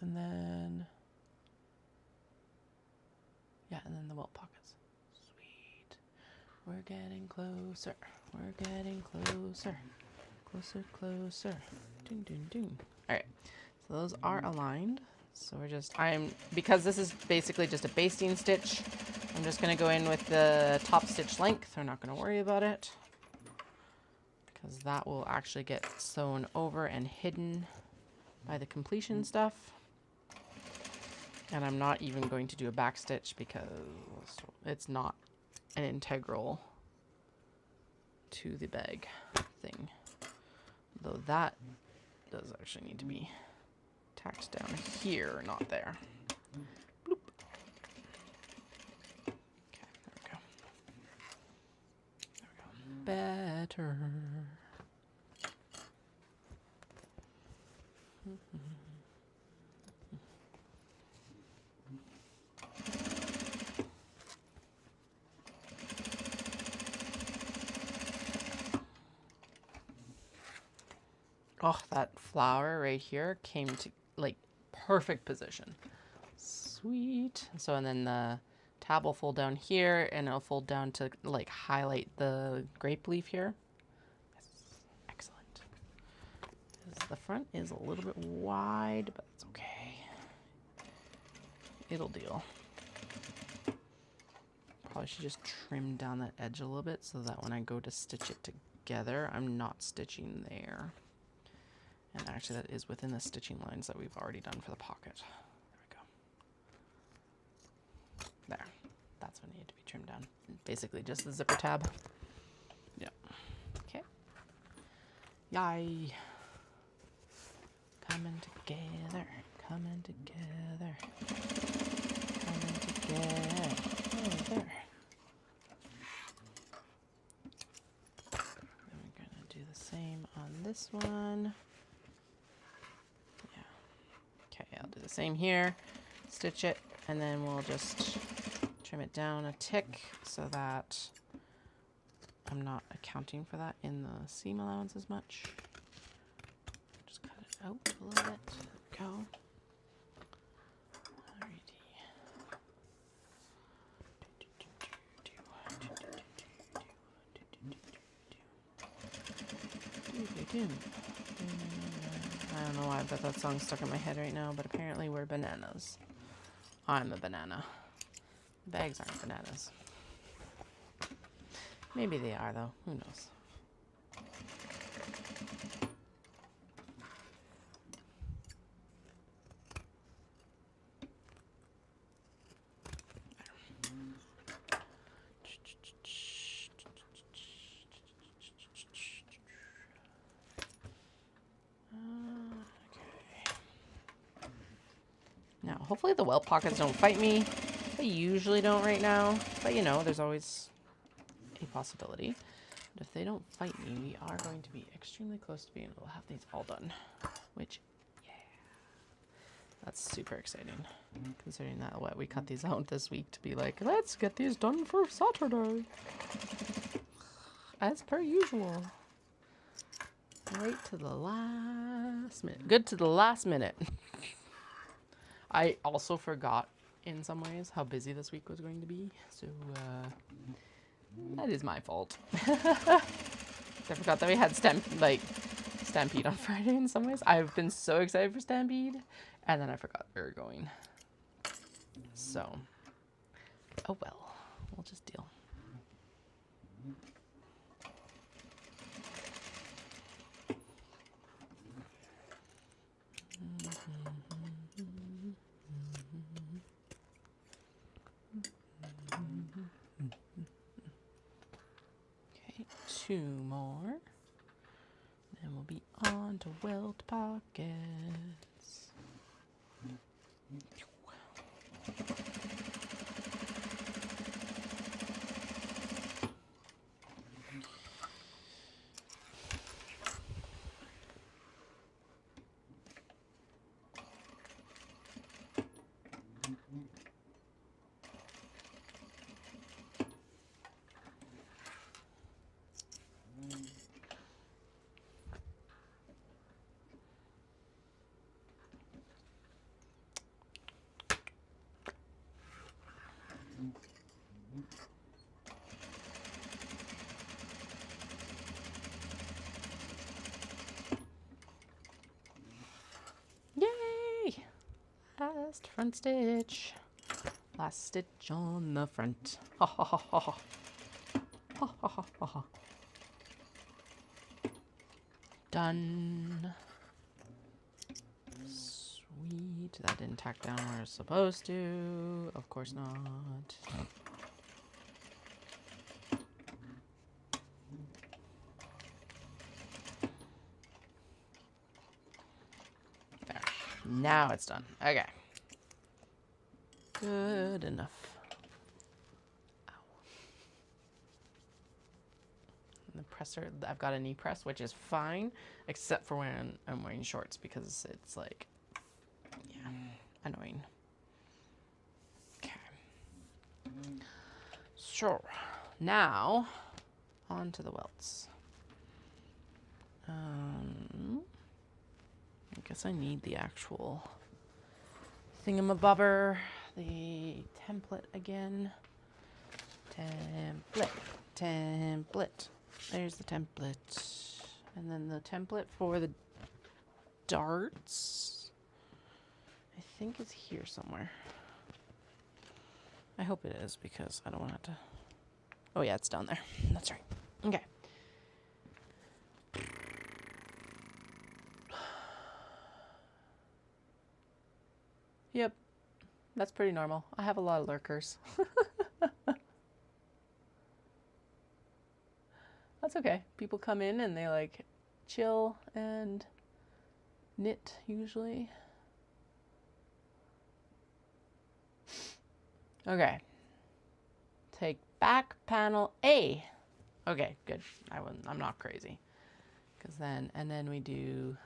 And then, yeah, and then the welt pockets. Sweet. We're getting closer. We're getting closer. Closer, closer. Ding, ding, ding. All right. So those are aligned. So we're just, because this is basically just a basting stitch, I'm just going to go in with the top stitch length. We're not going to worry about it because that will actually get sewn over and hidden by the completion stuff. And I'm not even going to do a back stitch because it's not an integral to the bag thing. Though that does actually need to be tacked down here, not there. Bloop. Okay, there we go. There we go. Better. Oh, that flower right here came to like perfect position. Sweet. So, and then the tab will fold down here and it'll fold down to like highlight the grape leaf here. Yes. Excellent. The front is a little bit wide, but it's okay. It'll deal. Probably should just trim down that edge a little bit so that when I go to stitch it together, I'm not stitching there. And actually that is within the stitching lines that we've already done for the pocket. There we go. There. That's what needed to be trimmed down. Basically just the zipper tab. Yeah. Okay. Yay. Coming together. Coming together. Coming together. Oh, there. Then we're going to do the same on this one. Okay, I'll do the same here, stitch it, and then we'll just trim it down a tick so that I'm not accounting for that in the seam allowance as much. Just cut it out a little bit. There we go. I don't know why, but that song's stuck in my head right now, but apparently we're bananas. I'm a banana. The bags aren't bananas. Maybe they are, though. Who knows? Now, hopefully the welt pockets don't fight me. They usually don't right now, but you know, there's always a possibility. But if they don't fight me, we are going to be extremely close to being able to have these all done. Which, yeah, that's super exciting. Considering that what we cut these out this week to be like, let's get these done for Saturday. As per usual. Right to the last minute. Good to the last minute. I also forgot, in some ways, how busy this week was going to be. So, that is my fault. I forgot that we had Stampede on Friday in some ways. I've been so excited for Stampede. And then I forgot we were going. So, oh well. We'll just deal. Two more, then we'll be on to welt pockets. Last front stitch. Last stitch on the front. Ha ha ha ha ha. Ha ha ha ha ha. Done. Sweet. That didn't tack down where it's supposed to. Of course not. There. Now it's done. Okay. Good enough. Ow. And the presser, I've got a knee press, which is fine, except for when I'm wearing shorts because it's like, yeah, annoying. Okay. So, now, on to the welts. I guess I need the actual thingamabobber. The template again. Template. There's the template. And then the template for the darts. I think it's here somewhere. I hope it is because I don't want to. Oh yeah, it's down there. That's right. Okay. Yep. That's pretty normal. I have a lot of lurkers. That's okay. People come in and they like chill and knit usually. Okay. Take back panel A. Okay, good. I'm not crazy. And then we do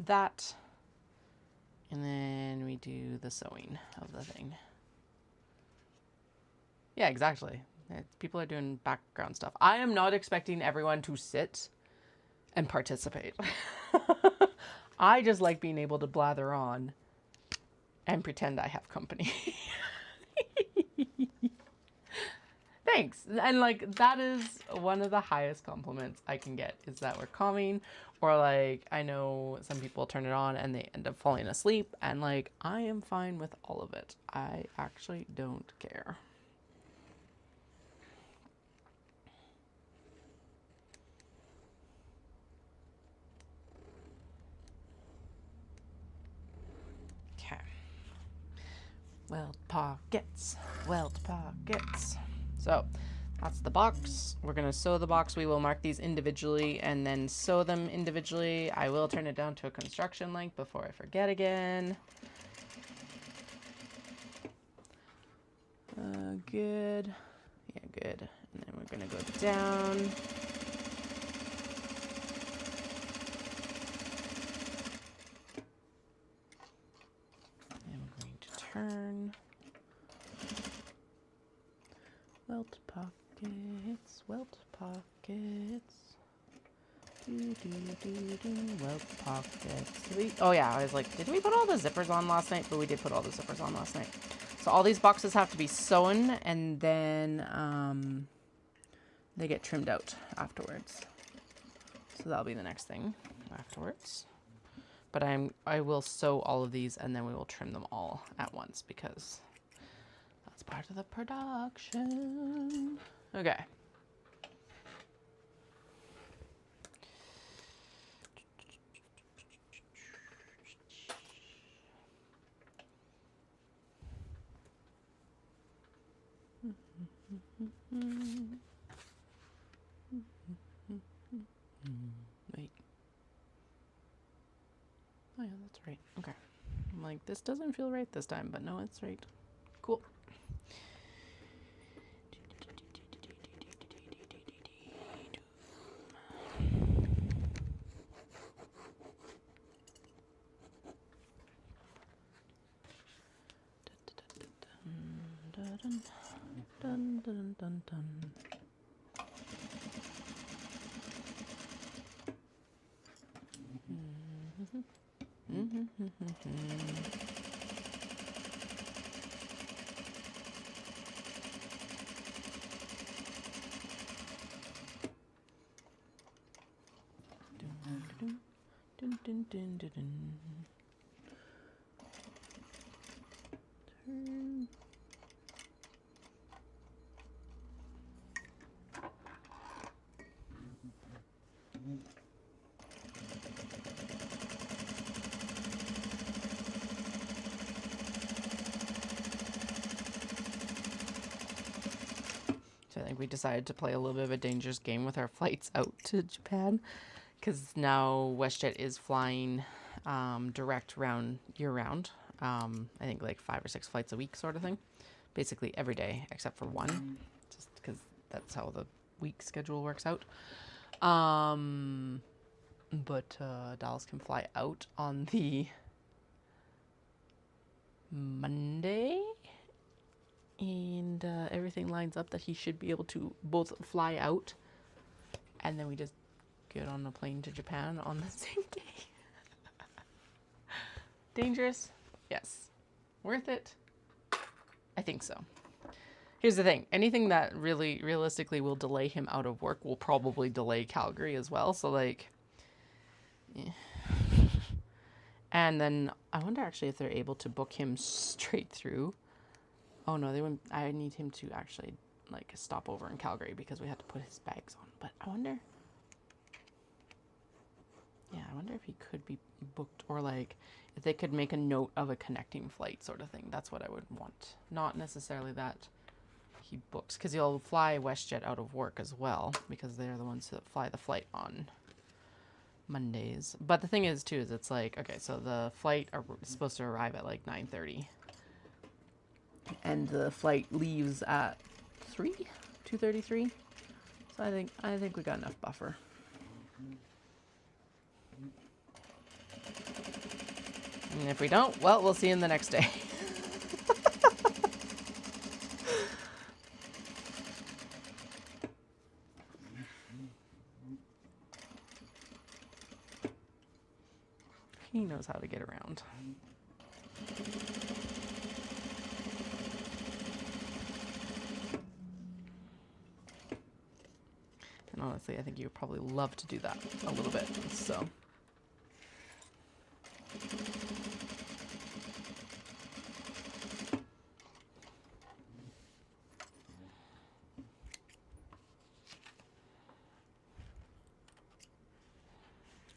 that. And then we do the sewing of the thing. Yeah, exactly. People are doing background stuff. I am not expecting everyone to sit and participate. I just like being able to blather on and pretend I have company. Thanks. And like, that is one of the highest compliments I can get, is that we're calming. Or like, I know some people turn it on and they end up falling asleep, and like, I am fine with all of it. I actually don't care. Okay. Weld pockets. Weld pockets. So that's the box. We're going to sew the box. We will mark these individually and then sew them individually. I will turn it down to a construction length before I forget again. Good. Yeah, good. And then we're going to go down. And we're going to turn. Welt pockets, welt pockets. Welt pockets. Oh yeah, I was like, did we put all the zippers on last night? But we did put all the zippers on last night. So all these boxes have to be sewn, and then they get trimmed out afterwards. So that'll be the next thing afterwards. But I will sew all of these, and then we will trim them all at once, because that's part of the production. Okay. Wait. Oh yeah, that's right. Okay. I'm like, this doesn't feel right this time, but no, it's right. Cool. Dun, dun, dun, dun. Dun, dun, dun, dun, dun. Turn. So I think we decided to play a little bit of a dangerous game with our flights out to Japan, because now WestJet is flying direct year-round. I think like 5 or 6 flights a week sort of thing. Basically every day except for one, just because that's how the week schedule works out. But Dallas can fly out on the Monday, and everything lines up that he should be able to both fly out, and then we just get on a plane to Japan on the same day. Dangerous? Yes. Worth it? I think so. Here's the thing. Anything that really realistically will delay him out of work will probably delay Calgary as well. So like, yeah. And then I wonder actually if they're able to book him straight through. Oh no, they wouldn't. I need him to actually like stop over in Calgary because we had to put his bags on. But I wonder. Yeah, I wonder if he could be booked, or like if they could make a note of a connecting flight sort of thing. That's what I would want. Not necessarily that he books, because he'll fly WestJet out of work as well, because they're the ones that fly the flight on Mondays. But the thing is too, is it's like, okay, so the flight is supposed to arrive at like 9:30, and the flight leaves at 2:33. So I think we got enough buffer. And if we don't, well, we'll see him the next day. He knows how to get around. And honestly, I think you would probably love to do that a little bit, so.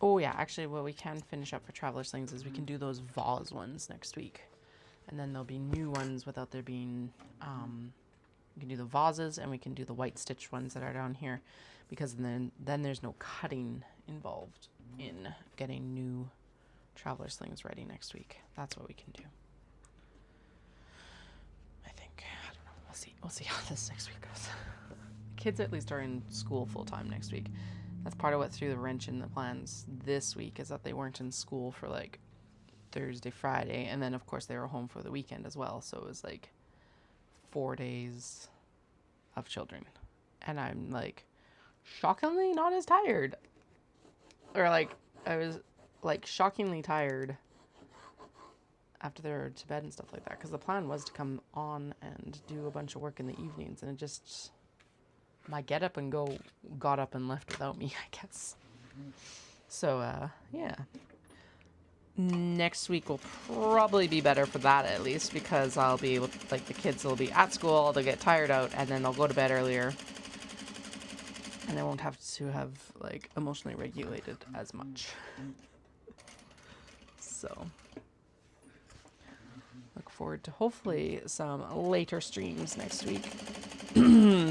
Oh yeah, actually what we can finish up for Traveler Slings is we can do those vase ones next week. And then there'll be new ones without there being, we can do the vases and we can do the white stitch ones that are down here, because then there's no cutting involved in getting new Traveler Slings ready next week. That's what we can do. I think, I don't know, we'll see how this next week goes. Kids at least are in school full time next week. That's part of what threw the wrench in the plans this week, is that they weren't in school for like Thursday, Friday, and then of course they were home for the weekend as well. So it was like 4 days of children. And I'm like shockingly not as tired. Or like I was like shockingly tired after they were to bed and stuff like that. Because the plan was to come on and do a bunch of work in the evenings, and it just... my get up and go got up and left without me, I guess. So, yeah. Next week will probably be better for that, at least, because I'll be able to, like, the kids will be at school, they'll get tired out, and then they'll go to bed earlier. And I won't have to have, like, emotionally regulated as much. So, look forward to hopefully some later streams next week.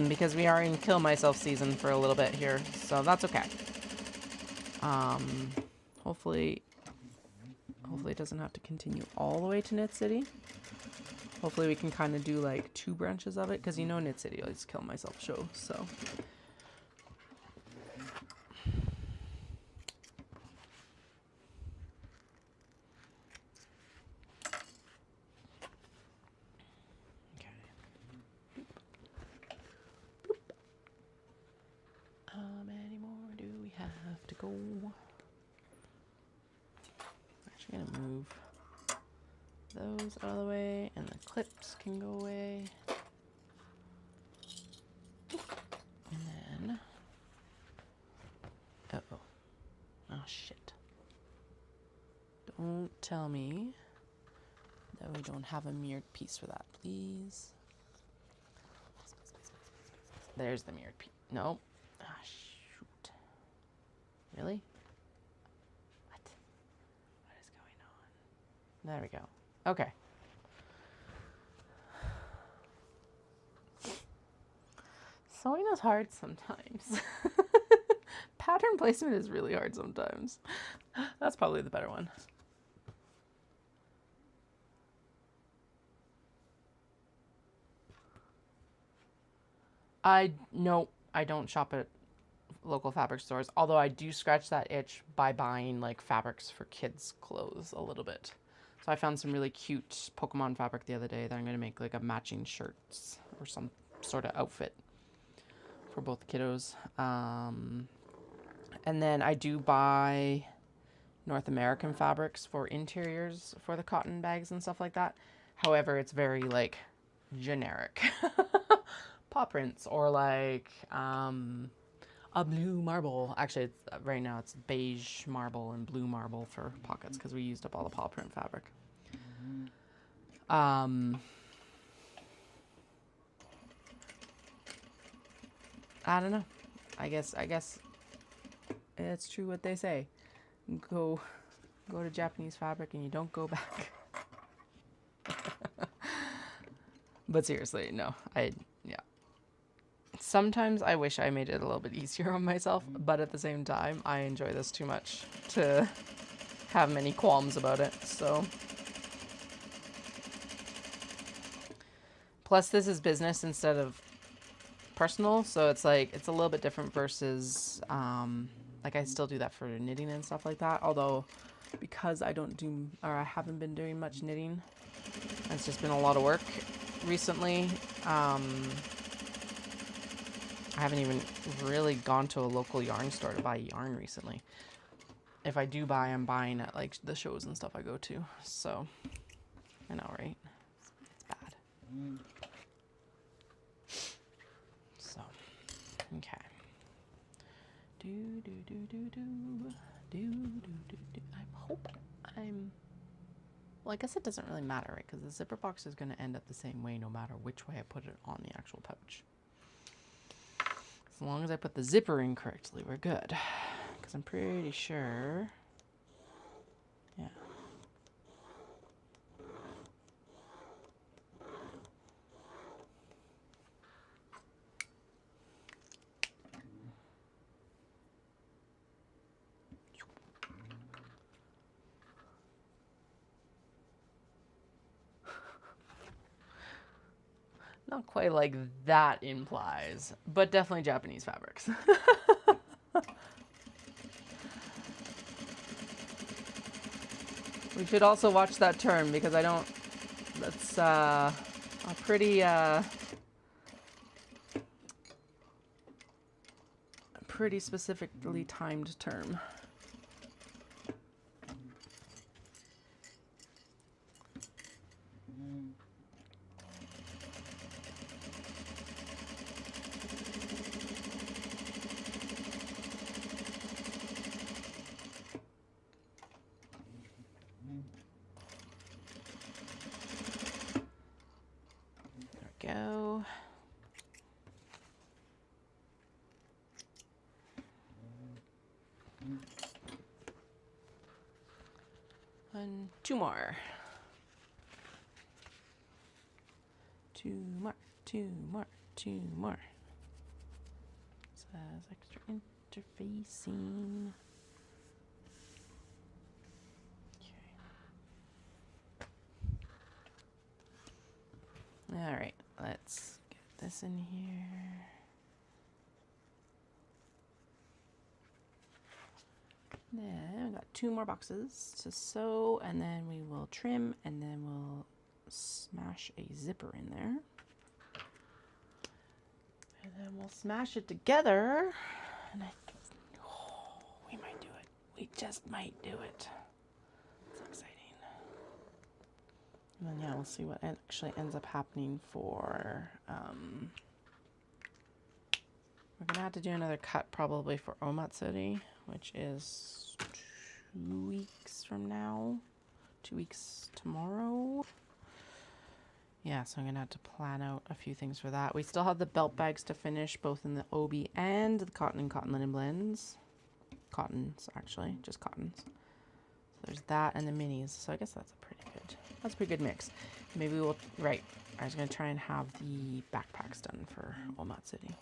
Because we are in kill myself season for a little bit here, so that's okay. Hopefully it doesn't have to continue all the way to Knit City. Hopefully we can kind of do like 2 branches of it, because you know Knit City always kill myself show, so. How many more do we have to go? Actually gonna move those out of the way, and the clips can go away. And then, uh-oh. Oh shit. Don't tell me that we don't have a mirrored piece for that, please. There's the mirrored piece. Nope. Ah, shoot. Really? What? What is going on? There we go. Okay. Sewing is hard sometimes. Pattern placement is really hard sometimes. That's probably the better one. No, I don't shop at local fabric stores, although I do scratch that itch by buying like fabrics for kids' clothes a little bit. So I found some really cute Pokemon fabric the other day that I'm going to make like a matching shirts or some sort of outfit for both kiddos. And then I do buy North American fabrics for interiors for the cotton bags and stuff like that. However, it's very like generic. Paw prints or like a blue marble. Actually, it's, right now it's beige marble and blue marble for pockets because we used up all the paw print fabric. I don't know. I guess it's true what they say. Go to Japanese fabric and you don't go back. But seriously, no. Yeah. Sometimes I wish I made it a little bit easier on myself, but at the same time, I enjoy this too much to have many qualms about it, so. Plus, this is business instead of personal, so it's like, it's a little bit different versus, like I still do that for knitting and stuff like that, although because I haven't been doing much knitting, it's just been a lot of work recently. I haven't even really gone to a local yarn store to buy yarn recently. if I do buy, I'm buying at like the shows and stuff I go to. So, I know, right? It's bad. So, okay. I hope I'm... Well, I guess it doesn't really matter, right? Because the zipper box is going to end up the same way no matter which way I put it on the actual pouch. As long as I put the zipper in correctly, we're good. Because I'm pretty sure... Yeah. Not quite like that implies, but definitely Japanese fabrics. We should also watch that term because I don't, that's a pretty specifically timed term. Go. And two more. Two more. Says extra interfacing. Okay. All right, let's get this in here. Then we got two more boxes to sew, and then we will trim, and then we'll smash a zipper in there. And then we'll smash it together, and we might do it. We just might do it. It's exciting. And then, yeah, we'll see what actually ends up happening for, we're going to have to do another cut probably for Omatsuri, which is 2 weeks from now. 2 weeks tomorrow. Yeah, so I'm going to have to plan out a few things for that. We still have the belt bags to finish, both in the obi and the cotton and cotton linen blends. Cottons, actually, just cottons. So there's that and the minis. So I guess that's a pretty good mix. Maybe we'll, right, I was going to try and have the backpacks done for Omatsuri.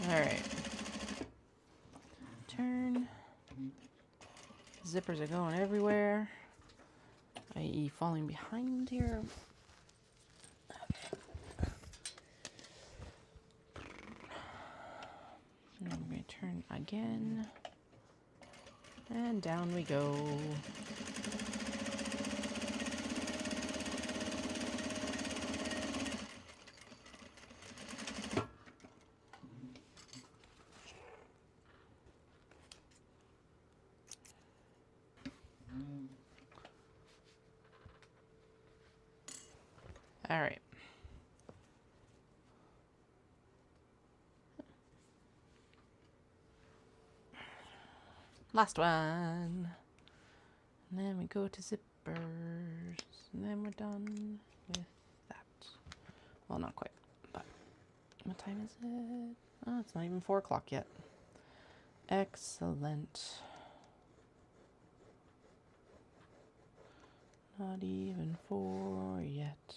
All right. Turn. Zippers are going everywhere, i.e. falling behind here. And then we're going to turn again. And down we go. All right. Last one. And then we go to zippers. And then we're done with that. Well, not quite, but what time is it? Oh, it's not even 4 o'clock yet. Excellent. Not even 4 yet.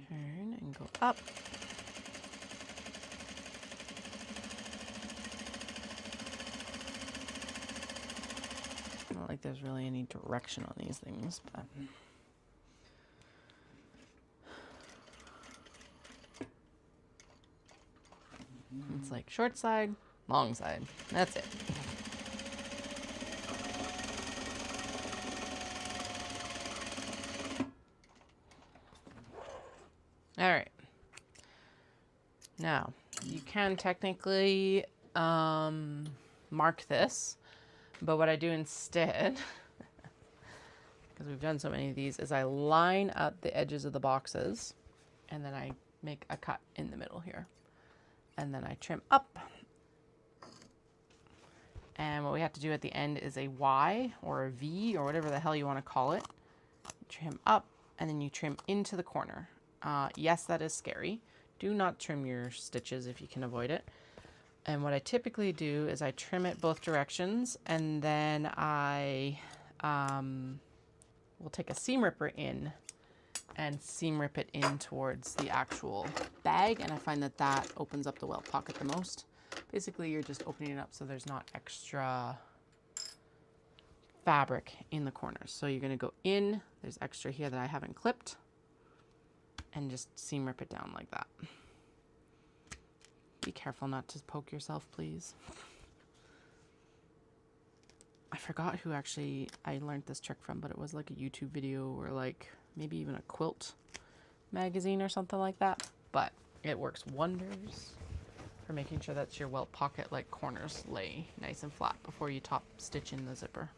Turn and go up. like there's really any direction on these things, but it's like short side, long side. That's it. All right. Now, you can technically mark this, but what I do instead, because we've done so many of these, is I line up the edges of the boxes, and then I make a cut in the middle here. And then I trim up. And what we have to do at the end is a Y or a V or whatever the hell you want to call it. Trim up, and then you trim into the corner. Yes, that is scary. Do not trim your stitches if you can avoid it. And what I typically do is I trim it both directions, and then I will take a seam ripper in and seam rip it in towards the actual bag, and I find that that opens up the welt pocket the most. Basically, you're just opening it up so there's not extra fabric in the corners. So you're going to go in, there's extra here that I haven't clipped, and just seam rip it down like that. Be careful not to poke yourself, please. I forgot who actually I learned this trick from, but it was like a YouTube video or like maybe even a quilt magazine or something like that. But it works wonders for making sure that your welt pocket like corners lay nice and flat before you top stitch in the zipper.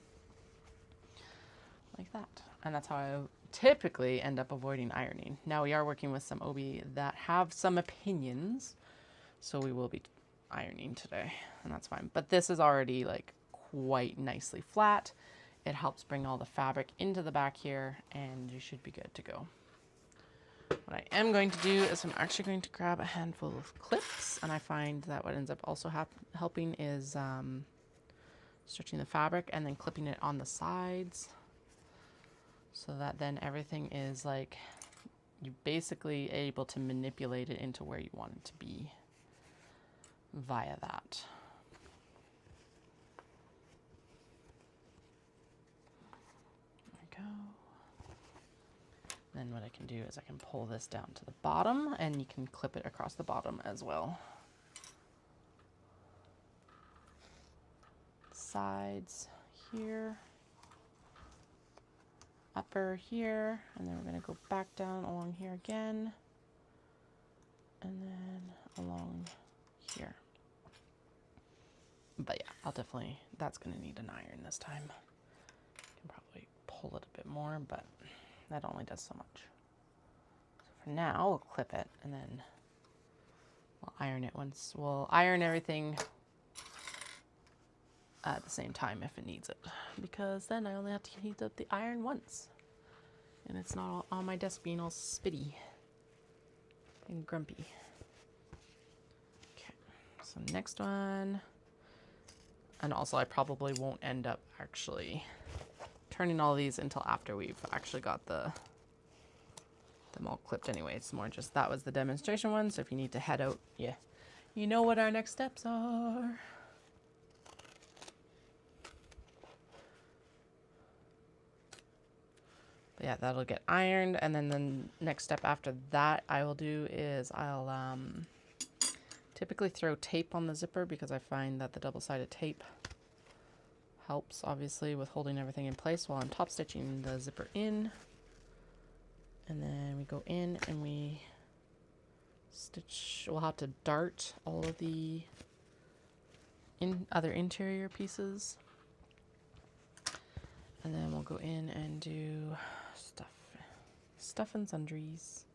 Like that. And that's how I typically end up avoiding ironing. Now we are working with some obi that have some opinions, so we will be ironing today, and that's fine. But this is already like quite nicely flat. It helps bring all the fabric into the back here, and you should be good to go. What I am going to do is I'm actually going to grab a handful of clips, and I find that what ends up also helping is stretching the fabric and then clipping it on the sides, so that then everything is like, you're basically able to manipulate it into where you want it to be via that. Go. Then what I can do is I can pull this down to the bottom, and you can clip it across the bottom as well. Sides here, upper here, and then we're going to go back down along here again, and then along here. But yeah, I'll definitely, that's going to need an iron this time. Can probably pull it a bit more, but that only does so much. So for now, we'll clip it, and then we'll iron it once. We'll iron everything at the same time if it needs it, because then I only have to heat up the iron once, and it's not all on my desk being all spitty and grumpy. Okay, so next one. And also I probably won't end up actually turning all these until after we've actually got them all clipped anyway. It's more just, that was the demonstration one, so if you need to head out, yeah, you know what our next steps are. But yeah, that'll get ironed, and then the next step after that I will do is I'll typically throw tape on the zipper, because I find that the double-sided tape helps obviously with holding everything in place while I'm top stitching the zipper in. And then we go in and we stitch, we'll have to dart all of the other interior pieces. And then we'll go in and do stuff and sundries.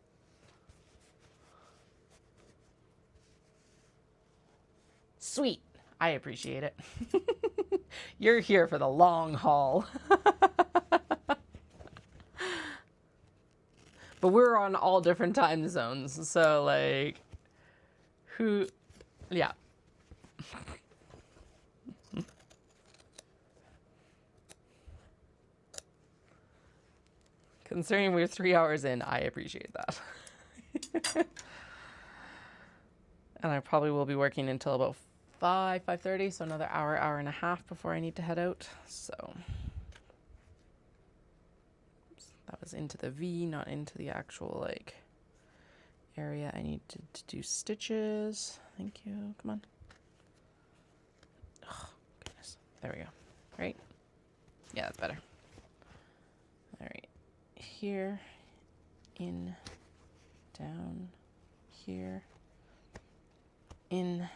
Sweet. I appreciate it. You're here for the long haul. But we're on all different time zones, so like, yeah. Considering we're 3 hours in, I appreciate that. And I probably will be working until about 5:30, so another hour and a half before I need to head out. So That was into the V, not into the actual like area I need to do stitches. Thank you. Come on. Oh, goodness. There we go. Right? Yeah, that's better. All right. Here, in, down, here, in,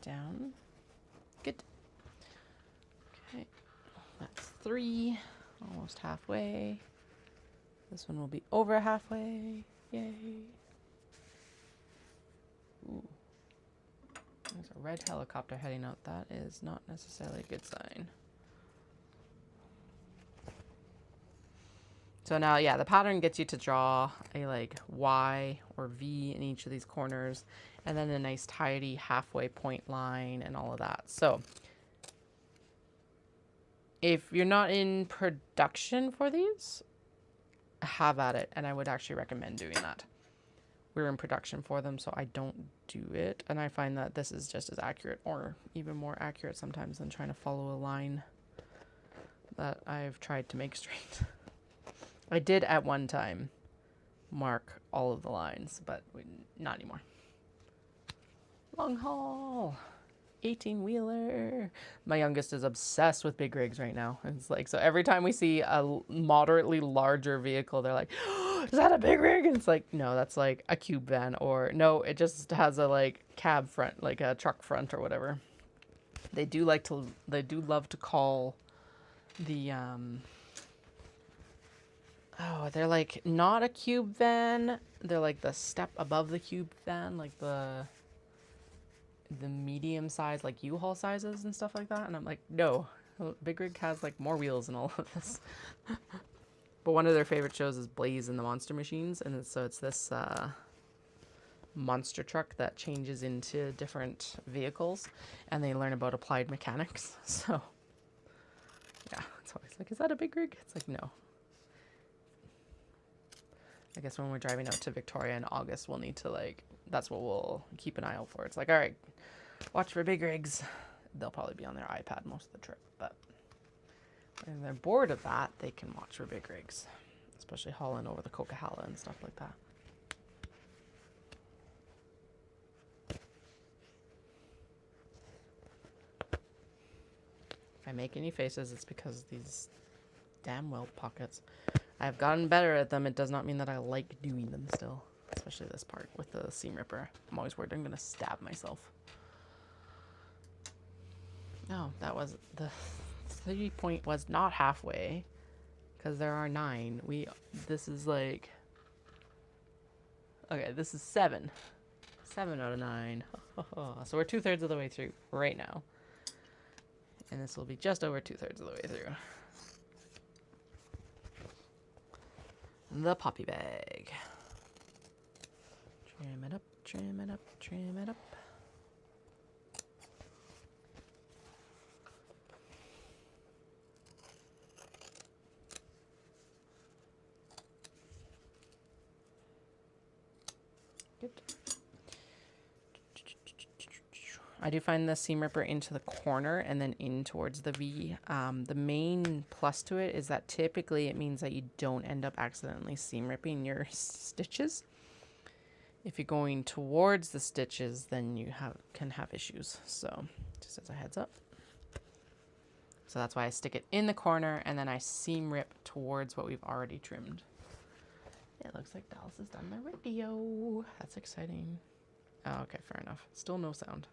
down. Good. Okay. That's 3. Almost halfway. This one will be over halfway. Yay. Ooh. There's a red helicopter heading out. That is not necessarily a good sign. So now, yeah, the pattern gets you to draw a like Y or V in each of these corners, and then a nice tidy halfway point line and all of that. So if you're not in production for these, have at it. And I would actually recommend doing that. We're in production for them, so I don't do it. And I find that this is just as accurate or even more accurate sometimes than trying to follow a line that I've tried to make straight. I did at one time mark all of the lines, but not anymore. Long haul. 18-wheeler. My youngest is obsessed with big rigs right now. It's like, so every time we see a moderately larger vehicle, they're like, oh, is that a big rig? And it's like, no, that's like a cube van, or no, it just has a like cab front, like a truck front or whatever. They do love to call the, oh, they're like not a cube van. They're like the step above the cube van, like the medium size, like U-Haul sizes and stuff like that. And I'm like, no, big rig has like more wheels and all of this. But one of their favorite shows is Blaze and the Monster Machines. And so it's this monster truck that changes into different vehicles, and they learn about applied mechanics. So yeah, it's always like, is that a big rig? It's like, no. I guess when we're driving out to Victoria in August, we'll need to like, that's what we'll keep an eye out for. It's like, all right, watch for big rigs. They'll probably be on their iPad most of the trip, but when they're bored of that, they can watch for big rigs, especially hauling over the Coquihalla and stuff like that. If I make any faces, it's because of these damn weld pockets. I've gotten better at them. It does not mean that I like doing them still. Especially this part with the seam ripper. I'm always worried I'm going to stab myself. No, that was the 3 point was not halfway, because there are 9. This is like, okay, this is 7. 7 out of 9. So we're 2/3 of the way through right now. And this will be just over 2/3 of the way through. The poppy bag. Trim it up, trim it up, trim it up. Good. I do find the seam ripper into the corner and then in towards the V. The main plus to it is that typically it means that you don't end up accidentally seam ripping your stitches. If you're going towards the stitches, then you can have issues. So just as a heads up. So that's why I stick it in the corner and then I seam rip towards what we've already trimmed. It looks like Dallas has done the radio. That's exciting. Oh, okay, fair enough. Still no sound.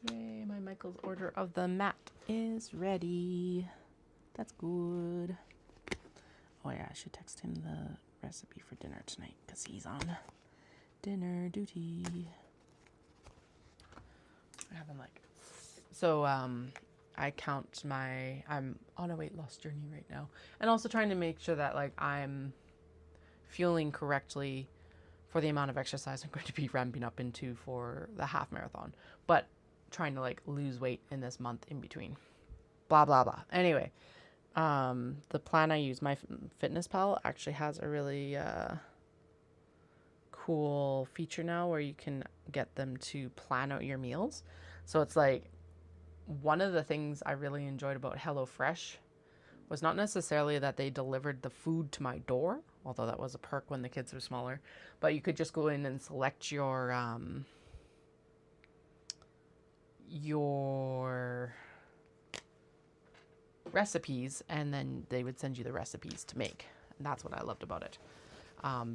Yay, my Michael's order of the mat is ready. That's good. Oh yeah, I should text him the recipe for dinner tonight because he's on dinner duty. I haven't like, so I count I'm on a weight loss journey right now, and also trying to make sure that like I'm fueling correctly for the amount of exercise I'm going to be ramping up into for the half marathon, but trying to like lose weight in this month in between. Blah, blah, blah. Anyway, the plan I use, my Fitness Pal, actually has a really cool feature now where you can get them to plan out your meals. So it's like, one of the things I really enjoyed about HelloFresh was not necessarily that they delivered the food to my door, although that was a perk when the kids were smaller, but you could just go in and select your recipes, and then they would send you the recipes to make. And that's what I loved about it.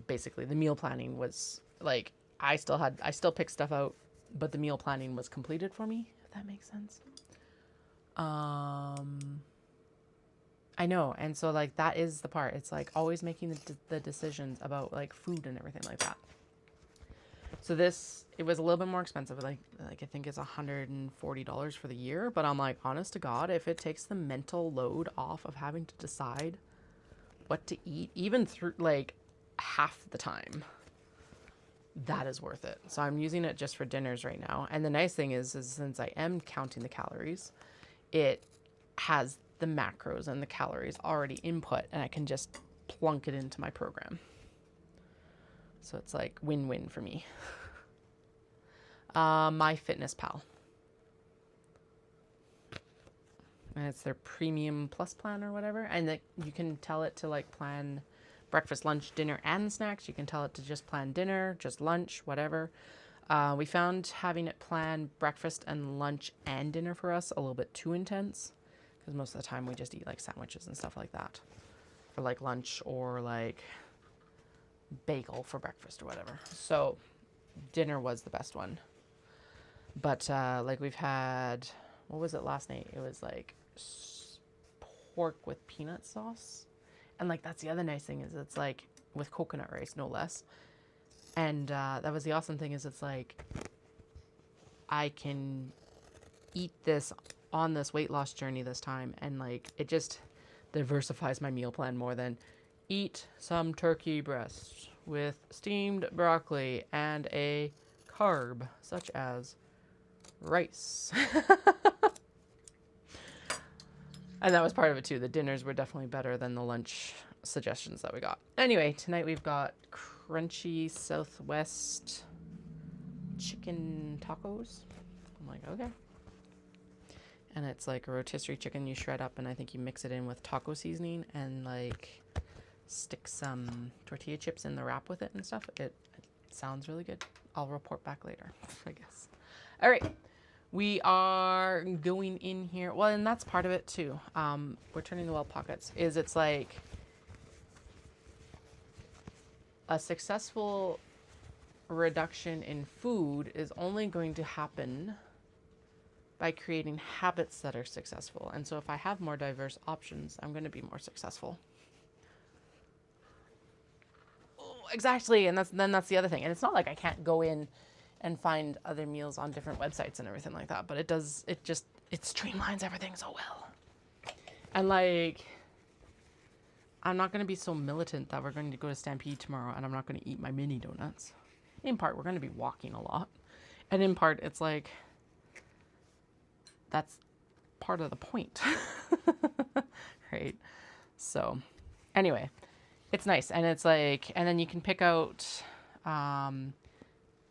Basically, the meal planning was like, I still picked stuff out, but the meal planning was completed for me, if that makes sense. I know. And so like, that is the part. It's like always making the decisions about like food and everything like that. So it was a little bit more expensive. Like I think it's $140 for the year, but I'm like, honest to God, if it takes the mental load off of having to decide what to eat, even through like half the time, that is worth it. So I'm using it just for dinners right now. And the nice thing is since I am counting the calories, it has the macros and the calories already input, and I can just plunk it into my program. So it's like win-win for me. My Fitness Pal. And it's their premium plus plan or whatever. And you can tell it to like plan breakfast, lunch, dinner, and snacks. You can tell it to just plan dinner, just lunch, whatever. We found having it plan breakfast and lunch and dinner for us a little bit too intense, because most of the time we just eat like sandwiches and stuff like that for like lunch, or like bagel for breakfast or whatever. So dinner was the best one. But like we've had, what was it last night? It was like pork with peanut sauce. And like, that's the other nice thing, is it's like with coconut rice, no less. And that was the awesome thing, is it's like, I can eat this on this weight loss journey this time, and like, it just diversifies my meal plan more than eat some turkey breasts with steamed broccoli and a carb such as rice. And that was part of it too. The dinners were definitely better than the lunch suggestions that we got. Anyway, tonight we've got crunchy Southwest chicken tacos. I'm like, okay. And it's like a rotisserie chicken you shred up, and I think you mix it in with taco seasoning and like stick some tortilla chips in the wrap with it and stuff. It sounds really good. I'll report back later, I guess. All right. We are going in here. Well, and that's part of it too. We're turning the well pockets. It's like a successful reduction in food is only going to happen by creating habits that are successful. And so if I have more diverse options, I'm going to be more successful. Oh, exactly. And that's the other thing. And it's not like I can't go in and find other meals on different websites and everything like that, but it streamlines everything so well. And like, I'm not going to be so militant that we're going to go to Stampede tomorrow and I'm not going to eat my mini donuts. In part, we're going to be walking a lot. And in part, it's like, that's part of the point. Right? So anyway, it's nice. And it's like, and then you can pick out,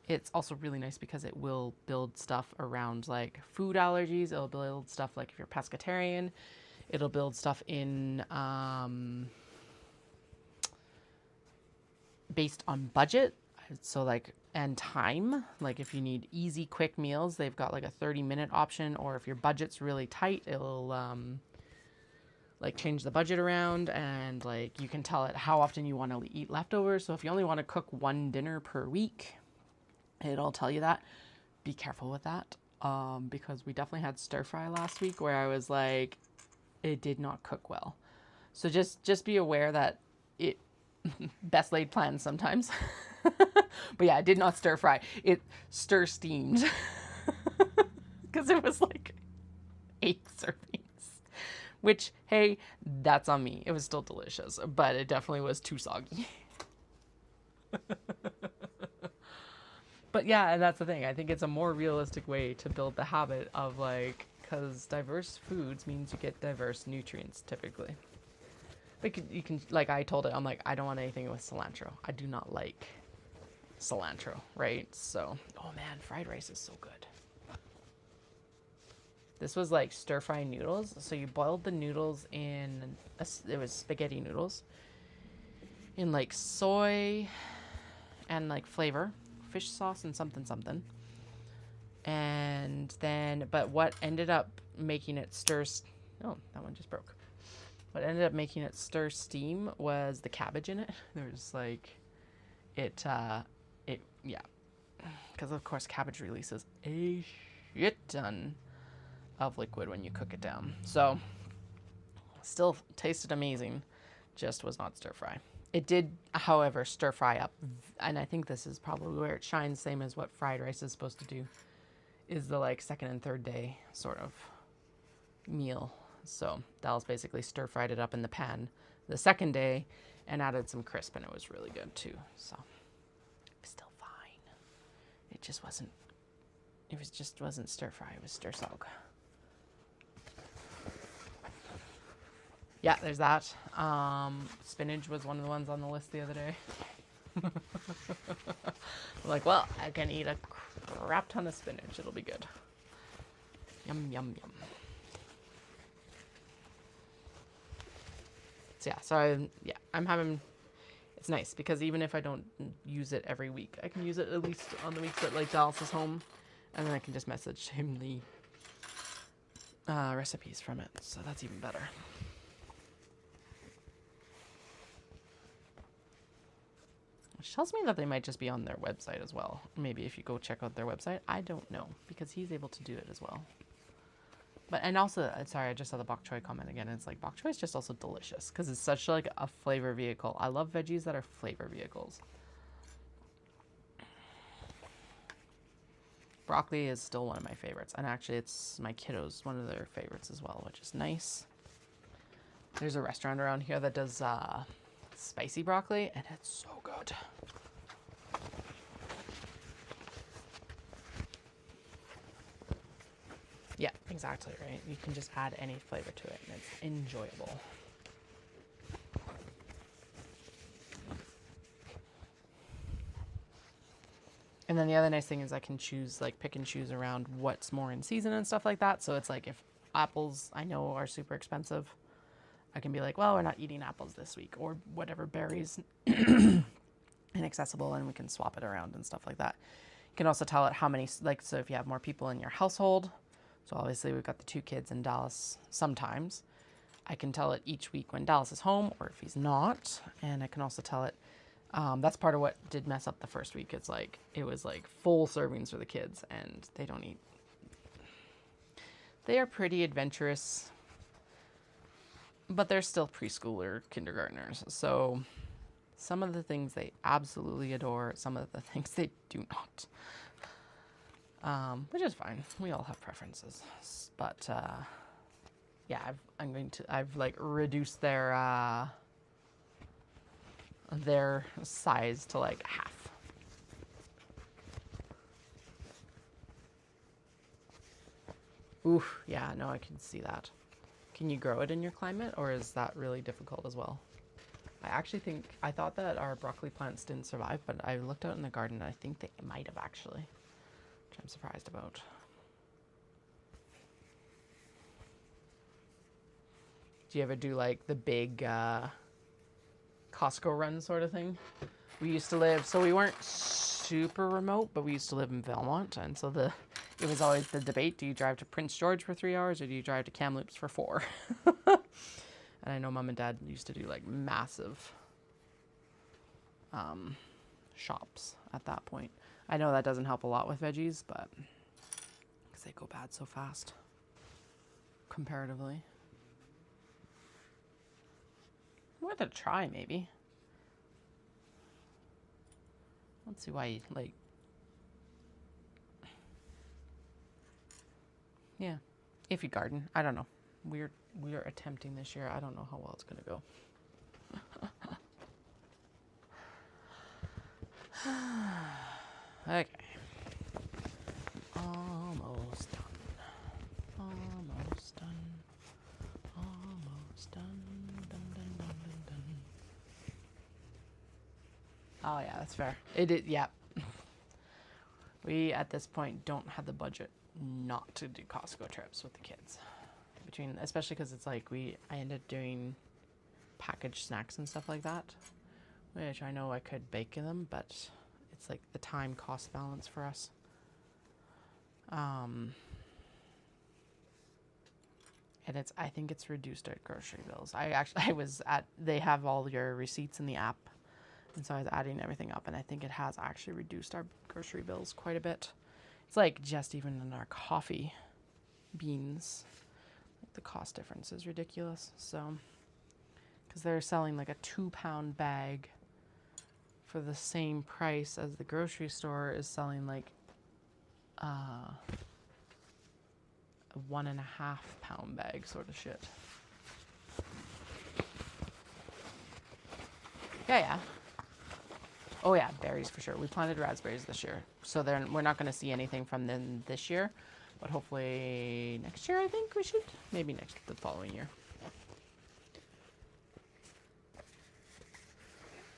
it's also really nice because it will build stuff around like food allergies. It'll build stuff like if you're pescatarian. It'll build stuff in based on budget. So like, and time. Like if you need easy, quick meals, they've got like a 30-minute option. Or if your budget's really tight, it'll like change the budget around, and like you can tell it how often you want to eat leftovers. So if you only want to cook one dinner per week, it'll tell you that. Be careful with that, because we definitely had stir fry last week where I was like, it did not cook well. So just be aware that it best laid plans sometimes. But yeah, I did not stir fry. It stir steamed because it was like 8 servings, which, hey, that's on me. It was still delicious, but it definitely was too soggy. But yeah, and that's the thing. I think it's a more realistic way to build the habit of like because diverse foods means you get diverse nutrients typically. But you can, like I told it, I'm like, I don't want anything with cilantro. I do not like cilantro, right? So, oh man, fried rice is so good. This was like stir fry noodles. So you boiled the noodles in, it was spaghetti noodles, in like soy and like flavor, fish sauce and something. And then, but what ended up making it oh, that one just broke. What ended up making it stir steam was the cabbage in it. There's like, yeah. Because of course cabbage releases a shit ton of liquid when you cook it down. So, still tasted amazing, just was not stir fry. It did, however, stir fry up, and I think this is probably where it shines, same as what fried rice is supposed to do, is the like second and third day sort of meal. So Dallas basically stir fried it up in the pan the second day and added some crisp, and it was really good too. So still fine. It just wasn't stir fry, it was stir sog. Yeah, there's that. Spinach was one of the ones on the list the other day. Like, well, I can eat a crap ton of spinach. It'll be good. Yum, yum, yum. So yeah, I'm having, it's nice because even if I don't use it every week, I can use it at least on the weeks that like Dallas is home, and then I can just message him the recipes from it. So that's even better. Which tells me that they might just be on their website as well. Maybe if you go check out their website. I don't know, because he's able to do it as well. But, and also, sorry, I just saw the bok choy comment again. It's like, bok choy is just also delicious, because it's such like a flavor vehicle. I love veggies that are flavor vehicles. Broccoli is still one of my favorites. And actually, it's my kiddos, one of their favorites as well, which is nice. There's a restaurant around here that does spicy broccoli, and it's so good. Yeah, exactly, right? You can just add any flavor to it, and it's enjoyable. And then the other nice thing is I can choose, like, pick and choose around what's more in season and stuff like that. So it's like if apples I know are super expensive, I can be like, well, we're not eating apples this week, or whatever berries inaccessible, and we can swap it around and stuff like that. You can also tell it how many, like, so if you have more people in your household, so obviously we've got the 2 kids in Dallas sometimes, I can tell it each week when Dallas is home or if he's not. And I can also tell it, that's part of what did mess up the first week. It's like, it was like full servings for the kids, and they don't eat. They are pretty adventurous, but they're still preschooler kindergartners. So some of the things they absolutely adore, some of the things they do not. Which is fine. We all have preferences. But yeah, I've like reduced their size to like half. Oof, yeah, no, I can see that. Can you grow it in your climate, or is that really difficult as well? I thought that our broccoli plants didn't survive, but I looked out in the garden and I think they might have actually, which I'm surprised about. Do you ever do like the big Costco run sort of thing? We used to live, so we weren't super remote, but we used to live in Belmont, and so it was always the debate: do you drive to Prince George for 3 hours, or do you drive to Kamloops for 4? And I know Mom and Dad used to do like massive shops at that point. I know that doesn't help a lot with veggies, but because they go bad so fast comparatively. Worth a try, maybe. Let's see why, like, yeah, if you garden. I don't know. We are attempting this year. I don't know how well it's gonna go. Okay. Almost done. Oh yeah, that's fair. It is, yeah. We at this point don't have the budget not to do Costco trips with the kids. Especially because it's like I ended up doing packaged snacks and stuff like that, which I know I could bake them, but it's like the time cost balance for us. And I think it's reduced our grocery bills. They have all your receipts in the app, and so I was adding everything up, and I think it has actually reduced our grocery bills quite a bit. It's like just even in our coffee beans, like the cost difference is ridiculous. So, because they're selling like a 2-pound bag for the same price as the grocery store is selling like a 1.5-pound bag sort of shit. Yeah. Oh yeah, berries for sure. We planted raspberries this year, so then we're not going to see anything from them this year, but hopefully next year I think we should. Maybe the following year.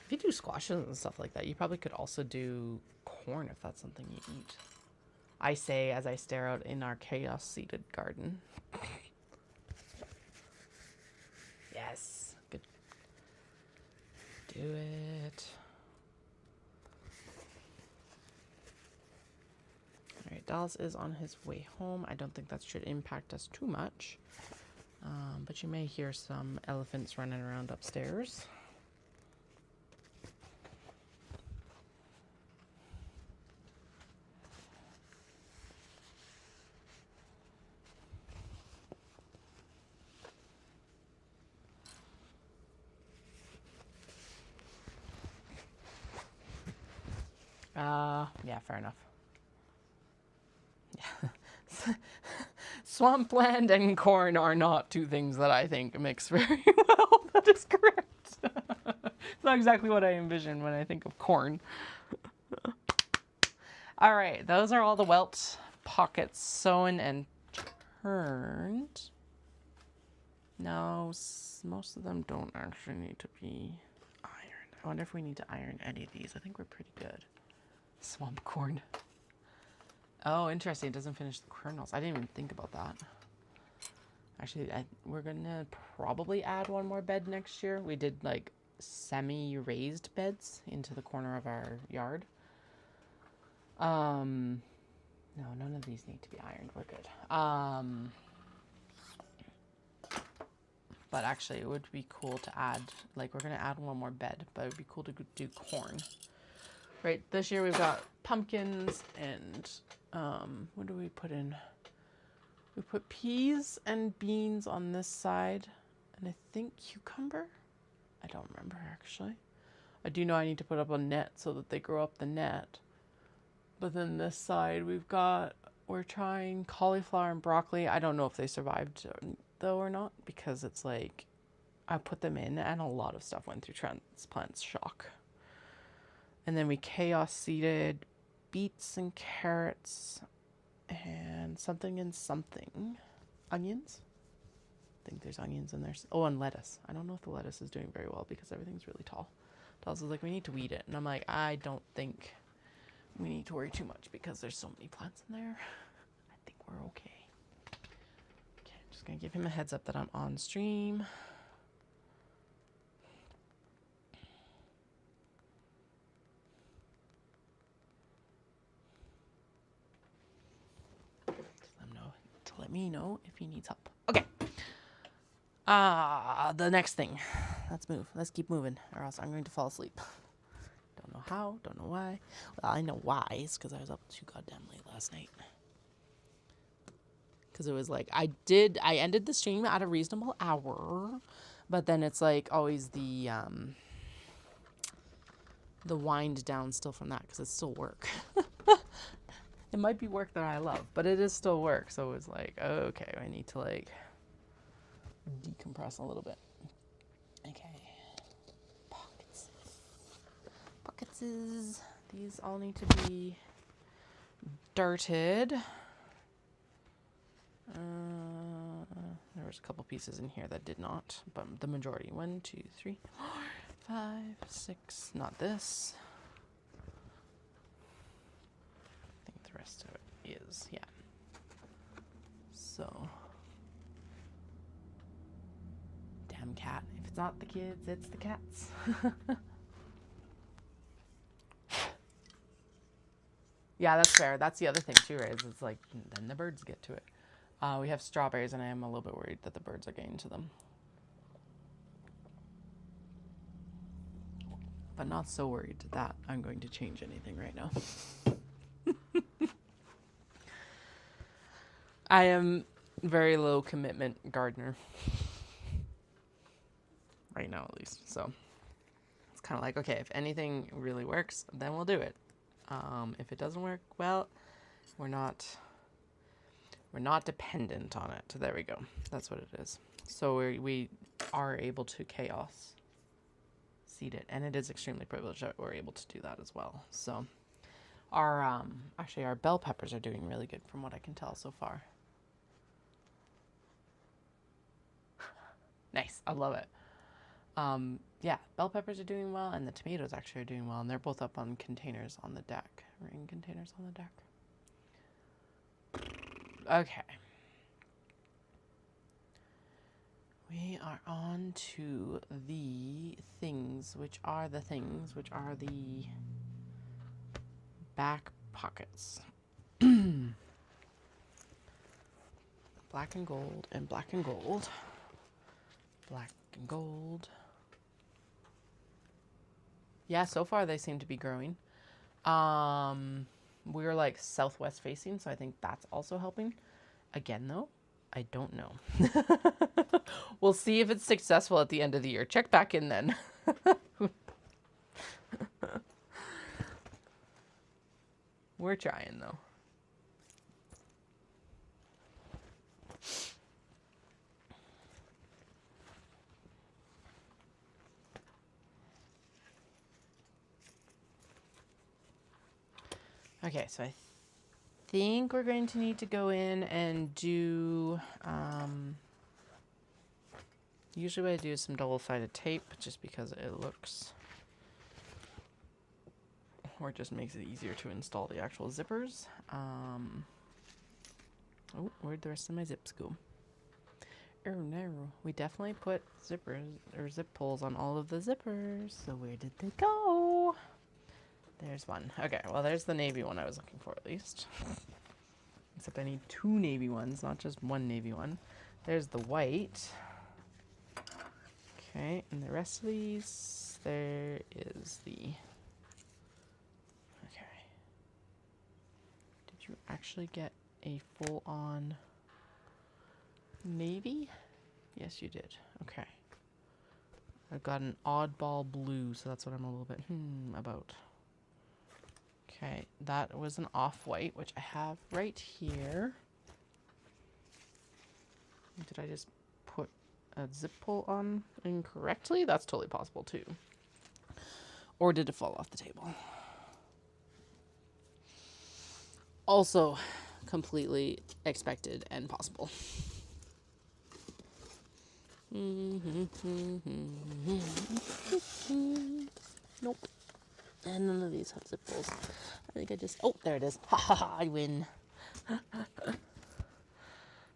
If you do squashes and stuff like that, you probably could also do corn if that's something you eat. I say as I stare out in our chaos-seeded garden. Yes, good. Do it. All right, Dallas is on his way home. I don't think that should impact us too much, but you may hear some elephants running around upstairs. Yeah, fair enough. Yeah. Swampland and corn are not two things that I think mix very well. That is correct. It's not exactly what I envision when I think of corn. All right, those are all the welt pockets sewn and turned. No, most of them don't actually need to be ironed. I wonder if we need to iron any of these. I think we're pretty good. Swamp corn. Oh, interesting. It doesn't finish the kernels. I didn't even think about that. Actually, we're going to probably add one more bed next year. We did like semi-raised beds into the corner of our yard. No, none of these need to be ironed. We're good. But actually, it would be cool to add, like, we're going to add one more bed, but it would be cool to do corn. Right, this year we've got pumpkins and, what do we put in? We put peas and beans on this side, and I think cucumber? I don't remember, actually. I do know I need to put up a net so that they grow up the net. But then this side, we're trying cauliflower and broccoli. I don't know if they survived, though, or not, because it's like, I put them in, and a lot of stuff went through transplant shock. And then we chaos seeded beets and carrots and something. Onions? I think there's onions in there. Oh, and lettuce. I don't know if the lettuce is doing very well because everything's really tall. Dallas was like, we need to weed it. And I'm like, I don't think we need to worry too much because there's so many plants in there. I think we're okay. Okay, I'm just going to give him a heads up that I'm on stream. Let me know if he needs help. Okay. The next thing. Let's move. Let's keep moving, or else I'm going to fall asleep. Don't know how. Don't know why. Well, I know why. It's because I was up too goddamn late last night. Because it was like, I ended the stream at a reasonable hour, but then it's like always the wind down still from that, because it's still work. It might be work that I love, but it is still work. So it's like, okay, I need to like decompress a little bit. Okay. Pockets. These all need to be darted. There was a couple pieces in here that did not, but the majority. 1, 2, 3, 4, 5, 6. Not this. rest of it is. Yeah. So, damn cat. If it's not the kids, it's the cats. Yeah, that's fair. That's the other thing too, right? Is it's like, then the birds get to it. We have strawberries, and I am a little bit worried that the birds are getting to them. But not so worried that I'm going to change anything right now. I am very low commitment gardener. Right now, at least. So it's kind of like, okay, if anything really works, then we'll do it. If it doesn't work, well, we're not dependent on it. There we go. That's what it is. So we are able to chaos seed it, and it is extremely privileged that we're able to do that as well. So our actually our bell peppers are doing really good from what I can tell so far. Nice. I love it. Yeah, bell peppers are doing well, and the tomatoes actually are doing well, and they're both up on containers on the deck. Ring containers on the deck. Okay. We are on to the things, which are the back pockets. Black and gold and black and gold. Black and gold. Yeah, so far they seem to be growing. We're like southwest facing, so I think that's also helping. Again, though, I don't know. We'll see if it's successful at the end of the year. Check back in then. We're trying, though. Okay, so I think we're going to need to go in and do, usually what I do is some double-sided tape, just because it looks, or it just makes it easier to install the actual zippers. Oh, where'd the rest of my zips go? Oh no, we definitely put zippers, or zip pulls on all of the zippers, so where did they go? There's one. Okay, well, there's the navy one I was looking for, at least. Except I need 2 navy ones, not just 1 navy one. There's the white. Okay, and the rest of these, there is the... Okay. Did you actually get a full-on navy? Yes, you did. Okay. I've got an oddball blue, so that's what I'm a little bit about. Okay, that was an off-white, which I have right here. Did I just put a zip pull on incorrectly? That's totally possible too. Or did it fall off the table? Also completely expected and possible. Nope. And none of these have zip pulls. I think I just... Oh, there it is. Ha ha ha, I win. There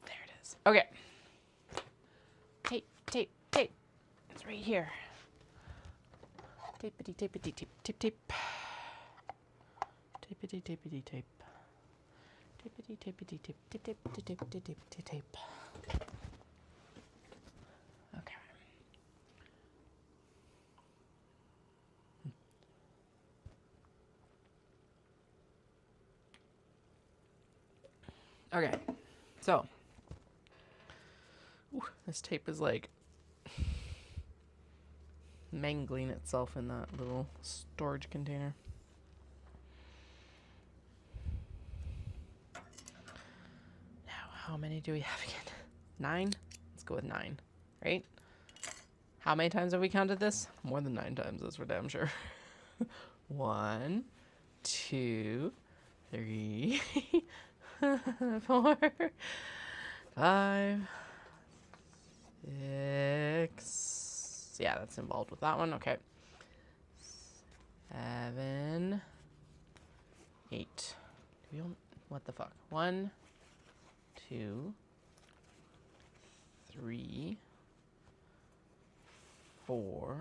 it is. Okay. Tape, tape, tape. It's right here. Tapety, tapety, tape, tape, tape. Tapety, tapety, tape. Tapety, tapety, tape, tape, tape, tape, tape, tape, tape, tape. Okay. Okay, so this tape is like mangling itself in that little storage container. Now, how many do we have again? 9? Let's go with 9, right? How many times have we counted this? More than 9 times, that's for damn sure. 1, 2, 3, 4, 5, 6. Yeah, that's involved with that one. Okay. 7, 8. What the fuck? 1, 2, 3, 4,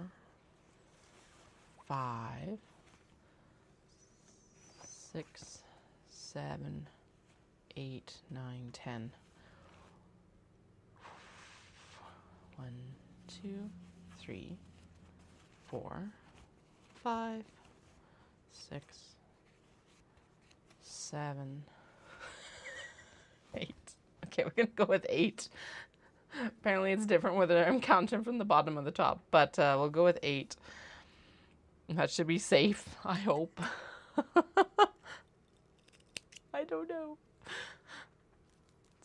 5, 6, 7, 8, 9, 10. 1, 2, 3, 4, 5, 6, 7, 8. Okay, we're gonna go with 8. Apparently it's different whether I'm counting from the bottom or the top, but we'll go with 8. That should be safe, I hope. I don't know.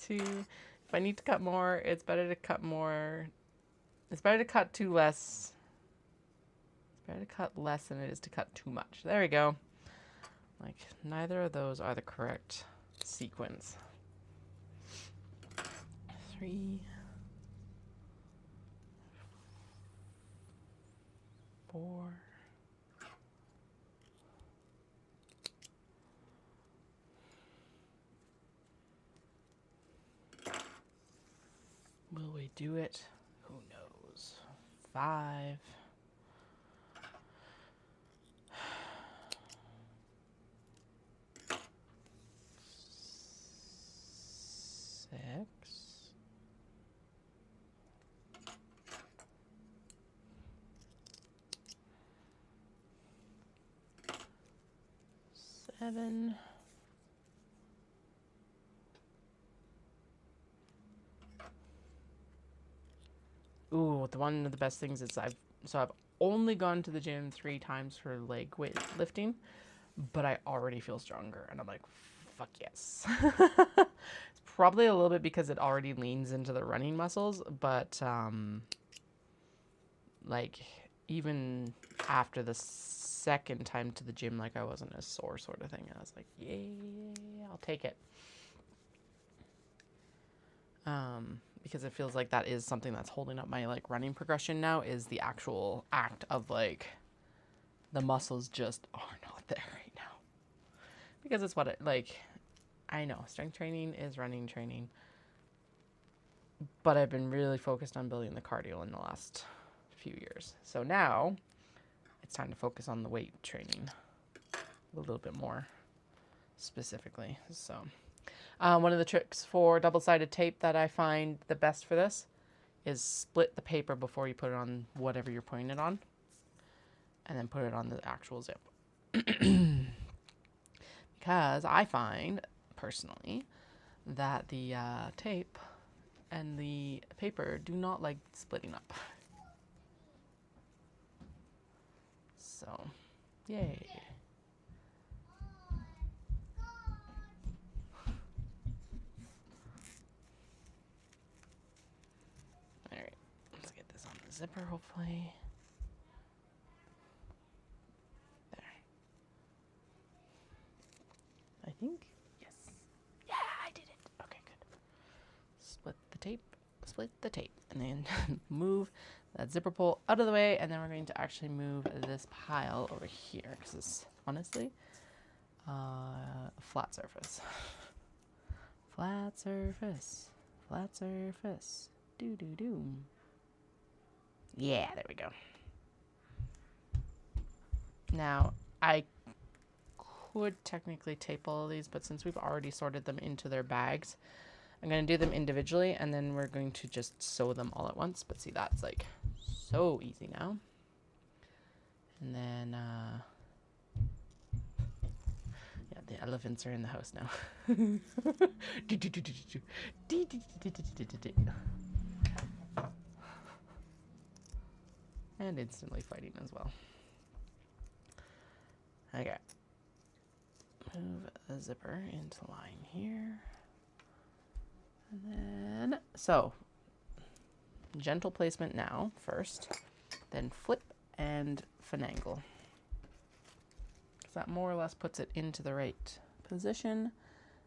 2. If I need to cut more, it's better to cut more. It's better to cut too less. It's better to cut less than it is to cut too much. There we go. Like, neither of those are the correct sequence. 3, 4. Will we do it? Who knows? 5. 6. 7. Ooh, one of the best things is I've only gone to the gym 3 times for leg weight lifting, but I already feel stronger, and I'm like, fuck yes. It's probably a little bit because it already leans into the running muscles, but like even after the second time to the gym, like I wasn't as sore sort of thing. I was like, yeah, I'll take it. Because it feels like that is something that's holding up my like running progression now, is the actual act of like the muscles just are not there right now. Because it's what it like, I know strength training is running training, but I've been really focused on building the cardio in the last few years. So now it's time to focus on the weight training a little bit more specifically. So one of the tricks for double-sided tape that I find the best for this is split the paper before you put it on whatever you're putting it on, and then put it on the actual zip. Because I find, personally, that the tape and the paper do not like splitting up. So, yay. Alright, let's get this on the zipper, hopefully. There. I think, yes. Yeah, I did it. Okay, good. Split the tape, and then move that zipper pull out of the way, and then we're going to actually move this pile over here, because it's honestly a flat surface. Flat surface. Flat surface. Do. Yeah, there we go. Now, I could technically tape all of these, but since we've already sorted them into their bags, I'm going to do them individually, and then we're going to just sew them all at once. But see, that's like so easy now. And then, yeah, the elephants are in the house now. And instantly fighting as well. Okay. Move the zipper into line here. And then, so, gentle placement now first, then flip and finagle. Because that more or less puts it into the right position.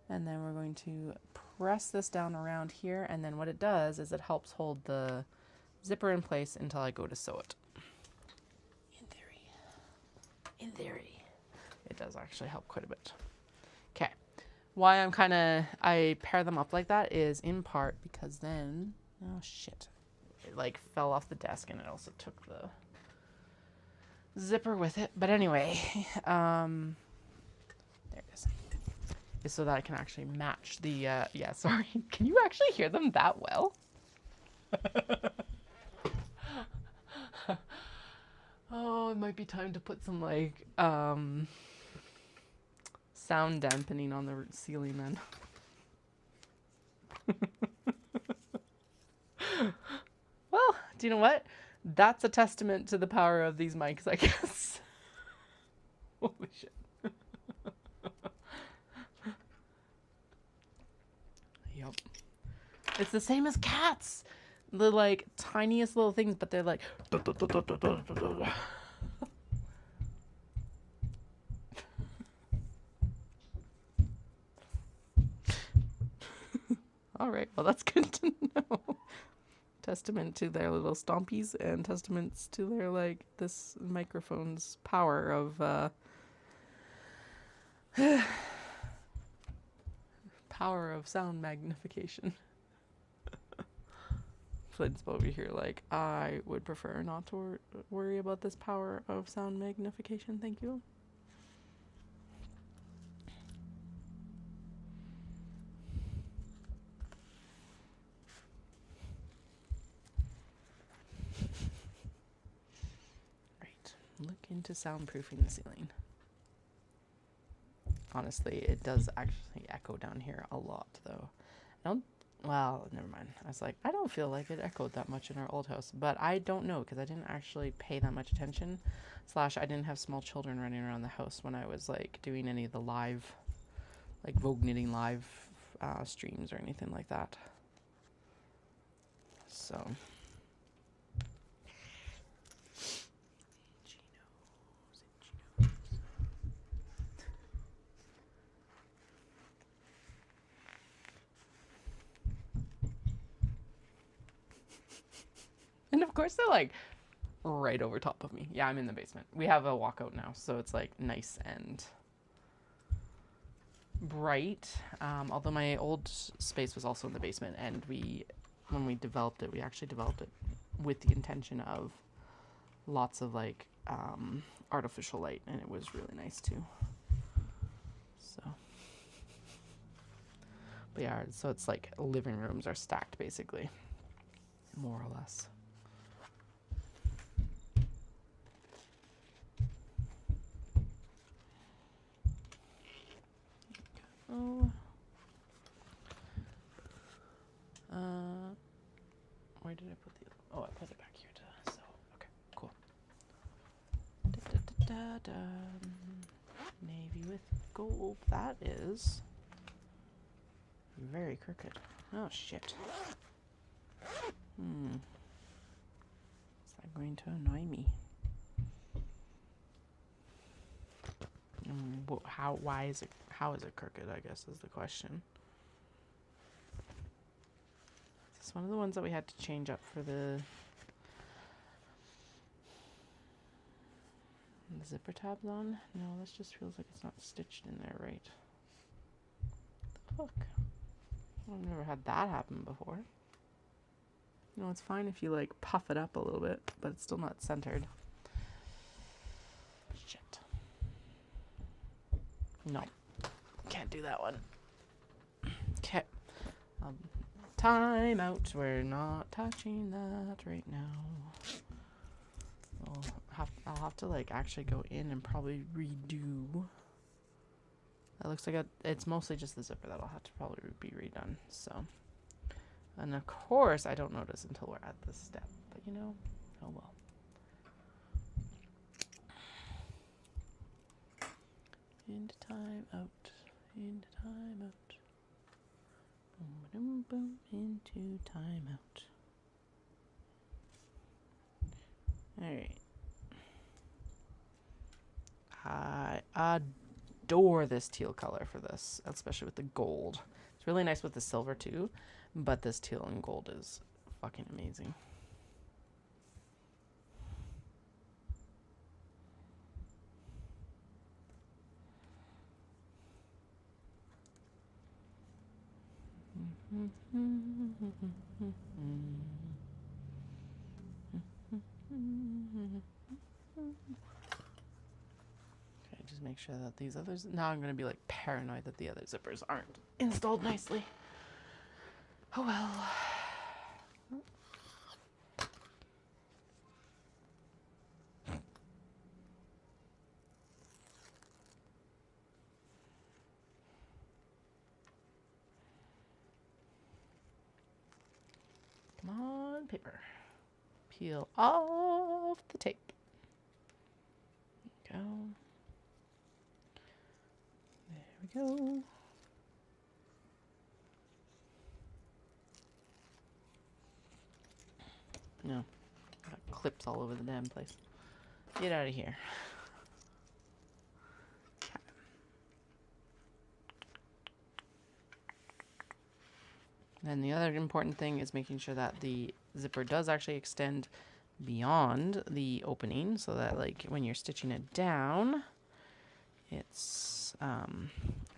And then we're going to press this down around here, and then what it does is it helps hold the zipper in place until I go to sew it. In theory. It does actually help quite a bit. Okay. why I pair them up like that is in part because then, oh shit, it like fell off the desk and it also took the zipper with it. But anyway, there it is. Is so that I can actually match the, yeah, sorry. Can you actually hear them that well? Oh, it might be time to put some like, sound dampening on the ceiling then. Well, do you know what? That's a testament to the power of these mics, I guess. Holy shit. Yep. It's the same as cats. The like tiniest little things, but they're like all right, well that's good to know. Testament to their little stompies and testaments to their like this microphone's power of power of sound magnification. Flint's over here like, I would prefer not to worry about this power of sound magnification, thank you. Right, look into soundproofing the ceiling. Honestly, it does actually echo down here a lot, though. Well, never mind. I was like, I don't feel like it echoed that much in our old house, but I don't know because I didn't actually pay that much attention. / I didn't have small children running around the house when I was like doing any of the live, like Vogue Knitting live streams or anything like that. So. And of course they're like right over top of me. Yeah, I'm in the basement. We have a walkout now, so it's like nice and bright. Although my old space was also in the basement, and when we developed it, we actually developed it with the intention of lots of like artificial light, and it was really nice too. So, but yeah, so it's like living rooms are stacked basically, more or less. Oh. Where did I put the... Oh, I put it back here to... So, okay, cool. Navy with gold. That is... very crooked. Oh, shit. Is that going to annoy me? How is it crooked, I guess, is the question. Is this one of the ones that we had to change up for the zipper tabs on? No, this just feels like it's not stitched in there right. What the fuck? I've never had that happen before. You know, it's fine if you like puff it up a little bit, but it's still not centered. Shit. No, can't do that one. Okay. Time out. We're not touching that right now. I'll have to like actually go in and probably redo. That looks like it's mostly just the zipper that'll have to probably be redone. So, and of course I don't notice until we're at this step. But you know, oh well. Into time out. Into time out. Boom, boom, boom. Into time out. Alright. I adore this teal color for this, especially with the gold. It's really nice with the silver too, but this teal and gold is fucking amazing. Just make sure that these others, now I'm going to be like paranoid that the other zippers aren't installed nicely. Oh well. Come on, paper. Peel off the tape. There we go. There we go. No, got clips all over the damn place. Get out of here. Then the other important thing is making sure that the zipper does actually extend beyond the opening, so that like when you're stitching it down, it's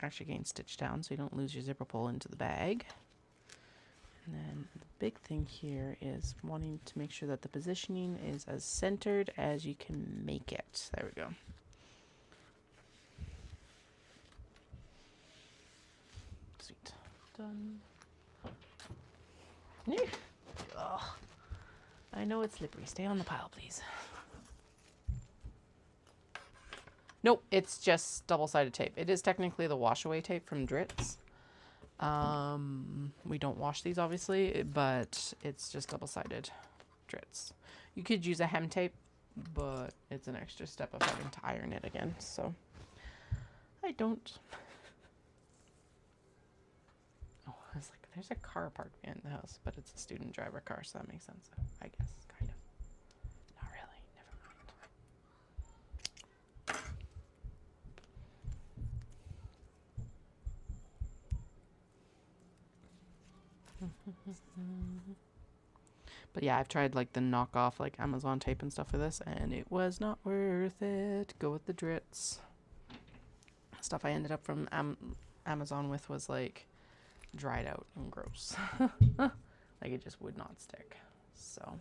actually getting stitched down so you don't lose your zipper pull into the bag. And then the big thing here is wanting to make sure that the positioning is as centered as you can make it. There we go. Sweet. Done. Ugh. I know it's slippery. Stay on the pile, please. Nope, it's just double-sided tape. It is technically the wash-away tape from Dritz. We don't wash these, obviously, but it's just double-sided Dritz. You could use a hem tape, but it's an extra step of having to iron it again, so I don't. Oh, I was like, there's a car parked in the house, but it's a student driver car, so that makes sense, I guess, kind of. Not really, never mind. But yeah, I've tried like the knockoff like Amazon tape and stuff for this, and it was not worth it. Go with the Dritz. Stuff I ended up from Amazon with was like dried out and gross. Like it just would not stick. So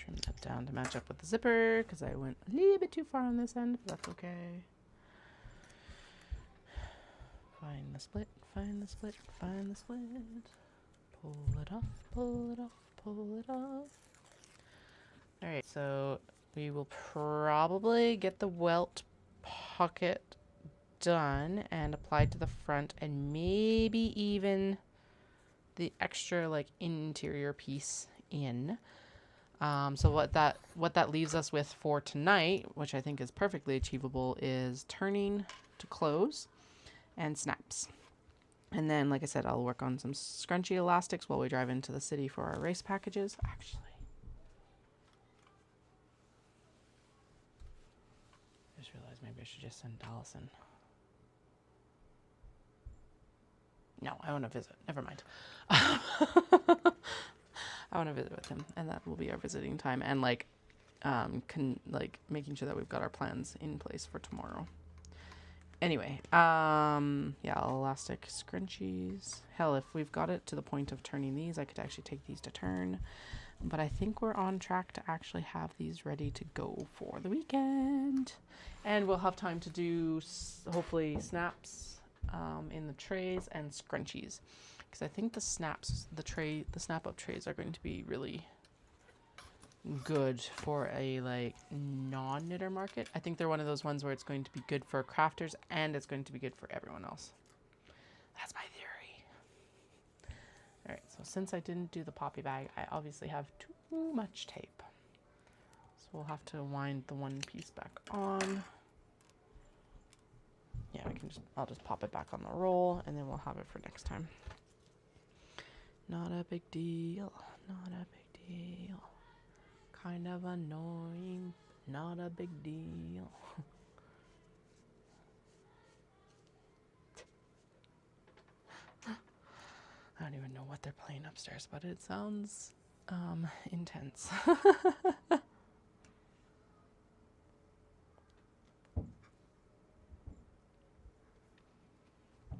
trim that down to match up with the zipper because I went a little bit too far on this end, but that's okay. Find the split, find the split, find the split. Pull it off, pull it off, pull it off. Alright, so we will probably get the welt pocket done and applied to the front, and maybe even the extra like interior piece in. So what that leaves us with for tonight, which I think is perfectly achievable, is turning to close and snaps. And then, like I said, I'll work on some scrunchy elastics while we drive into the city for our race packages. Actually, I just realized maybe I should just send Dawson. No, I want to visit. Never mind. I want to visit with him, and that will be our visiting time, and like making sure that we've got our plans in place for tomorrow. Anyway, yeah, elastic scrunchies. Hell, if we've got it to the point of turning these, I could actually take these to turn. But I think we're on track to actually have these ready to go for the weekend. And we'll have time to do, hopefully, snaps in the trays and scrunchies. Because I think the snaps, the snap-up trays are going to be really good for a like non-knitter market. I think they're one of those ones where it's going to be good for crafters and it's going to be good for everyone else. That's my theory. All right, so since I didn't do the poppy bag, I obviously have too much tape. So we'll have to wind the one piece back on. Yeah, I'll just pop it back on the roll, and then we'll have it for next time. Not a big deal, not a big deal. Kind of annoying, not a big deal. I don't even know what they're playing upstairs, but it sounds intense. Yeah,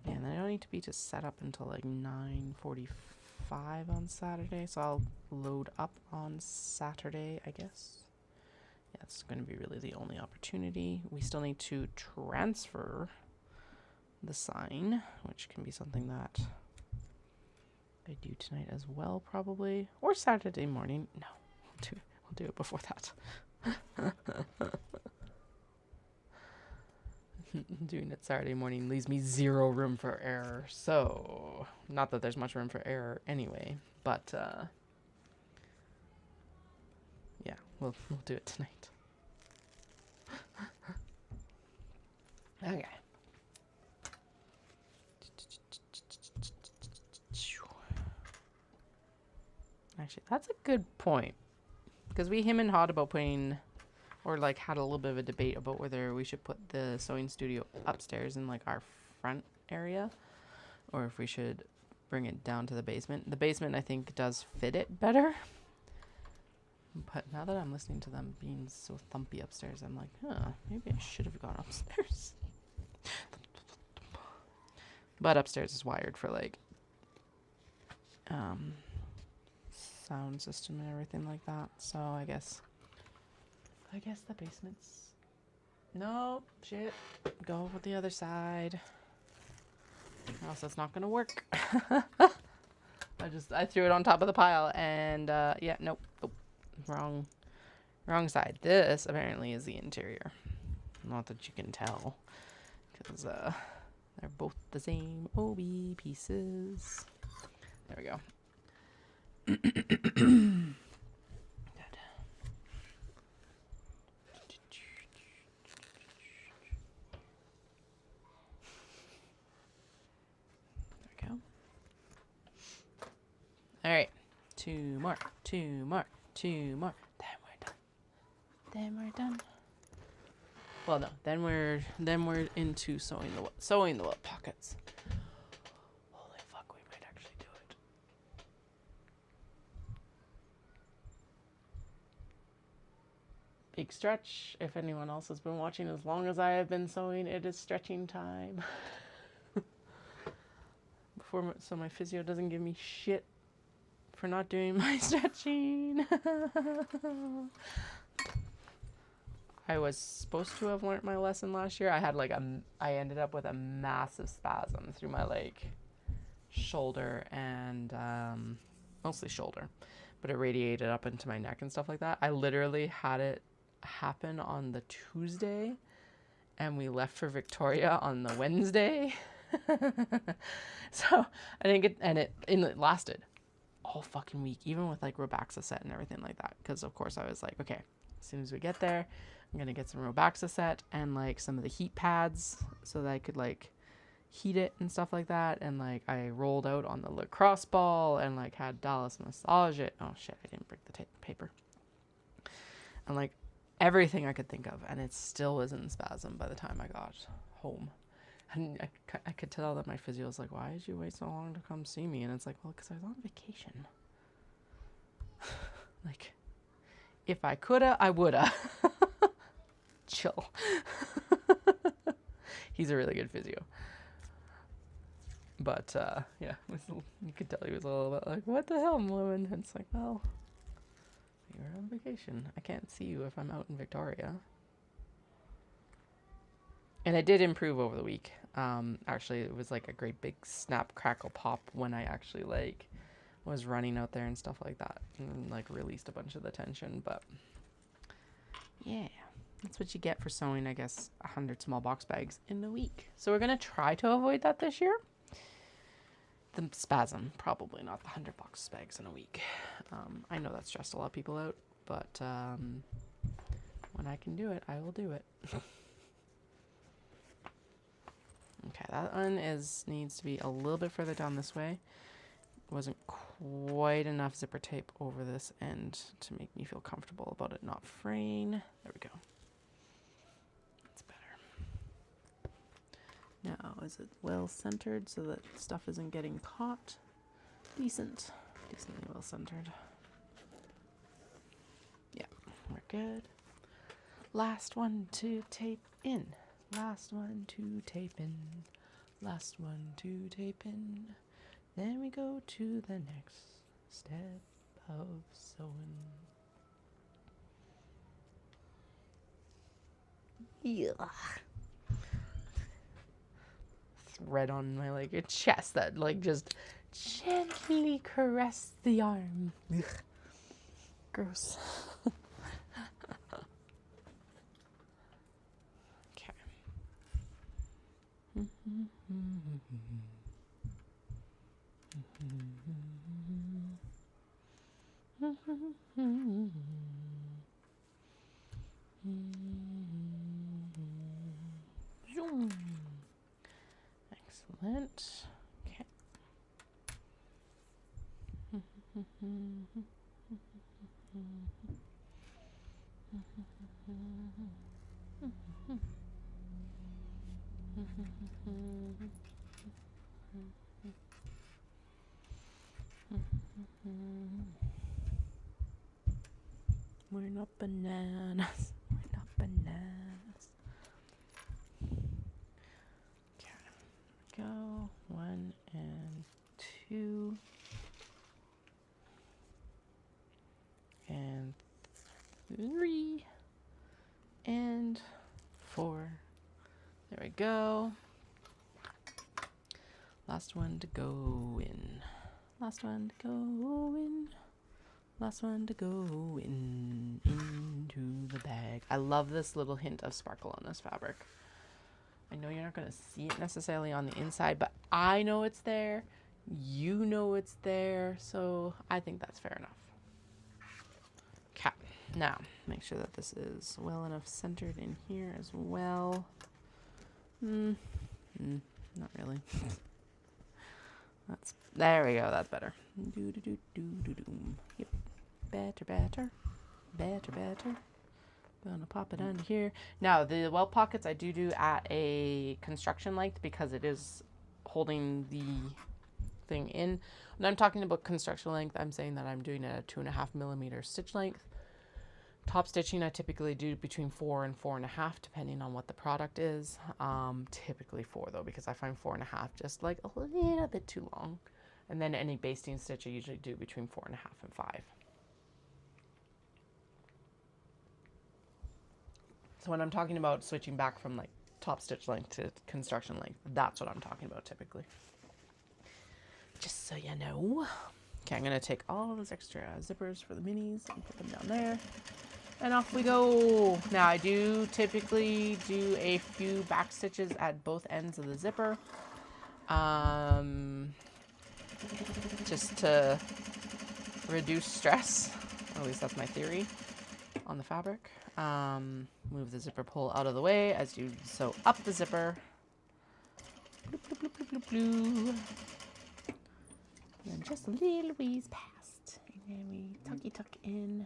and I don't need to be to set up until like 9:45 on Saturday, so I'll load up on Saturday, I guess. Yeah, it's going to be really the only opportunity. We still need to transfer the sign, which can be something that I do tonight as well, probably, or Saturday morning. No, we'll do it before that. Doing it Saturday morning leaves me zero room for error. So, not that there's much room for error anyway, but yeah, we'll do it tonight. Okay. Actually, that's a good point, because we him and hawed about putting, or like had a little bit of a debate about whether we should put the sewing studio upstairs in like our front area, or if we should bring it down to the basement. The basement, I think, does fit it better. But now that I'm listening to them being so thumpy upstairs, I'm like, maybe I should have gone upstairs. But upstairs is wired for like sound system and everything like that. So I guess the basement's no shit. Go with the other side. Or else it's not gonna work. I threw it on top of the pile and yeah, nope. Wrong side. This apparently is the interior. Not that you can tell, because they're both the same OB pieces. There we go. Good. There we go. All right, two more. Then we're done. Well, no. Then we're into sewing the web pockets. Holy fuck, we might actually do it. Big stretch. If anyone else has been watching as long as I have been sewing, it is stretching time. So my physio doesn't give me shit for not doing my stretching. I was supposed to have learned my lesson last year. I ended up with a massive spasm through my like shoulder and mostly shoulder, but it radiated up into my neck and stuff like that. I literally had it happen on the Tuesday, and we left for Victoria on the Wednesday. So I didn't get, and it lasted all fucking week, even with like Robaxa set and everything like that. Because of course I was like, okay, as soon as we get there, I'm gonna get some Robaxa set and like some of the heat pads so that I could like heat it and stuff like that. And like I rolled out on the lacrosse ball and like had Dallas massage it. Oh shit, I didn't break the paper. And like everything I could think of, and it still was in spasm by the time I got home. And I could tell that my physio was like, why did you wait so long to come see me? And it's like, well, because I was on vacation. Like, if I coulda, I woulda. Chill. He's a really good physio. But, yeah, you could tell he was a little bit like, what the hell, woman? And it's like, well, you're on vacation. I can't see you if I'm out in Victoria. And it did improve over the week. Actually, it was like a great big snap, crackle, pop when I actually like was running out there and stuff like that, and like released a bunch of the tension. But yeah, that's what you get for sewing, I guess, 100 small box bags in a week. So we're gonna try to avoid that this year. The spasm, probably not the 100 box bags in a week. I know that stressed a lot of people out, but When I can do it, I will do it. Okay, that one needs to be a little bit further down this way. Wasn't quite enough zipper tape over this end to make me feel comfortable about it not fraying. There we go. That's better. Now, is it well centered so that stuff isn't getting caught? Decently well centered. Yeah, we're good. Last one to tape in. Last one to tape in. Last one to tape in. Then we go to the next step of sewing. Yeah. Red on my like chest that like just gently caress the arm. Ugh. Gross. Okay. Zoom. Excellent. Okay. We're not bananas. We're not bananas. Okay. Go. 1 and 2. And 3. And 4. There we go. Last one to go in. Last one to go in. Last one to go in into the bag. I love this little hint of sparkle on this fabric. I know you're not going to see it necessarily on the inside, but I know it's there. You know it's there, so I think that's fair enough. Okay, now make sure that this is well enough centered in here as well. Not really. There we go. That's better. Yep. Better. Gonna pop it under here. Now the welt pockets I do at a construction length because it is holding the thing in. When I'm talking about construction length, I'm saying that I'm doing a 2.5 millimeter stitch length. Top stitching I typically do between 4 and 4.5 depending on what the product is. Typically 4 though, because I find 4.5 just like a little bit too long. And then any basting stitch I usually do between 4.5 and 5. So when I'm talking about switching back from like top stitch length to construction length, that's what I'm talking about typically. Just so you know. Okay, I'm gonna take all those extra zippers for the minis and put them down there. And off we go. Now I do typically do a few back stitches at both ends of the zipper. Just to reduce stress, or at least that's my theory on the fabric. Move the zipper pull out of the way as you sew up the zipper. Bloop, bloop, bloop, bloop, bloop, bloop. And then just a little ways past. And then we tuck in.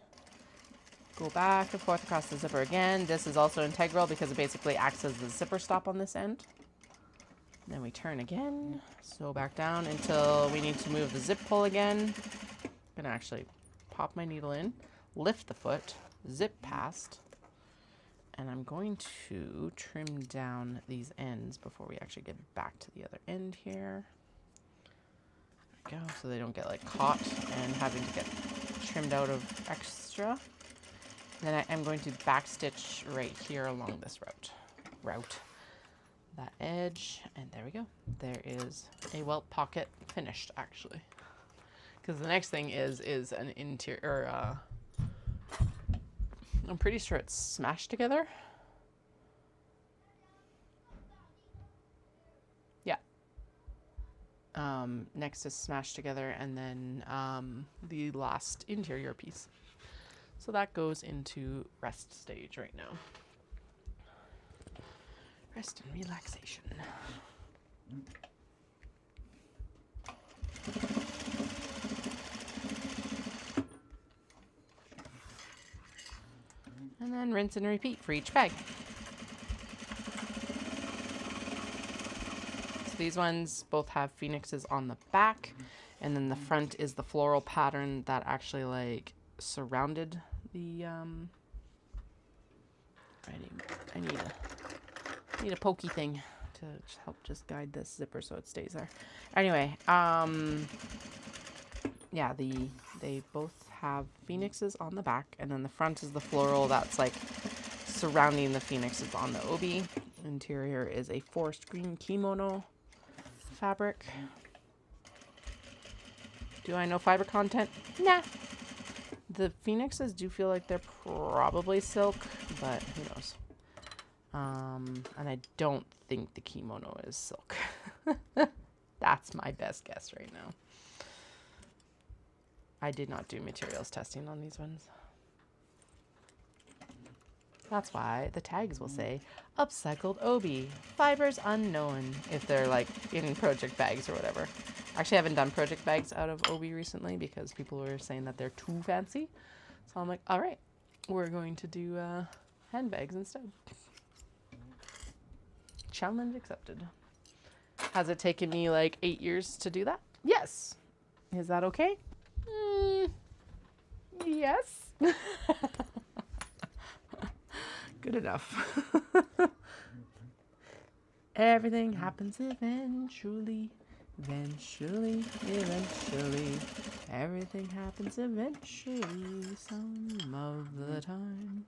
Go back and forth across the zipper again. This is also integral because it basically acts as the zipper stop on this end. And then we turn again, sew back down until we need to move the zip pull again. I'm gonna actually pop my needle in, lift the foot, zip past, and I'm going to trim down these ends before we actually get back to the other end here. There we go, so they don't get like caught and having to get trimmed out of extra. Then I am going to back stitch right here along this route. That edge, and there we go. There is a welt pocket finished actually. Because the next thing is an interior, I'm pretty sure it's smashed together. Yeah. Next is smashed together, and then the last interior piece. So that goes into rest stage right now. Rest and relaxation. And then rinse and repeat for each bag. So these ones both have phoenixes on the back, and then the front is the floral pattern that actually like surrounded the I need a pokey thing to help just guide this zipper so it stays there. Anyway, yeah, they both have phoenixes on the back, and then the front is the floral that's like surrounding the phoenixes on the obi. Interior is a forest green kimono fabric. Do I know fiber content? Nah. The phoenixes do feel like they're probably silk, but who knows? And I don't think the kimono is silk. That's my best guess right now. I did not do materials testing on these ones. That's why the tags will say upcycled obi, fibers unknown, if they're like in project bags or whatever. Actually, I haven't done project bags out of obi recently because people were saying that they're too fancy. So I'm like, all right, we're going to do handbags instead. Challenge accepted. Has it taken me like 8 years to do that? Yes. Is that okay? Yes. Good enough. Everything happens eventually. Eventually. Everything happens eventually. Some of the time.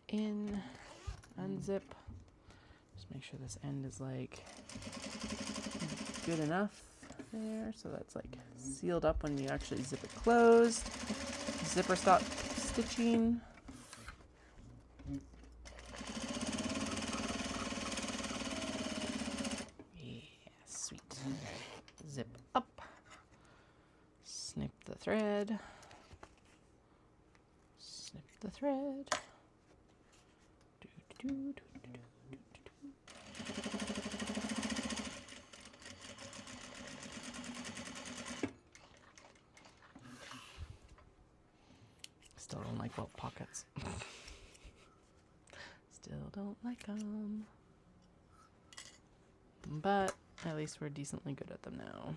In, unzip. Just make sure this end is like good enough there, so that's like sealed up when you actually zip it closed. Zipper stop stitching. Yeah, sweet. Zip up. Snip the thread. Snip the thread. Still don't like belt pockets. Still don't like them. But at least we're decently good at them now.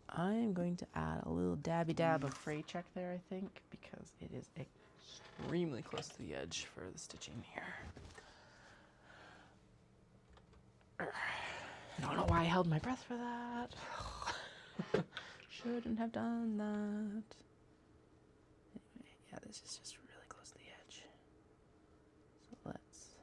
I am going to add a little dabby dab of fray check there, I think, because it is extremely close to the edge for the stitching here. I don't know why I held my breath for that. Shouldn't have done that. Anyway, yeah, this is just really close to the edge. So let's.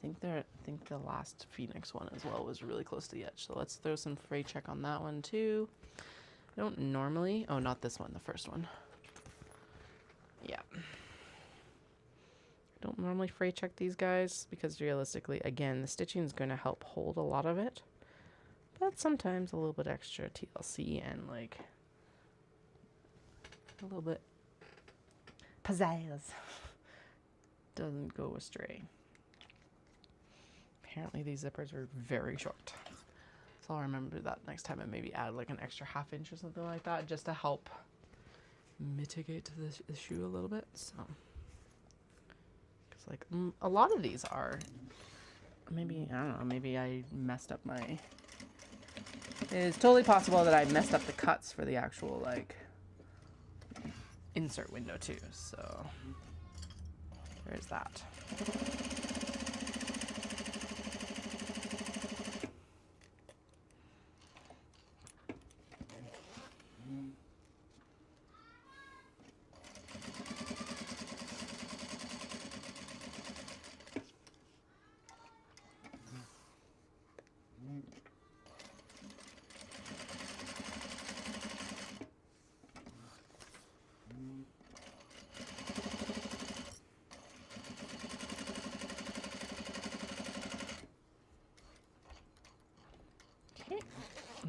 I think the last Phoenix one as well was really close to the edge. So let's throw some fray check on that one too. I don't normally. Oh, not this one. The first one. Yeah. I don't normally fray check these guys because realistically, again, the stitching is going to help hold a lot of it. But sometimes a little bit extra TLC and like a little bit pizzazz doesn't go astray. Apparently these zippers are very short. So I'll remember that next time I maybe add like an extra ½ inch or something like that just to help mitigate the shoe a little bit. So, because like a lot of these are maybe, I don't know, maybe I messed up my... It is totally possible that I messed up the cuts for the actual, like, insert window, too. So, there's that.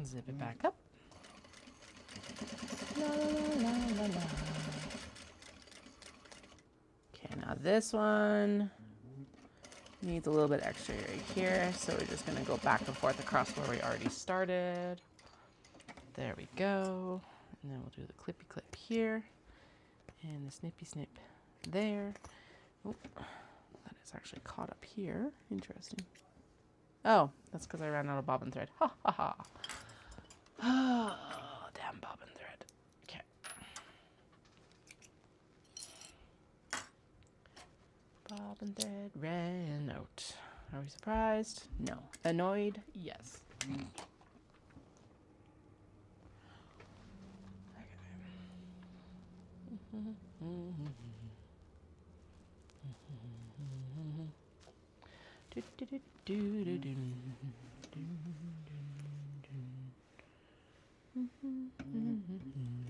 Zip it back up. La, la, la, la. Okay, now this one needs a little bit extra right here, so we're just going to go back and forth across where we already started. There we go. And then we'll do the clippy clip here and the snippy snip there. Oh, that is actually caught up here. Interesting. Oh, that's because I ran out of bobbin thread. Ha ha ha. Oh, damn bobbin thread. Okay. Bobbin thread ran out. Are we surprised? No. Annoyed? Yes.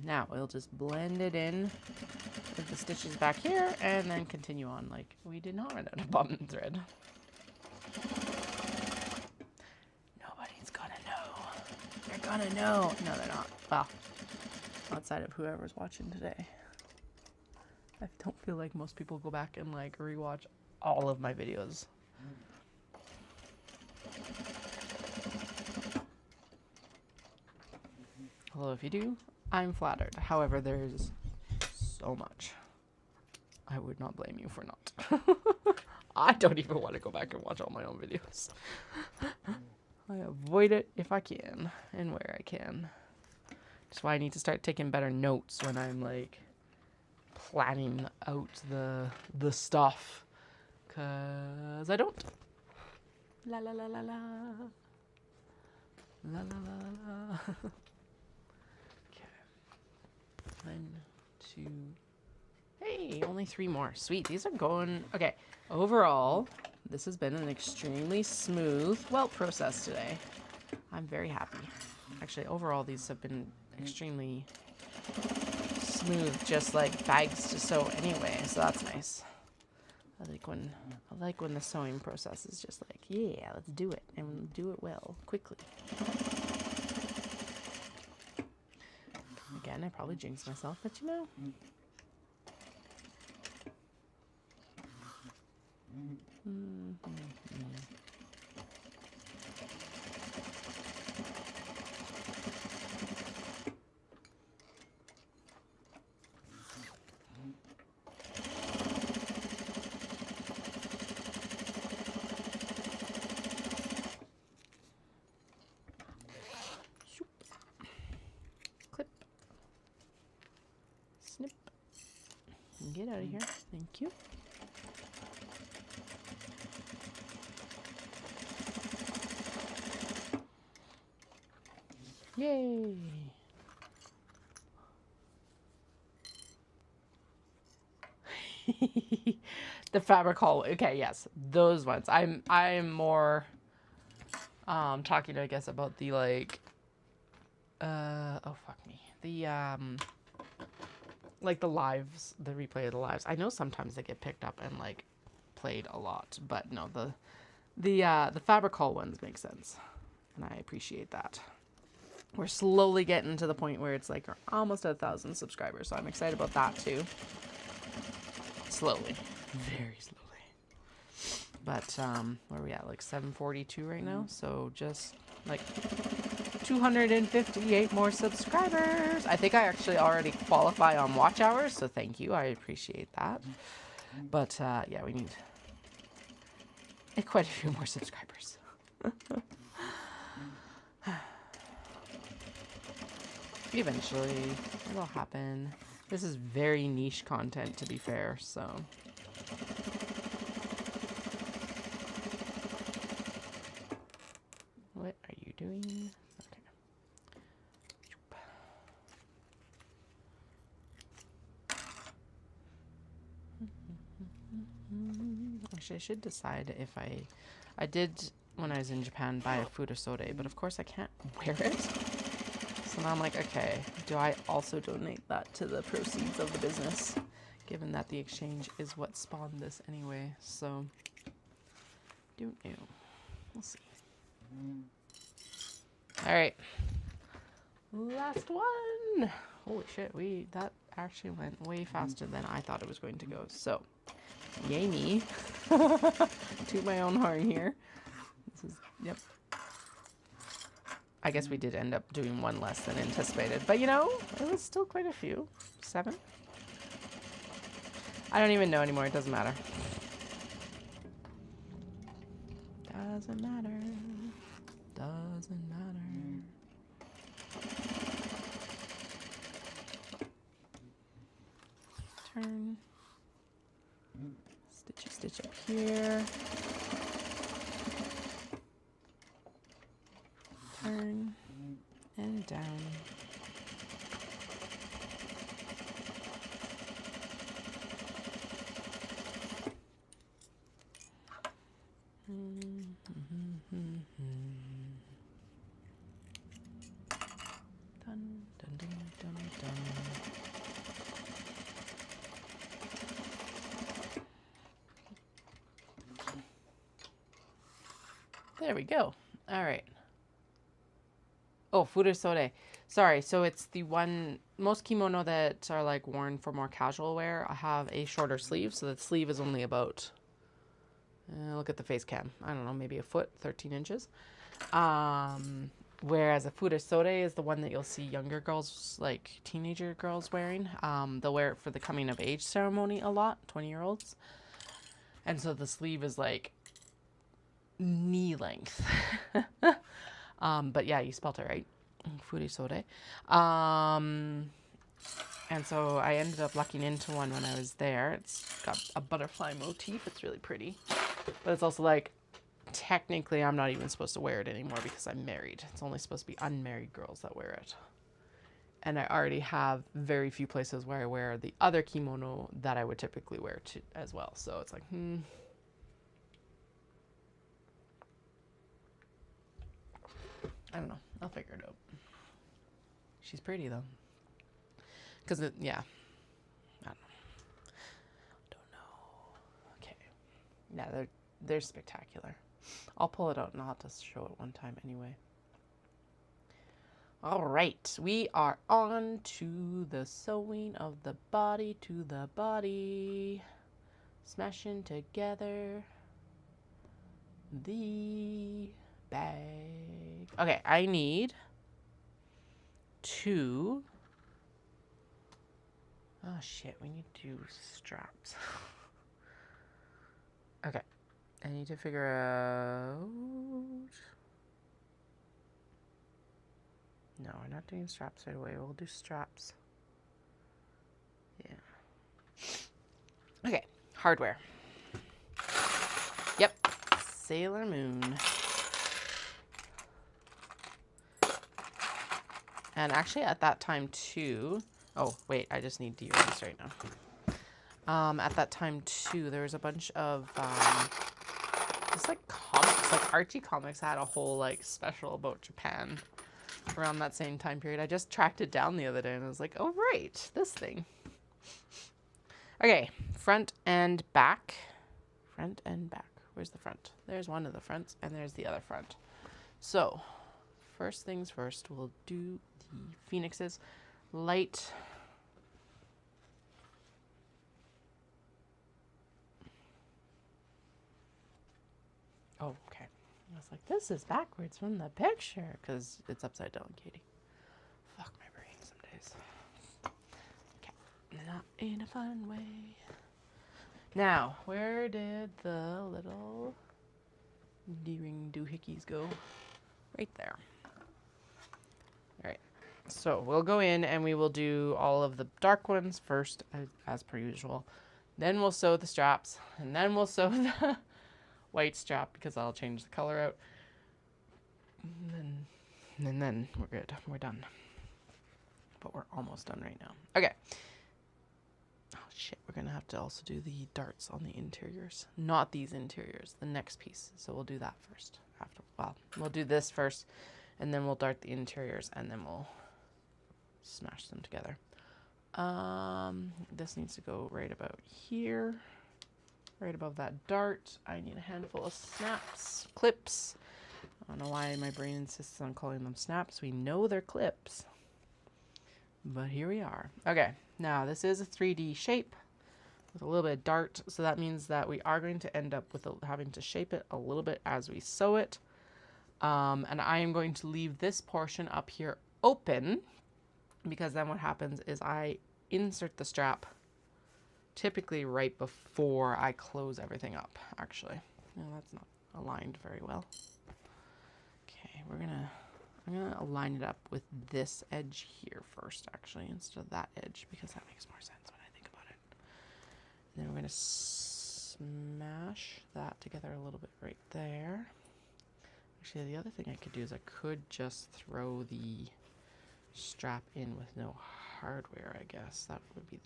Now we'll just blend it in with the stitches back here and then continue on like we did not run out of bobbin thread. Nobody's gonna know. They're gonna know. No, they're not. Well, outside of whoever's watching today. I don't feel like most people go back and like rewatch all of my videos. Although if you do, I'm flattered. However, there's so much. I would not blame you for not. I don't even want to go back and watch all my own videos. I avoid it if I can and where I can. That's why I need to start taking better notes when I'm like planning out the stuff, cause I don't. La la la la la. La la la la. Okay. 1, 2. Hey, only 3 more. Sweet. These are going okay. Overall, this has been an extremely smooth welt process today. I'm very happy. Actually, overall, these have been extremely smooth, just like bags to sew anyway, so that's nice. I like when the sewing process is just like, yeah, let's do it and do it well, quickly. Again, I probably jinxed myself, but you know. Clip. Snip. Get out of here. Thank you. Yay! The fabric hole. Okay, yes, those ones. I'm more talking, I guess, about the like oh fuck me. The like the lives, the replay of the lives. I know sometimes they get picked up and like played a lot, but no, the fabric hole ones make sense. And I appreciate that. We're slowly getting to the point where it's like almost at 1,000 subscribers, so I'm excited about that too. Slowly, very slowly. But where are we at? Like 742 right now, so just like 258 more subscribers. I think I actually already qualify on watch hours, so thank you. I appreciate that. But yeah, we need quite a few more subscribers. Eventually, it'll happen. This is very niche content, to be fair, so. What are you doing? Okay. Actually, I should decide if I did, when I was in Japan, buy a Fudosode, but of course I can't wear it. So now I'm like, okay, do I also donate that to the proceeds of the business? Given that the exchange is what spawned this anyway, so don't know. We'll see. All right, Last one. Holy shit, that actually went way faster than I thought it was going to go. So, yay me. Toot my own horn here. This is, yep. I guess we did end up doing one less than anticipated. But you know, it was still quite a few. 7? I don't even know anymore. It doesn't matter. Doesn't matter. Doesn't matter. Turn. Stitch up here. Turn. And down. Dun, dun, dun, dun, dun. There we go. All right. Oh, Furisore. Sorry, so it's the one, most kimono that are like worn for more casual wear, I have a shorter sleeve, so the sleeve is only about, look at the face cam, I don't know, maybe a foot, 13 inches. Whereas a Furisore is the one that you'll see younger girls, like teenager girls wearing. They'll wear it for the coming of age ceremony a lot, 20-year-olds. And so the sleeve is like knee length. But yeah, you spelt it right. Furisore. And so I ended up lucking into one when I was there. It's got a butterfly motif. It's really pretty. But it's also like, technically I'm not even supposed to wear it anymore because I'm married. It's only supposed to be unmarried girls that wear it. And I already have very few places where I wear the other kimono that I would typically wear to, as well. So it's like, I don't know. I'll figure it out. She's pretty though. Because, yeah. I don't know. Okay. Yeah, they're spectacular. I'll pull it out and I'll have to show it one time anyway. All right. We are on to the sewing of the body to the body. Smashing together the bag. Okay, I need 2. Oh shit, we need 2 straps. Okay, I need to figure out. No, we're not doing straps right away. We'll do straps. Yeah. Okay, hardware. Yep, Sailor Moon. And actually at that time too, oh wait, I just need earrings right now. At that time too, there was a bunch of just like comics, like Archie Comics had a whole like special about Japan around that same time period. I just tracked it down the other day and I was like, oh right, this thing. Okay, front and back. Front and back. Where's the front? There's one of the fronts and there's the other front. So first things first, we'll do the phoenixes. Light. Oh, okay. I was like, this is backwards from the picture because it's upside down, Katie. Fuck my brain some days. Okay. Not in a fun way. Now, where did the little D-ring doohickeys go? Right there. All right. So we'll go in and we will do all of the dark ones first, as per usual. Then we'll sew the straps, and then we'll sew the white strap because I'll change the color out. And then we're good. We're done. But we're almost done right now. Okay. Oh shit, we're gonna have to also do the darts on the interiors. Not these interiors, the next piece. So we'll do that first. Well, we'll do this first, and then we'll dart the interiors, and then we'll smash them together. This needs to go right about here. Right above that dart. I need a handful of snaps, clips. I don't know why my brain insists on calling them snaps. We know they're clips. But here we are. Okay, now this is a 3D shape with a little bit of dart, so that means that we are going to end up with having to shape it a little bit as we sew it. And I am going to leave this portion up here open, because then what happens is I insert the strap typically right before I close everything up, actually. No, that's not aligned very well. Okay, I'm gonna align it up with this edge here first, actually, instead of that edge, because that makes more sense when I think about it. And then we're gonna smash that together a little bit right there. Actually, the other thing I could do is I could just throw the strap in with no hardware, I guess. That would be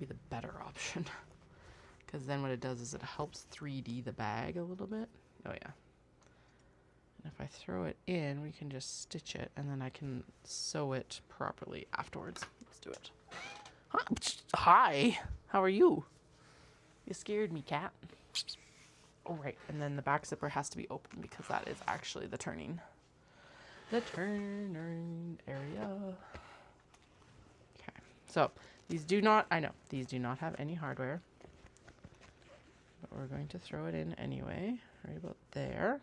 the better option. Because then what it does is it helps 3D the bag a little bit. Oh yeah. And if I throw it in, we can just stitch it, and then I can sew it properly afterwards. Let's do it. Hi, how are you? You scared me, cat. Oh, right, and then the back zipper has to be open because that is actually the turning area. Okay, so these do not have any hardware, but we're going to throw it in anyway, right about there,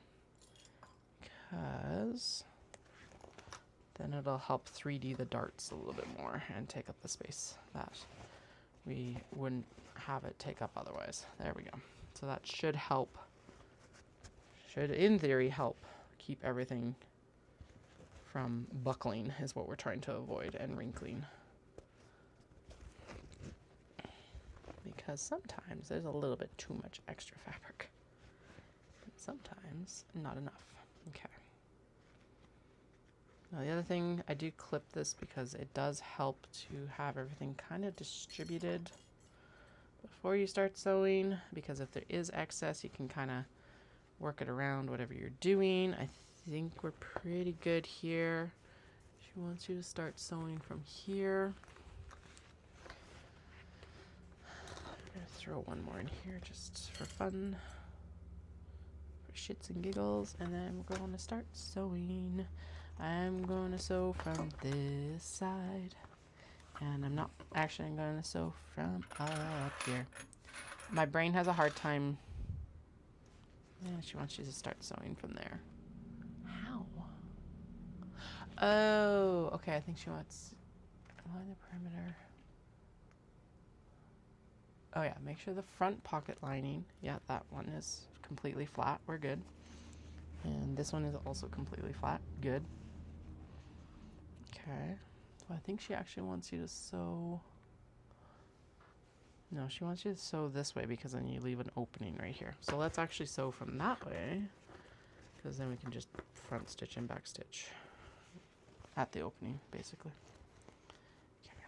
because then it'll help 3D the darts a little bit more and take up the space that we wouldn't have it take up otherwise. There we go. So that should in theory help keep everything from buckling, is what we're trying to avoid, and wrinkling. Because sometimes there's a little bit too much extra fabric. And sometimes not enough. Okay. Now the other thing, I do clip this because it does help to have everything kind of distributed before you start sewing, because if there is excess, you can kind of work it around whatever you're doing. I think we're pretty good here. She wants you to start sewing from here. I'm gonna throw one more in here just for fun, for shits and giggles, and then we're going to start sewing. I'm going to sew from this side, and I'm not actually, I'm going to sew from up here. My brain has a hard time. Yeah, she wants you to start sewing from there. How? Oh, okay. I think she wants line the perimeter. Oh yeah, make sure the front pocket lining. Yeah, that one is completely flat. We're good. And this one is also completely flat. Good. Okay. So I think she actually wants you to sew. No, she wants you to sew this way because then you leave an opening right here. So let's actually sew from that way, because then we can just front stitch and back stitch at the opening, basically. Okay.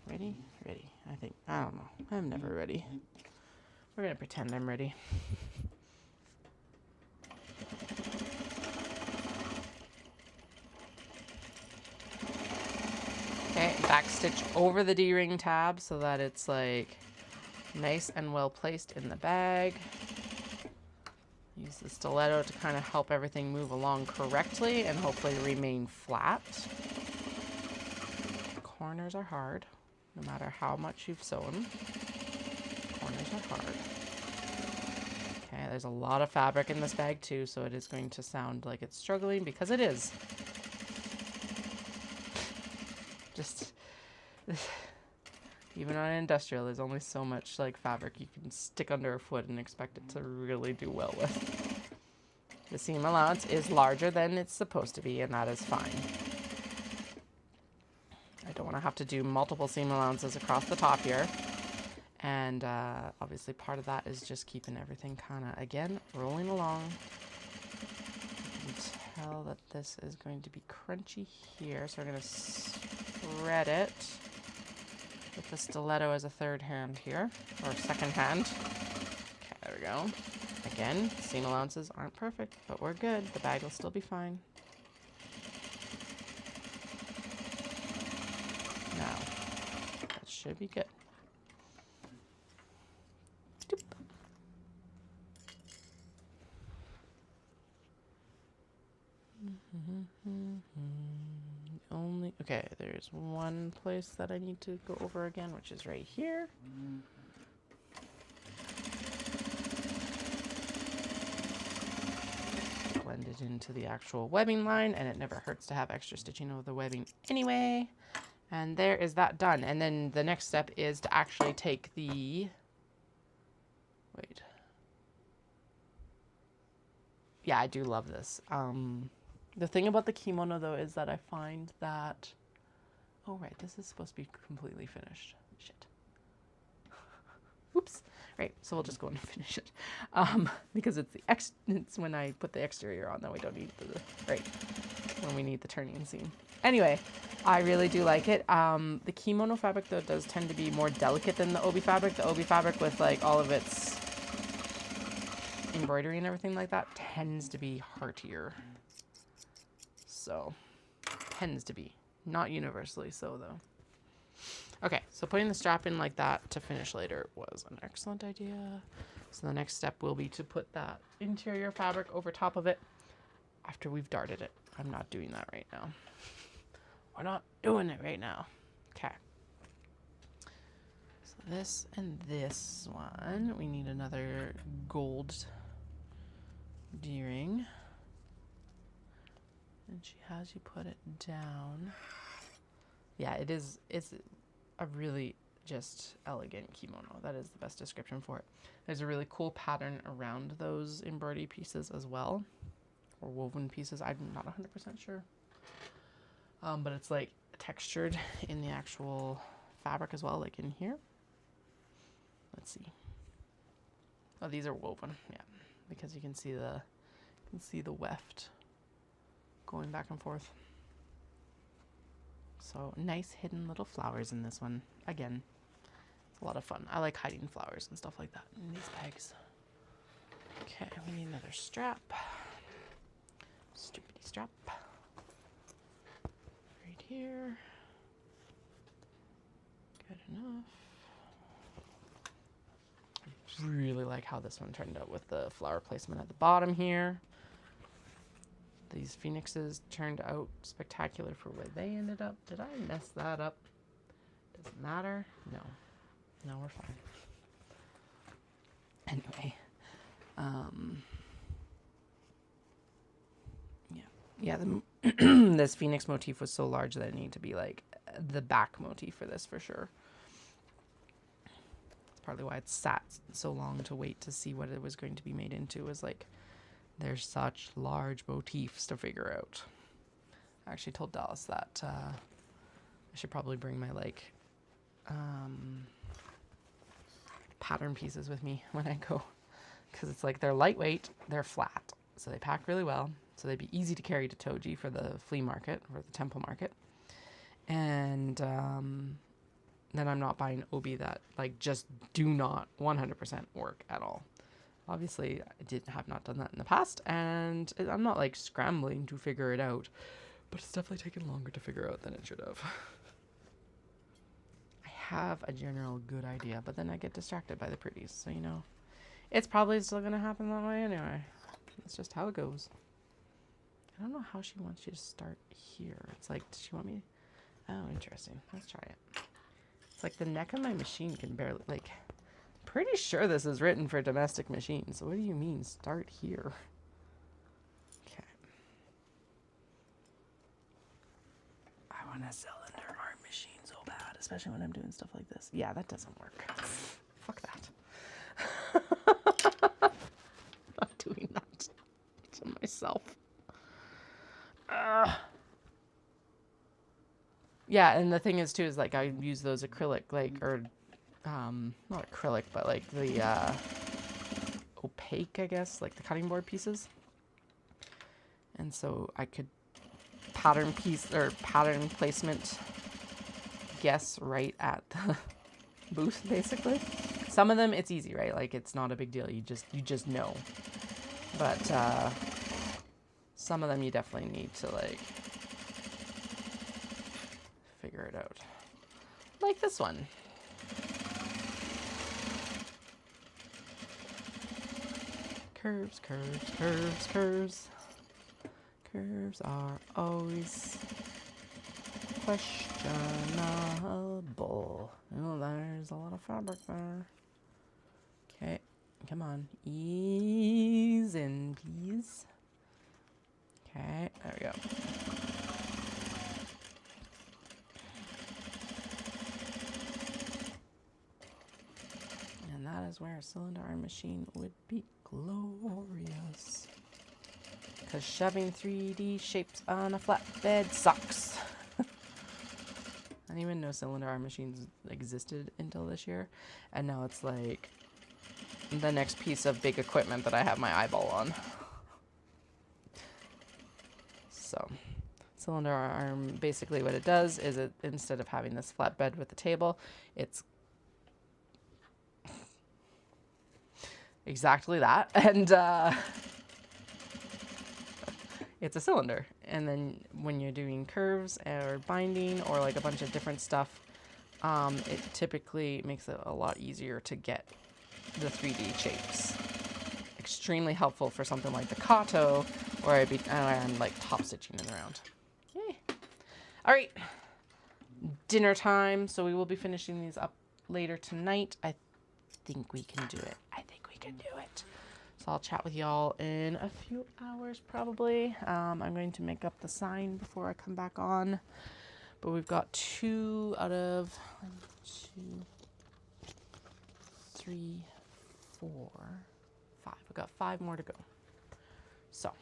Ready? Ready. I think. I don't know. I'm never ready. We're going to pretend I'm ready. Okay, back stitch over the D-ring tab so that it's like nice and well placed in the bag. Use the stiletto to kind of help everything move along correctly and hopefully remain flat. Corners are hard, no matter how much you've sewn. Corners are hard. Okay, there's a lot of fabric in this bag too, so it is going to sound like it's struggling, because it is. Just even on an industrial, there's only so much like fabric you can stick under a foot and expect it to really do well with. The seam allowance is larger than it's supposed to be, and that is fine. I don't want to have to do multiple seam allowances across the top here. And obviously part of that is just keeping everything kind of, again, rolling along. You can tell that this is going to be crunchy here, so we're going to spread it with the stiletto as a third hand here, or second hand. Okay, there we go. Again, seam allowances aren't perfect, but we're good. The bag will still be fine. Now, that should be good. Doop. The only only, okay, there's one place that I need to go over again, which is right here. Blend it into the actual webbing line, and it never hurts to have extra stitching over the webbing anyway. And there is that done. And then the next step is to actually take the, wait. Yeah, I do love this. The thing about the kimono though is that I find that, oh right, this is supposed to be completely finished. Shit. Oops. Right, so we'll just go and finish it. Because it's when I put the exterior on that we don't need the, right, when we need the turning seam. Anyway, I really do like it. The kimono fabric though does tend to be more delicate than the obi fabric. The obi fabric with like all of its embroidery and everything like that tends to be heartier. So, tends to be. Not universally so though. Okay, so putting the strap in like that to finish later was an excellent idea. So the next step will be to put that interior fabric over top of it after we've darted it. I'm not doing that right now. We're not doing it right now. Okay. So this and this one, we need another gold D-ring. And she has you put it down. Yeah, it's a really just elegant kimono. That is the best description for it. There's a really cool pattern around those embroidery pieces as well, or woven pieces. I'm not 100% sure. But it's like textured in the actual fabric as well, like in here. Let's see. Oh, these are woven, yeah, because you can see the weft going back and forth. So nice hidden little flowers in this one. Again, it's a lot of fun. I like hiding flowers and stuff like that in these bags. Okay, we need another strap. Stupidity strap. Right here. Good enough. I really like how this one turned out with the flower placement at the bottom here. These phoenixes turned out spectacular for where they ended up. Did I mess that up? Doesn't matter. No. No, we're fine. Anyway. Yeah, this phoenix motif was so large that it needed to be like the back motif for this for sure. That's partly why it sat so long to wait to see what it was going to be made into. Was like, there's such large motifs to figure out. I actually told Dallas that I should probably bring my like pattern pieces with me when I go, because it's like they're lightweight, they're flat, so they pack really well, so they'd be easy to carry to Toji for the flea market or the temple market. And then I'm not buying obi that like just do not 100% work at all. Obviously, I have not done that in the past, and I'm not like scrambling to figure it out, but it's definitely taken longer to figure out than it should have. I have a general good idea, but then I get distracted by the pretties, so you know, it's probably still gonna happen that way anyway. That's just how it goes. I don't know how she wants you to start here. It's like, does she want me? Oh, interesting. Let's try it. It's like the neck of my machine can barely like. Pretty sure this is written for domestic machines. So what do you mean start here? Okay. I want a cylinder art machine so bad, especially when I'm doing stuff like this. Yeah, that doesn't work. Fuck that. I'm not doing that to myself. Yeah, and the thing is too is like I use those acrylic like or not acrylic, but like the opaque, I guess, like the cutting board pieces. And so I could pattern piece or pattern placement guess right at the booth, basically. Some of them it's easy, right? Like it's not a big deal. You just know. But some of them you definitely need to like figure it out. Like this one. Curves, curves, curves, curves. Curves are always questionable. Oh, there's a lot of fabric there. Okay, come on. Ease in, please. Okay, there we go. And that is where a cylinder iron machine would be glorious. Because shoving 3D shapes on a flatbed sucks. I didn't even know cylinder iron machines existed until this year. And now it's like the next piece of big equipment that I have my eyeball on. So, cylinder arm, basically what it does is it, instead of having this flat bed with the table, it's exactly that. And it's a cylinder. And then when you're doing curves or binding or like a bunch of different stuff, it typically makes it a lot easier to get the 3D shapes. Extremely helpful for something like the Kato, where I'm like top stitching it around. Yay. All right, dinner time. So we will be finishing these up later tonight. I think we can do it. I think we can do it. So I'll chat with y'all in a few hours probably. I'm going to make up the sign before I come back on. But we've got 2 out of 1, 2, 3, 4, 5. We've got 5 more to go. So